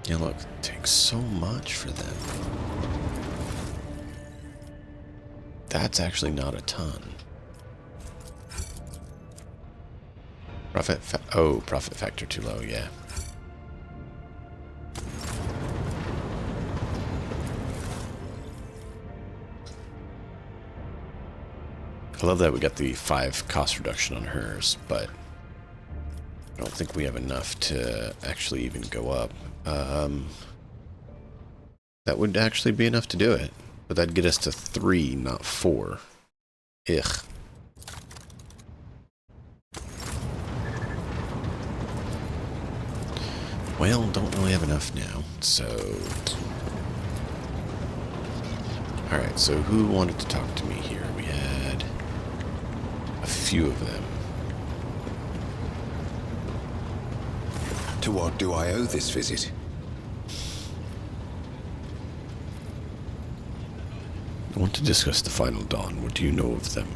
Yeah, look, it takes so much for them. That's actually not a ton. Profit factor too low, yeah. I love that we got the 5 cost reduction on hers, but I don't think we have enough to actually even go up. That would actually be enough to do it, but that'd get us to 3, not 4. Ugh. Well, don't really have enough now, so... Alright, so who wanted to talk to me here? We had a few of them. To what do I owe this visit? I want to discuss the Final Dawn. What do you know of them?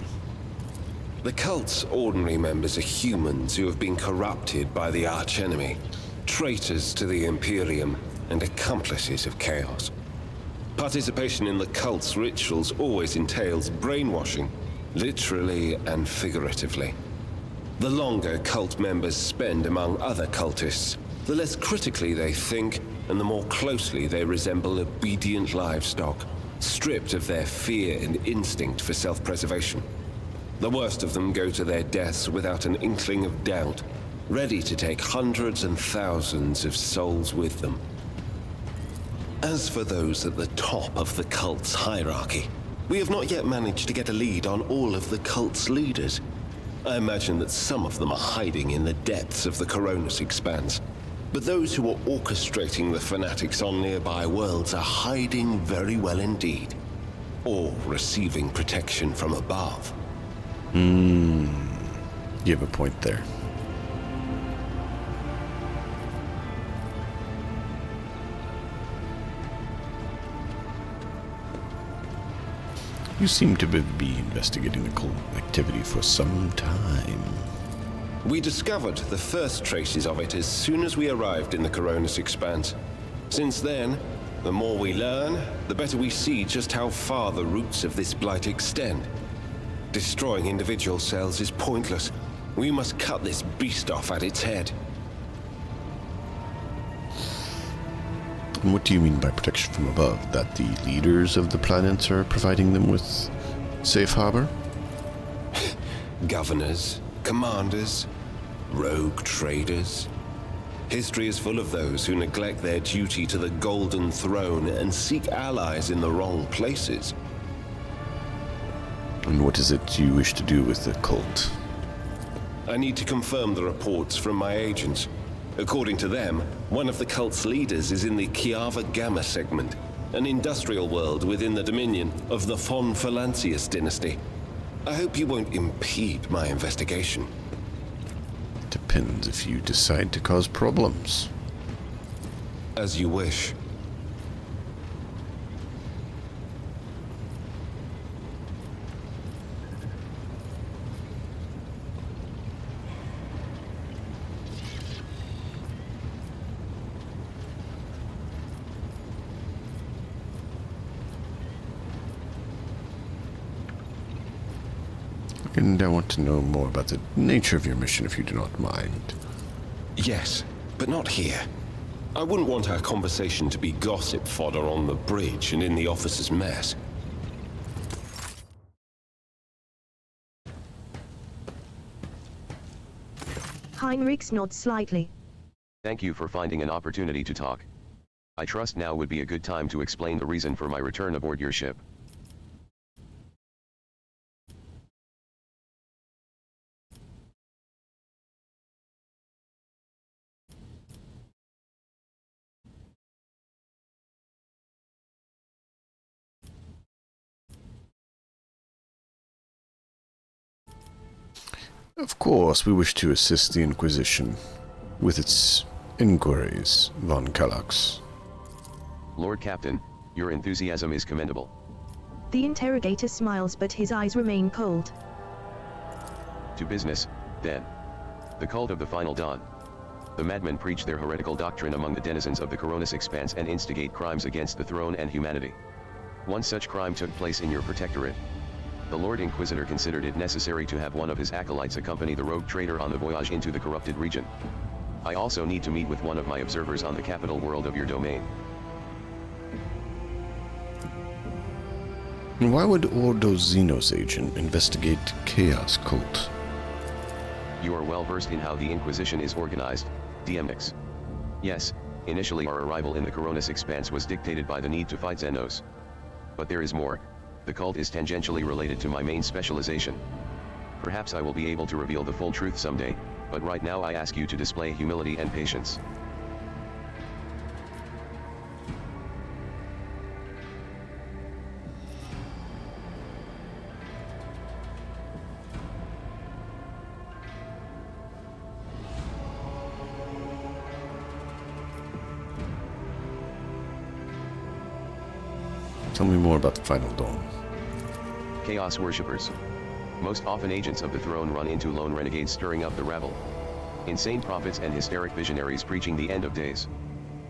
The cult's ordinary members are humans who have been corrupted by the archenemy, traitors to the Imperium, and accomplices of chaos. Participation in the cult's rituals always entails brainwashing, literally and figuratively. The longer cult members spend among other cultists, the less critically they think, and the more closely they resemble obedient livestock, stripped of their fear and instinct for self-preservation. The worst of them go to their deaths without an inkling of doubt, ready to take hundreds and thousands of souls with them. As for those at the top of the cult's hierarchy, we have not yet managed to get a lead on all of the cult's leaders. I imagine that some of them are hiding in the depths of the Coronis Expanse, but those who are orchestrating the fanatics on nearby worlds are hiding very well indeed, or receiving protection from above. You have a point there. You seem to be investigating the cult activity for some time. We discovered the first traces of it as soon as we arrived in the Coronis Expanse. Since then, the more we learn, the better we see just how far the roots of this blight extend. Destroying individual cells is pointless. We must cut this beast off at its head. And what do you mean by protection from above? That the leaders of the planets are providing them with safe harbor? Governors, commanders, rogue traders. History is full of those who neglect their duty to the Golden Throne and seek allies in the wrong places. And what is it you wish to do with the cult? I need to confirm the reports from my agents. According to them, one of the cult's leaders is in the Kiava Gamma segment, an industrial world within the dominion of the Von Phalancius dynasty. I hope you won't impede my investigation. Depends if you decide to cause problems. As you wish. And I want to know more about the nature of your mission, if you do not mind. Yes, but not here. I wouldn't want our conversation to be gossip fodder on the bridge and in the officers' mess. Heinrichs nods slightly. Thank you for finding an opportunity to talk. I trust now would be a good time to explain the reason for my return aboard your ship. Of course, we wish to assist the Inquisition with its inquiries, Von Kallax. Lord Captain, your enthusiasm is commendable. The interrogator smiles, but his eyes remain cold. To business, then. The cult of the Final Dawn. The madmen preach their heretical doctrine among the denizens of the Coronis Expanse and instigate crimes against the throne and humanity. One such crime took place in your protectorate. The Lord Inquisitor considered it necessary to have one of his acolytes accompany the rogue trader on the voyage into the corrupted region. I also need to meet with one of my observers on the capital world of your domain. And why would Ordo Xenos agent investigate Chaos Cult? You are well versed in how the Inquisition is organized, DMX. Yes, initially our arrival in the Coronis Expanse was dictated by the need to fight Xenos. But there is more. The cult is tangentially related to my main specialization. Perhaps I will be able to reveal the full truth someday, but right now I ask you to display humility and patience. Tell me more about the Final Dawn. Chaos worshippers. Most often agents of the throne run into lone renegades stirring up the rabble. Insane prophets and hysteric visionaries preaching the end of days.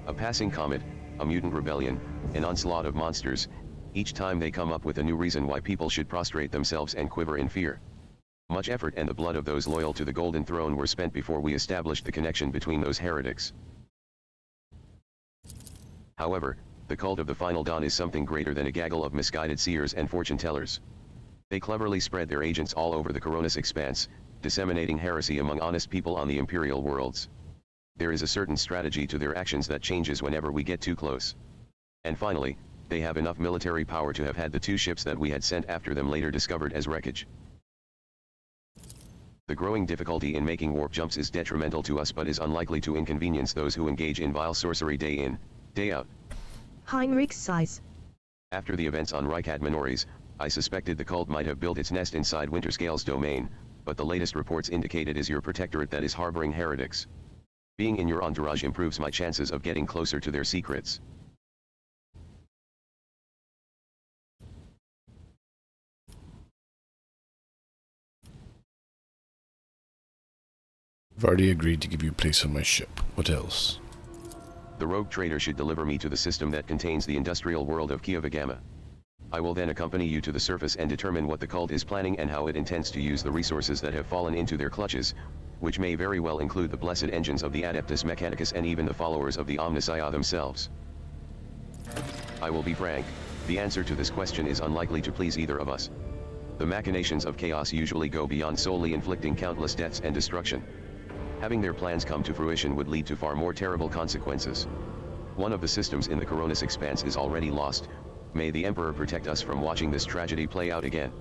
A passing comet, a mutant rebellion, an onslaught of monsters. Each time they come up with a new reason why people should prostrate themselves and quiver in fear. Much effort and the blood of those loyal to the Golden Throne were spent before we established the connection between those heretics. However, the cult of the Final Dawn is something greater than a gaggle of misguided seers and fortune-tellers. They cleverly spread their agents all over the Coronis Expanse, disseminating heresy among honest people on the Imperial worlds. There is a certain strategy to their actions that changes whenever we get too close. And finally, they have enough military power to have had the 2 ships that we had sent after them later discovered as wreckage. The growing difficulty in making warp jumps is detrimental to us but is unlikely to inconvenience those who engage in vile sorcery day in, day out. Heinrich sighs. After the events on Reikat Minories, I suspected the cult might have built its nest inside Winterscale's domain, but the latest reports indicate it is your protectorate that is harboring heretics. Being in your entourage improves my chances of getting closer to their secrets. I've already agreed to give you a place on my ship. What else? The rogue trader should deliver me to the system that contains the industrial world of Kiavagama. I will then accompany you to the surface and determine what the cult is planning and how it intends to use the resources that have fallen into their clutches, which may very well include the blessed engines of the Adeptus Mechanicus and even the followers of the Omnissiah themselves. I will be frank, the answer to this question is unlikely to please either of us. The machinations of chaos usually go beyond solely inflicting countless deaths and destruction. Having their plans come to fruition would lead to far more terrible consequences. One of the systems in the Coronis Expanse is already lost. May the Emperor protect us from watching this tragedy play out again.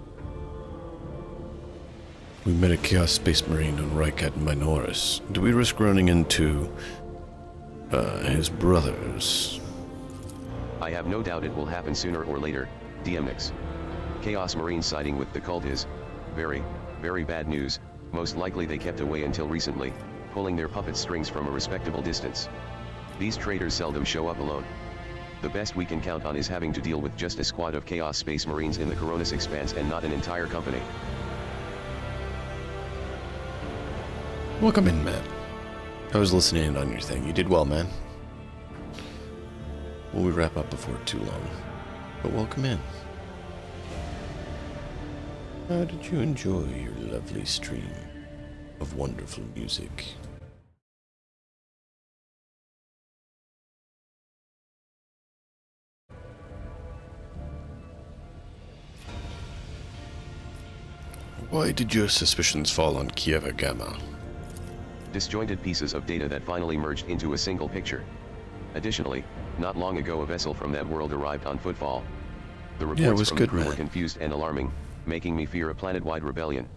We met a Chaos Space Marine on Reikat Minoris. Do we risk running into his brothers? I have no doubt it will happen sooner or later, DMX. Chaos Marine siding with the cult is very, very bad news. Most likely they kept away until recently, pulling their puppet strings from a respectable distance. These traitors seldom show up alone. The best we can count on is having to deal with just a squad of Chaos Space Marines in the Coronis Expanse and not an entire company. Welcome in, man. I was listening in on your thing. You did well, man. Will we wrap up before too long? But welcome in. How did you enjoy your lovely stream of wonderful music? Why did your suspicions fall on Kiavagama? Disjointed pieces of data that finally merged into a single picture. Additionally, not long ago a vessel from that world arrived on Footfall. The reports from the crew were confused and alarming, making me fear a planet-wide rebellion.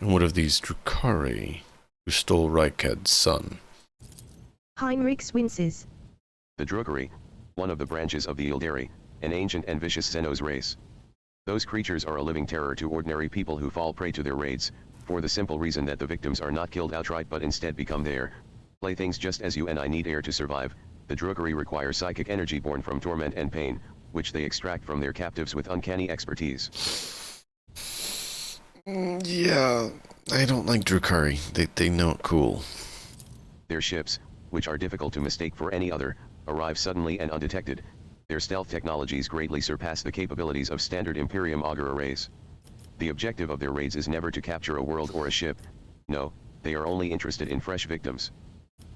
And what of these Drukhari who stole Raikad's son? Heinrich winces. The Drukhari, one of the branches of the Ildari, an ancient and vicious Xenos race. Those creatures are a living terror to ordinary people who fall prey to their raids, for the simple reason that the victims are not killed outright but instead become their playthings. Just as you and I need air to survive, the Drukhari require psychic energy born from torment and pain, which they extract from their captives with uncanny expertise. Yeah, I don't like Drukhari. They know it cool. Their ships, which are difficult to mistake for any other, arrive suddenly and undetected. Their stealth technologies greatly surpass the capabilities of standard Imperium augur arrays. The objective of their raids is never to capture a world or a ship. No, they are only interested in fresh victims.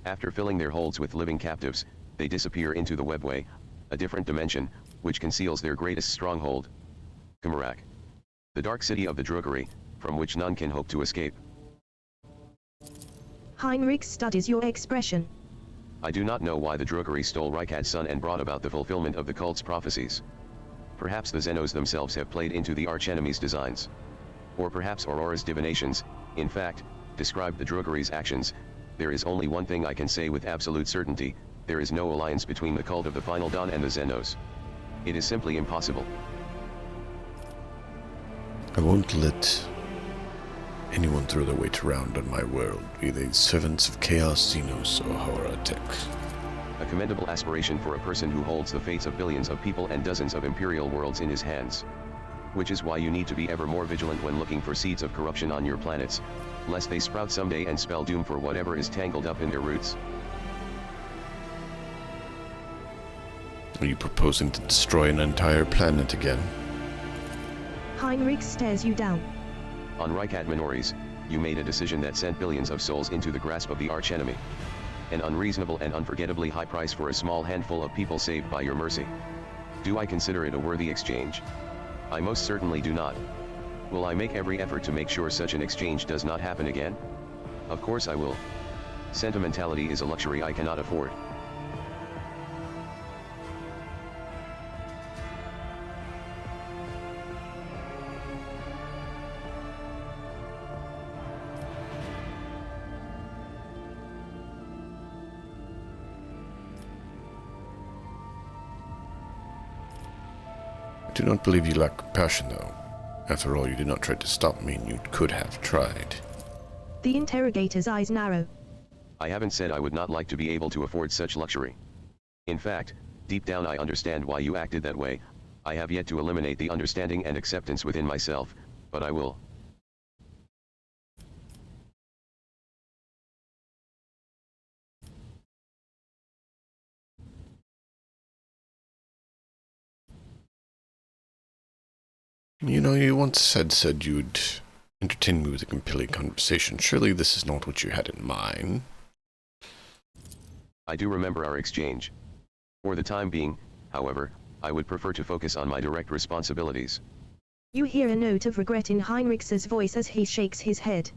After filling their holds with living captives, they disappear into the webway, a different dimension, which conceals their greatest stronghold. Kamarak. The dark city of the Drukhari, from which none can hope to escape. Heinrich studies your expression. I do not know why the Drukhari stole Raikad's son and brought about the fulfillment of the cult's prophecies. Perhaps the Xenos themselves have played into the archenemy's designs. Or perhaps Aurora's divinations, in fact, described the Drukhari's actions. There is only one thing I can say with absolute certainty: there is no alliance between the cult of the Final Dawn and the Xenos. It is simply impossible. I won't let anyone throw their weight around on my world, be they servants of Chaos, Xenos, or Horatek. A commendable aspiration for a person who holds the fates of billions of people and dozens of imperial worlds in his hands. Which is why you need to be ever more vigilant when looking for seeds of corruption on your planets, lest they sprout someday and spell doom for whatever is tangled up in their roots. Are you proposing to destroy an entire planet again? Heinrich stares you down. On Reikat Minories, you made a decision that sent billions of souls into the grasp of the archenemy. An unreasonable and unforgettably high price for a small handful of people saved by your mercy. Do I consider it a worthy exchange? I most certainly do not. Will I make every effort to make sure such an exchange does not happen again? Of course I will. Sentimentality is a luxury I cannot afford. I do not believe you lack compassion, though. After all, you did not try to stop me, and you could have tried. The interrogator's eyes narrow. I haven't said I would not like to be able to afford such luxury. In fact, deep down I understand why you acted that way. I have yet to eliminate the understanding and acceptance within myself, but I will. You know, you once said you'd entertain me with a compelling conversation. Surely this is not what you had in mind. I do remember our exchange. For the time being, however, I would prefer to focus on my direct responsibilities. You hear a note of regret in Heinrich's voice as he shakes his head.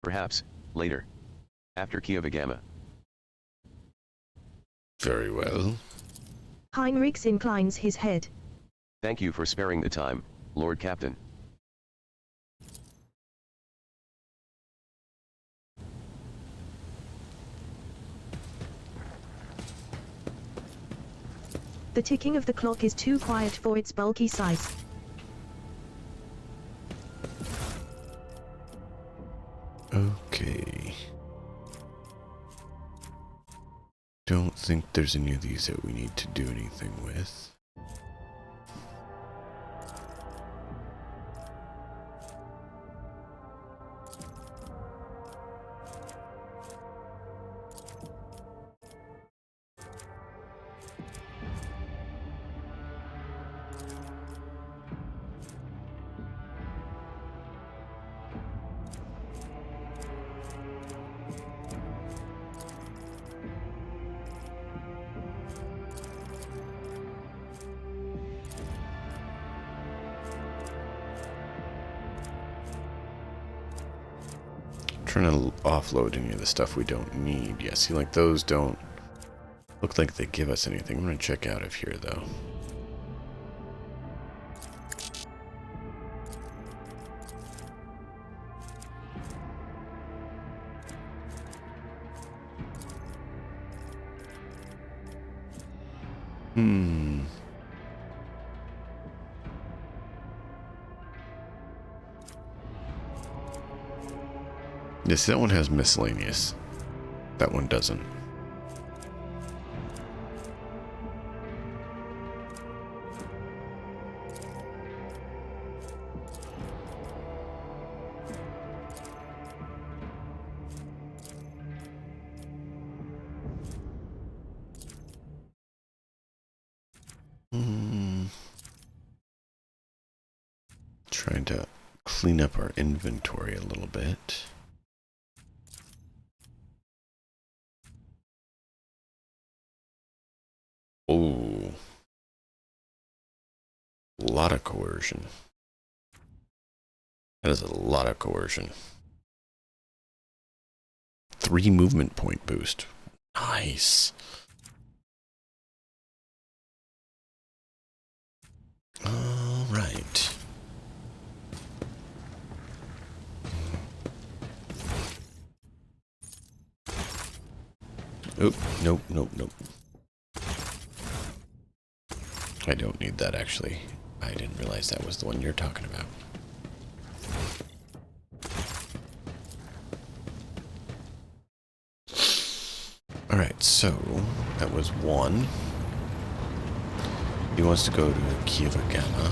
Perhaps, later. After Kievagama. Very well. Heinrich inclines his head. Thank you for sparing the time, Lord Captain. The ticking of the clock is too quiet for its bulky size. Okay. Don't think there's any of these that we need to do anything with. Trying to offload any of the stuff we don't need. Yeah, see, like those don't look like they give us anything. I'm gonna check out of here though. Yes, that one has miscellaneous. That one doesn't. Trying to clean up our inventory a little bit. Oh, a lot of coercion. That is a lot of coercion. 3 movement point boost. Nice. All right. Oop, nope, nope, nope. I don't need that, actually. I didn't realize that was the one you're talking about. Alright, so that was 1. He wants to go to Kievagama.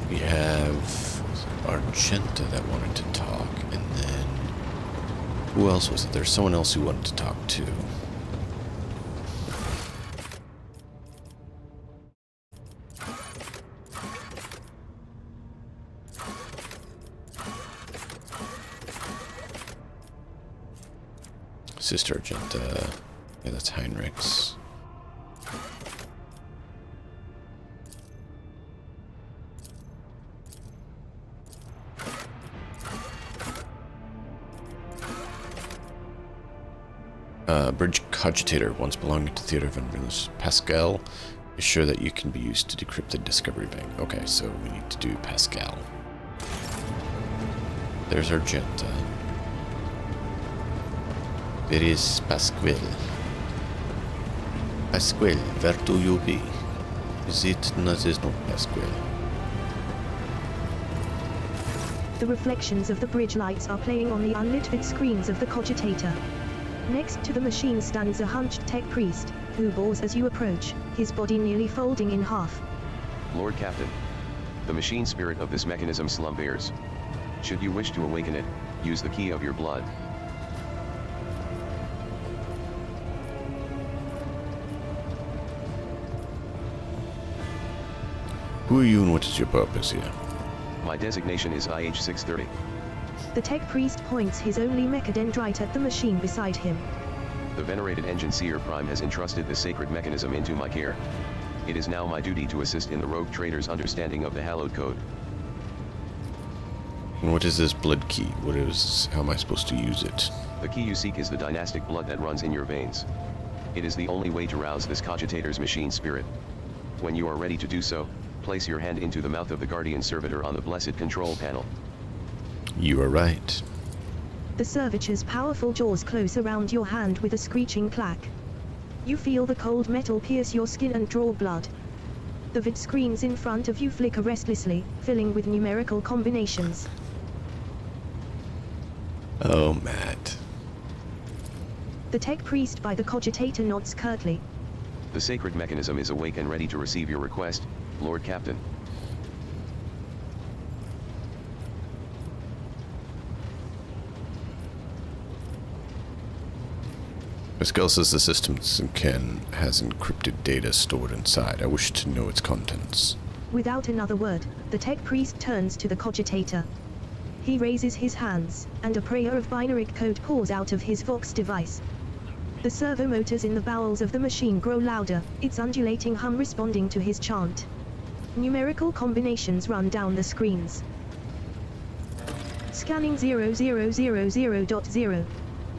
We have Argenta that wanted to talk, and then who else was it? There's someone else who wanted to talk too. Sister Argenta. Yeah, that's Heinrich's. Bridge cogitator, once belonging to Theater of Unrealness. Pascal is sure that you can be used to decrypt the Discovery Bank. Okay, so we need to do Pascal. There's Argenta. Where is Pasquale? Pasquale, where do you be? Is it? No, there's no Pasquale. The reflections of the bridge lights are playing on the unlit screens of the cogitator. Next to the machine stands a hunched tech priest, who bows as you approach, his body nearly folding in half. Lord Captain, the machine spirit of this mechanism slumbers. Should you wish to awaken it, use the key of your blood. Who are you and what is your purpose here? My designation is IH-630. The tech priest points his only mechadendrite at the machine beside him. The venerated Engine Seer Prime has entrusted the sacred mechanism into my care. It is now my duty to assist in the rogue trader's understanding of the hallowed code. And what is this blood key? How am I supposed to use it? The key you seek is the dynastic blood that runs in your veins. It is the only way to rouse this cogitator's machine spirit. When you are ready to do so, place your hand into the mouth of the Guardian Servitor on the blessed control panel. You are right. The servitor's powerful jaws close around your hand with a screeching clack. You feel the cold metal pierce your skin and draw blood. The vid screens in front of you flicker restlessly, filling with numerical combinations. Oh, Matt. The tech priest by the cogitator nods curtly. The sacred mechanism is awake and ready to receive your request, Lord Captain. Pascal says the system has encrypted data stored inside. I wish to know its contents. Without another word, the tech priest turns to the cogitator. He raises his hands, and a prayer of binary code pours out of his Vox device. The servo motors in the bowels of the machine grow louder, its undulating hum responding to his chant. Numerical combinations run down the screens. Scanning 0000.0.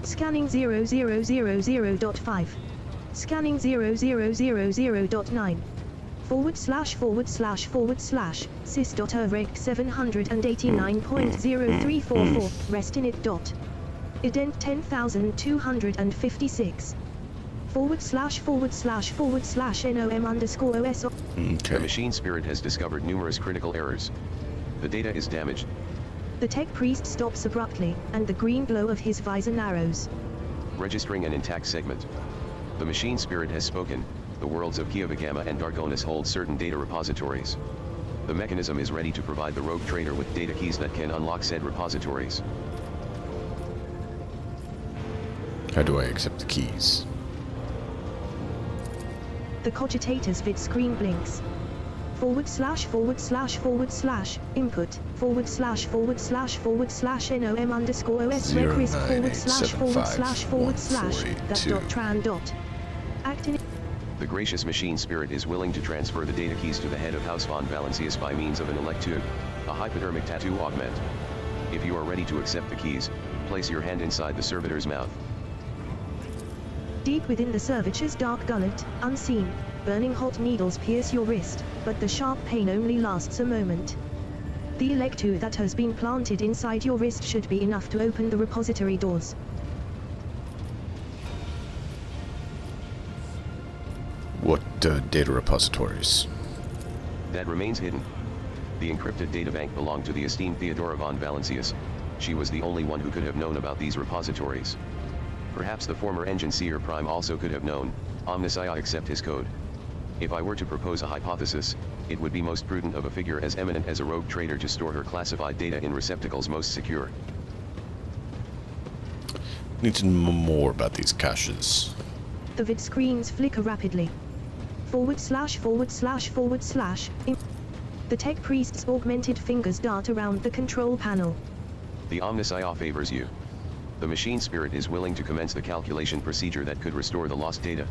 Scanning 0000.5. Scanning 0000.9. // sys.rec 789.0344 rest in it. Ident 10,256. / //nom_os. The machine spirit has discovered numerous critical errors. The data is damaged. The tech priest stops abruptly, and the green glow of his visor narrows. Registering an intact segment. The machine spirit has spoken. The worlds of Kiavagama and Dargonis hold certain data repositories. The mechanism is ready to provide the rogue trader with data keys that can unlock said repositories. How do I accept the keys? The cogitator's vid screen blinks. / input / input / nom_os request / // actin. The gracious machine spirit is willing to transfer the data keys to the head of House von Valancius by means of an electude, a hypodermic tattoo augment. If you are ready to accept the keys, place your hand inside the servitor's mouth. Deep within the servitor's dark gullet, unseen, burning hot needles pierce your wrist, but the sharp pain only lasts a moment. The electude that has been planted inside your wrist should be enough to open the repository doors. What data repositories? That remains hidden. The encrypted databank belonged to the esteemed Theodora von Valancius. She was the only one who could have known about these repositories. Perhaps the former Engine Seer Prime also could have known. Omnis I accept his code. If I were to propose a hypothesis, it would be most prudent of a figure as eminent as a rogue trader to store her classified data in receptacles most secure. Need to know more about these caches. The vid screens flicker rapidly. / The tech priest's augmented fingers dart around the control panel. The Omnis I favors you. The machine spirit is willing to commence the calculation procedure that could restore the lost data.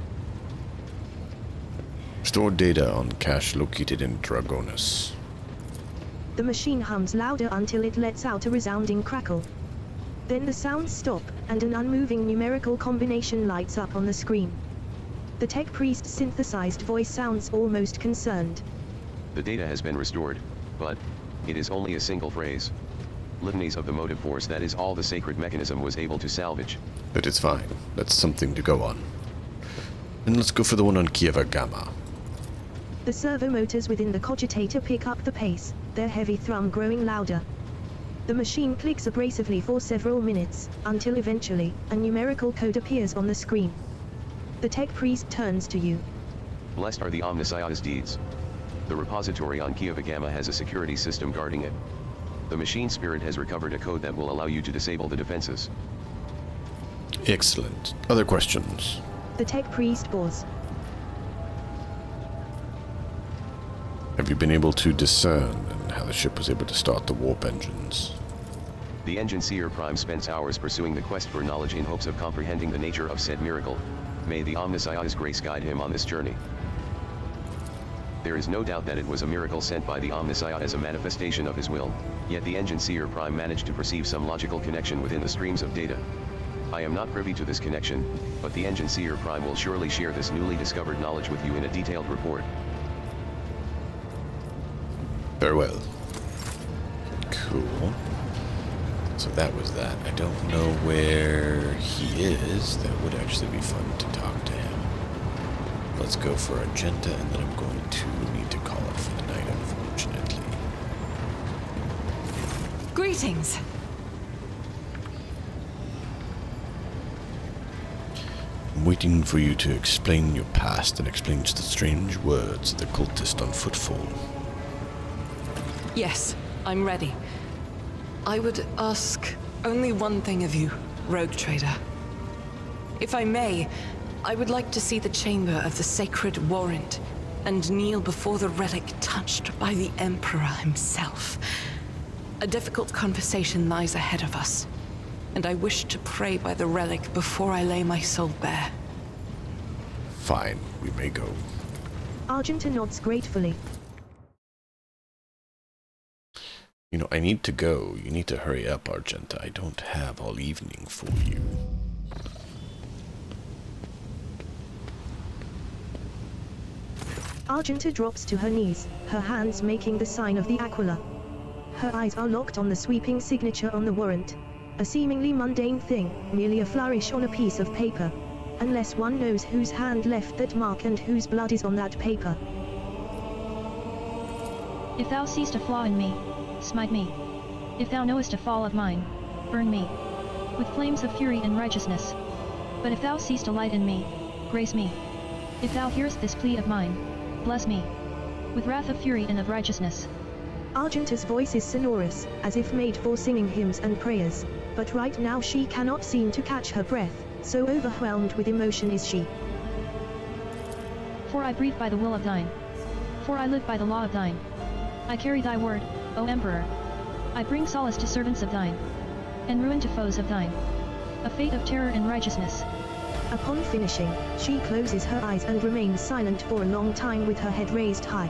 Store data on cache located in Dragonis. The machine hums louder until it lets out a resounding crackle. Then the sounds stop, and an unmoving numerical combination lights up on the screen. The tech priest's synthesized voice sounds almost concerned. The data has been restored, but it is only a single phrase. Litanies of the motive force, that is all the sacred mechanism was able to salvage. But it's fine. That's something to go on. And let's go for the one on Kieva Gamma. The servo motors within the cogitator pick up the pace, their heavy thrum growing louder. The machine clicks abrasively for several minutes, until eventually, a numerical code appears on the screen. The tech priest turns to you. Blessed are the Omnissiah's deeds. The repository on Kieva Gamma has a security system guarding it. The machine spirit has recovered a code that will allow you to disable the defenses. Excellent. Other questions? The tech priest paused. Have you been able to discern how the ship was able to start the warp engines? The Engine Seer Prime spends hours pursuing the quest for knowledge in hopes of comprehending the nature of said miracle. May the Omnissiah's grace guide him on this journey. There is no doubt that it was a miracle sent by the Omnissiah as a manifestation of his will, yet the Engine Seer Prime managed to perceive some logical connection within the streams of data. I am not privy to this connection, but the Engine Seer Prime will surely share this newly discovered knowledge with you in a detailed report. Very well. Cool. So that was that. I don't know where he is. That would actually be fun to talk to him. Let's go for Argenta, and then I'm going to need to call it for the night, unfortunately. Greetings. I'm waiting for you to explain your past and explain the strange words of the cultist on Footfall. Yes, I'm ready. I would ask only one thing of you, Rogue Trader. If I may, I would like to see the chamber of the sacred warrant and kneel before the relic touched by the Emperor himself. A difficult conversation lies ahead of us, and I wish to pray by the relic before I lay my soul bare. Fine, we may go. Argenta nods gratefully. You know, I need to go. You need to hurry up, Argenta. I don't have all evening for you. Argenta drops to her knees, her hands making the sign of the Aquila. Her eyes are locked on the sweeping signature on the warrant. A seemingly mundane thing, merely a flourish on a piece of paper. Unless one knows whose hand left that mark and whose blood is on that paper. If thou seest a flaw in me, smite me. If thou knowest a fall of mine, burn me with flames of fury and righteousness. But if thou seest a light in me, grace me. If thou hearest this plea of mine, bless me with wrath of fury and of righteousness. Argenta's voice is sonorous, as if made for singing hymns and prayers, but right now she cannot seem to catch her breath, so overwhelmed with emotion is she. For I breathe by the will of thine. For I live by the law of thine. I carry thy word, O Emperor. I bring solace to servants of thine, and ruin to foes of thine. A fate of terror and righteousness. Upon finishing, she closes her eyes and remains silent for a long time with her head raised high.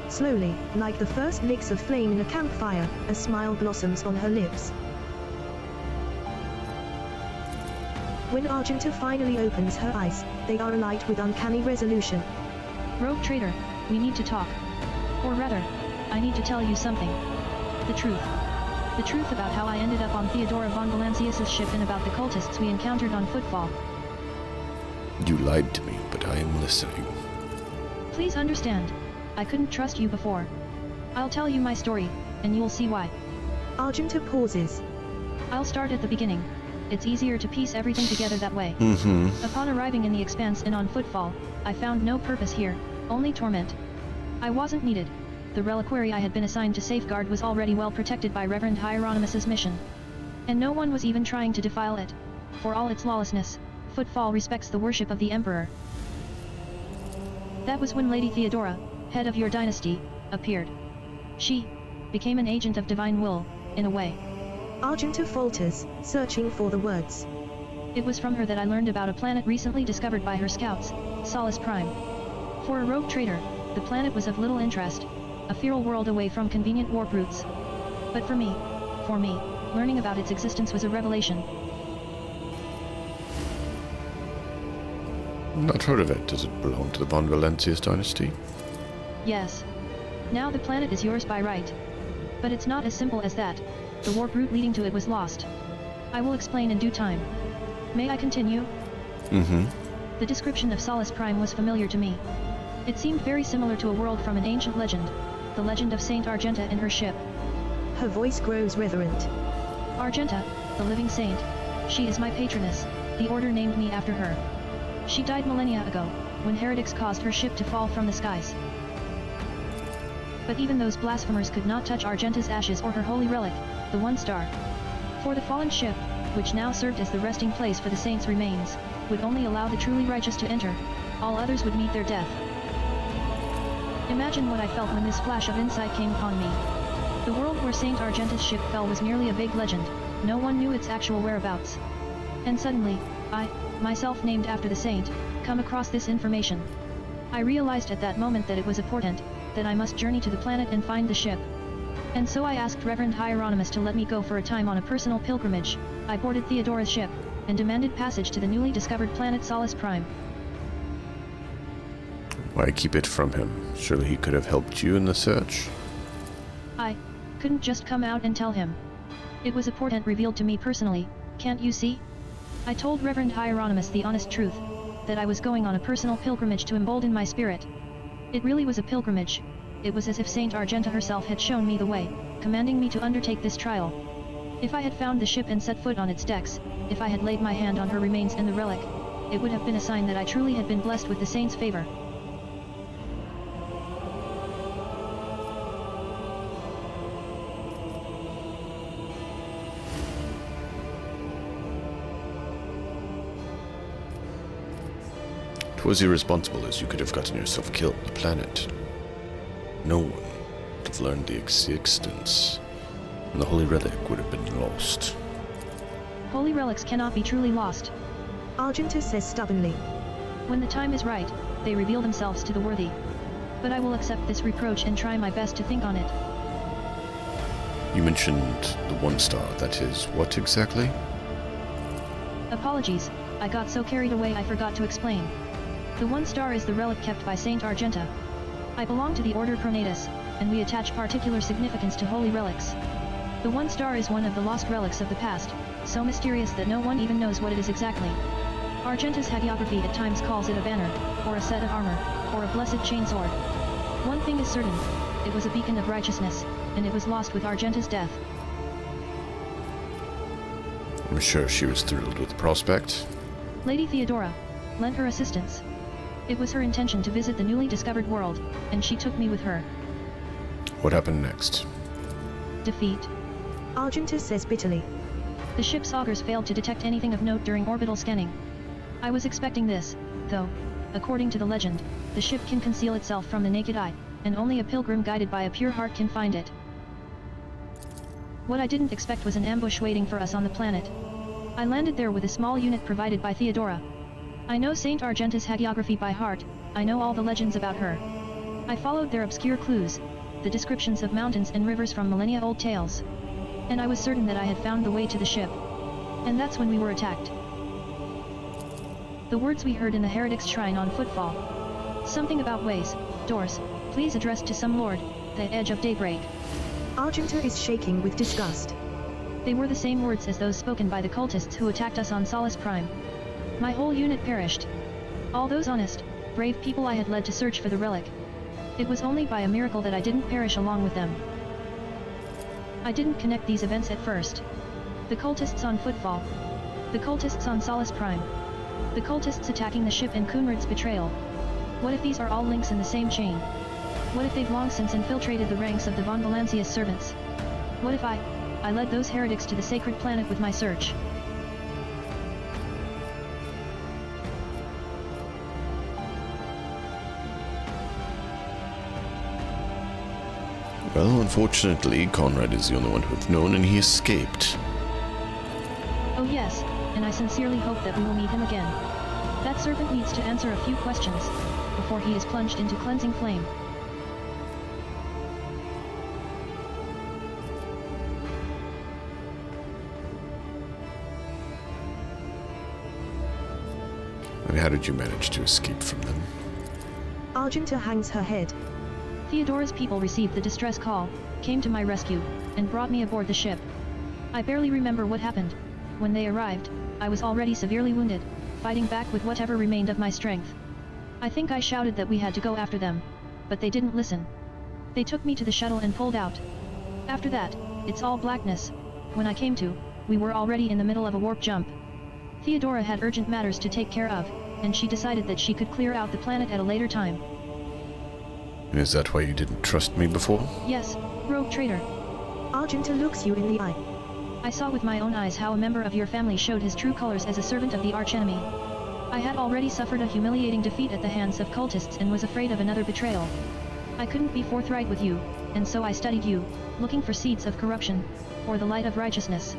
Slowly, like the first licks of flame in a campfire, a smile blossoms on her lips. When Argenta finally opens her eyes, they are alight with uncanny resolution. Rogue Trader, we need to talk. Or rather, I need to tell you something. The truth. The truth about how I ended up on Theodora von Valancius's ship and about the cultists we encountered on Footfall. You lied to me, but I am listening. Please understand. I couldn't trust you before. I'll tell you my story, and you'll see why. Argenta pauses. I'll start at the beginning. It's easier to piece everything together that way. Upon arriving in the Expanse and on Footfall, I found no purpose here, only torment. I wasn't needed. The reliquary I had been assigned to safeguard was already well protected by Reverend Hieronymus's mission. And no one was even trying to defile it. For all its lawlessness, Footfall respects the worship of the Emperor. That was when Lady Theodora, head of your dynasty, appeared. She became an agent of divine will, in a way. Argenta falters, searching for the words. It was from her that I learned about a planet recently discovered by her scouts, Solus Prime. For a rogue trader, the planet was of little interest, a feral world away from convenient warp routes. But for me, learning about its existence was a revelation. Not heard of it. Does it belong to the Von Valencius dynasty? Yes. Now the planet is yours by right. But it's not as simple as that. The warp route leading to it was lost. I will explain in due time. May I continue? Mm-hmm. The description of Solus Prime was familiar to me. It seemed very similar to a world from an ancient legend, the legend of Saint Argenta and her ship. Her voice grows reverent. Argenta, the living saint. She is my patroness, the order named me after her. She died millennia ago, when heretics caused her ship to fall from the skies. But even those blasphemers could not touch Argenta's ashes or her holy relic, the One Star. For the fallen ship, which now served as the resting place for the saints' remains, would only allow the truly righteous to enter. All others would meet their death. Imagine what I felt when this flash of insight came upon me. The world where Saint Argenta's ship fell was merely a vague legend. No one knew its actual whereabouts. And suddenly, I, myself named after the saint, come across this information. I realized at that moment that it was a portent, that I must journey to the planet and find the ship. And so I asked Reverend Hieronymus to let me go for a time on a personal pilgrimage. I boarded Theodora's ship, and demanded passage to the newly discovered planet Solus Prime. Why keep it from him? Surely he could have helped you in the search? I couldn't just come out and tell him. It was a portent revealed to me personally, can't you see? I told Reverend Hieronymus the honest truth, that I was going on a personal pilgrimage to embolden my spirit. It really was a pilgrimage. It was as if Saint Argenta herself had shown me the way, commanding me to undertake this trial. If I had found the ship and set foot on its decks, if I had laid my hand on her remains and the relic, it would have been a sign that I truly had been blessed with the saint's favor. It was irresponsible, as you could have gotten yourself killed on the planet. No one would have learned the existence, and the holy relic would have been lost. Holy relics cannot be truly lost. Argenta says stubbornly. When the time is right, they reveal themselves to the worthy. But I will accept this reproach and try my best to think on it. You mentioned the One Star, that is, what exactly? Apologies, I got so carried away I forgot to explain. The One Star is the relic kept by Saint Argenta. I belong to the Order Pronatus, and we attach particular significance to holy relics. The One Star is one of the lost relics of the past, so mysterious that no one even knows what it is exactly. Argenta's hagiography at times calls it a banner, or a set of armor, or a blessed chainsword. One thing is certain, it was a beacon of righteousness, and it was lost with Argenta's death. I'm sure she was thrilled with the prospect. Lady Theodora lent her assistance. It was her intention to visit the newly discovered world, and she took me with her. What happened next? Defeat. Argenta says bitterly. The ship's augers failed to detect anything of note during orbital scanning. I was expecting this, though. According to the legend, the ship can conceal itself from the naked eye, and only a pilgrim guided by a pure heart can find it. What I didn't expect was an ambush waiting for us on the planet. I landed there with a small unit provided by Theodora. I know Saint Argenta's hagiography by heart, I know all the legends about her. I followed their obscure clues, the descriptions of mountains and rivers from millennia-old tales. And I was certain that I had found the way to the ship. And that's when we were attacked. The words we heard in the heretic's shrine on footfall. Something about ways, doors, please addressed to some lord, the edge of daybreak. Argenta is shaking with disgust. They were the same words as those spoken by the cultists who attacked us on Solus Prime. My whole unit perished. All those honest, brave people I had led to search for the relic. It was only by a miracle that I didn't perish along with them. I didn't connect these events at first. The cultists on footfall. The cultists on Solus Prime. The cultists attacking the ship and Kunrad's betrayal. What if these are all links in the same chain? What if they've long since infiltrated the ranks of the Von Valencius servants? What if I led those heretics to the sacred planet with my search? Well, unfortunately, Conrad is the only one who've known, and he escaped. Oh yes, and I sincerely hope that we will meet him again. That servant needs to answer a few questions, before he is plunged into cleansing flame. And how did you manage to escape from them? Argenta hangs her head. Theodora's people received the distress call, came to my rescue, and brought me aboard the ship. I barely remember what happened. When they arrived, I was already severely wounded, fighting back with whatever remained of my strength. I think I shouted that we had to go after them, but they didn't listen. They took me to the shuttle and pulled out. After that, it's all blackness. When I came to, we were already in the middle of a warp jump. Theodora had urgent matters to take care of, and she decided that she could clear out the planet at a later time. And is that why you didn't trust me before? Yes, rogue traitor. Argenta looks you in the eye. I saw with my own eyes how a member of your family showed his true colors as a servant of the archenemy. I had already suffered a humiliating defeat at the hands of cultists and was afraid of another betrayal. I couldn't be forthright with you, and so I studied you, looking for seeds of corruption, or the light of righteousness.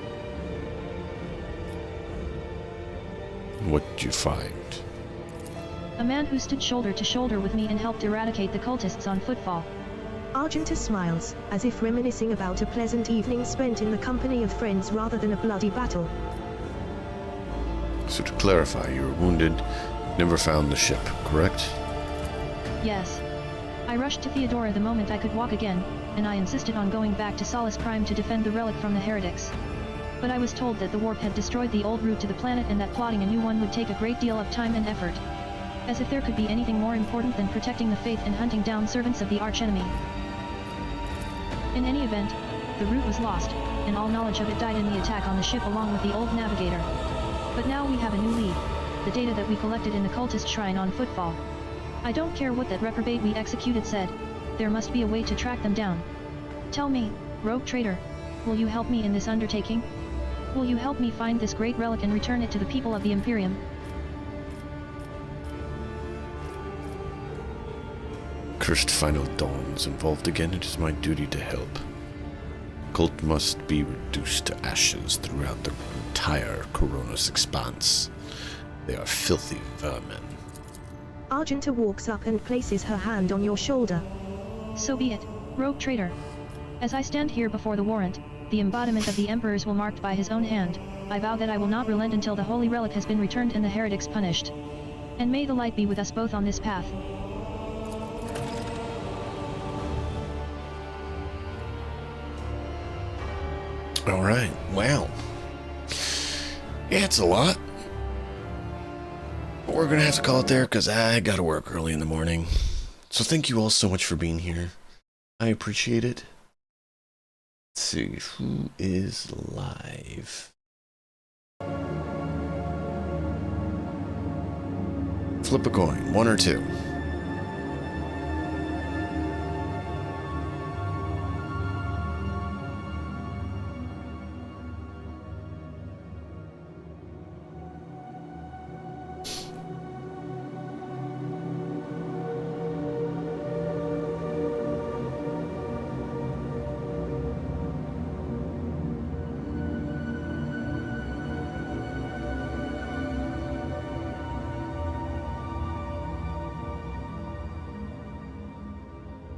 What did you find? A man who stood shoulder to shoulder with me and helped eradicate the cultists on footfall. Argenta smiles, as if reminiscing about a pleasant evening spent in the company of friends rather than a bloody battle. So to clarify, you were wounded, never found the ship, correct? Yes. I rushed to Theodora the moment I could walk again, and I insisted on going back to Solace Prime to defend the relic from the heretics. But I was told that the warp had destroyed the old route to the planet and that plotting a new one would take a great deal of time and effort. As if there could be anything more important than protecting the faith and hunting down servants of the archenemy. In any event, the route was lost, and all knowledge of it died in the attack on the ship along with the old navigator. But now we have a new lead, the data that we collected in the cultist shrine on footfall. I don't care what that reprobate we executed said, there must be a way to track them down. Tell me, rogue traitor, will you help me in this undertaking? Will you help me find this great relic and return it to the people of the Imperium? Cursed final dawns involved again, it is my duty to help. Cult must be reduced to ashes throughout the entire Corona's expanse. They are filthy vermin. Argenta walks up and places her hand on your shoulder. So be it, rogue traitor. As I stand here before the warrant, the embodiment of the Emperor's will marked by his own hand, I vow that I will not relent until the holy relic has been returned and the heretics punished. And may the light be with us both on this path. Alright, wow. Yeah, it's a lot. But we're gonna have to call it there because I gotta work early in the morning. So thank you all so much for being here. I appreciate it. Let's see, who is live? Flip a coin, 1 or 2.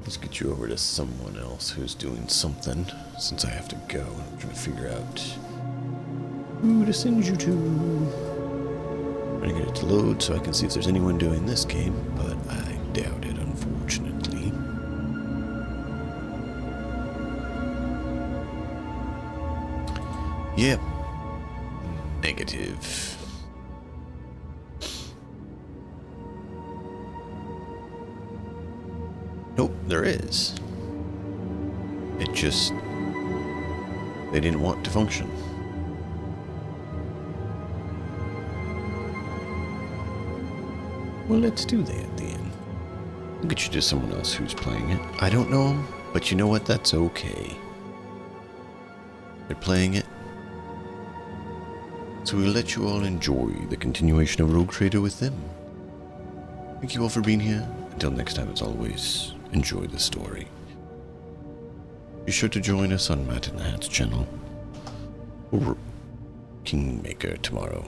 Let's get you over to someone else who's doing something, since I have to go. I'm trying to figure out who to send you to. I'm trying to get it to load so I can see if there's anyone doing this game, but I doubt it, unfortunately. Yep. Negative. Nope, there is. It just... they didn't want to function. Well, let's do that then. I'll get you to someone else who's playing it. I don't know them, but you know what? That's okay. They're playing it. So we'll let you all enjoy the continuation of Rogue Trader with them. Thank you all for being here. Until next time, as always, enjoy the story. Be sure to join us on Matt and the Hat's channel or Kingmaker tomorrow.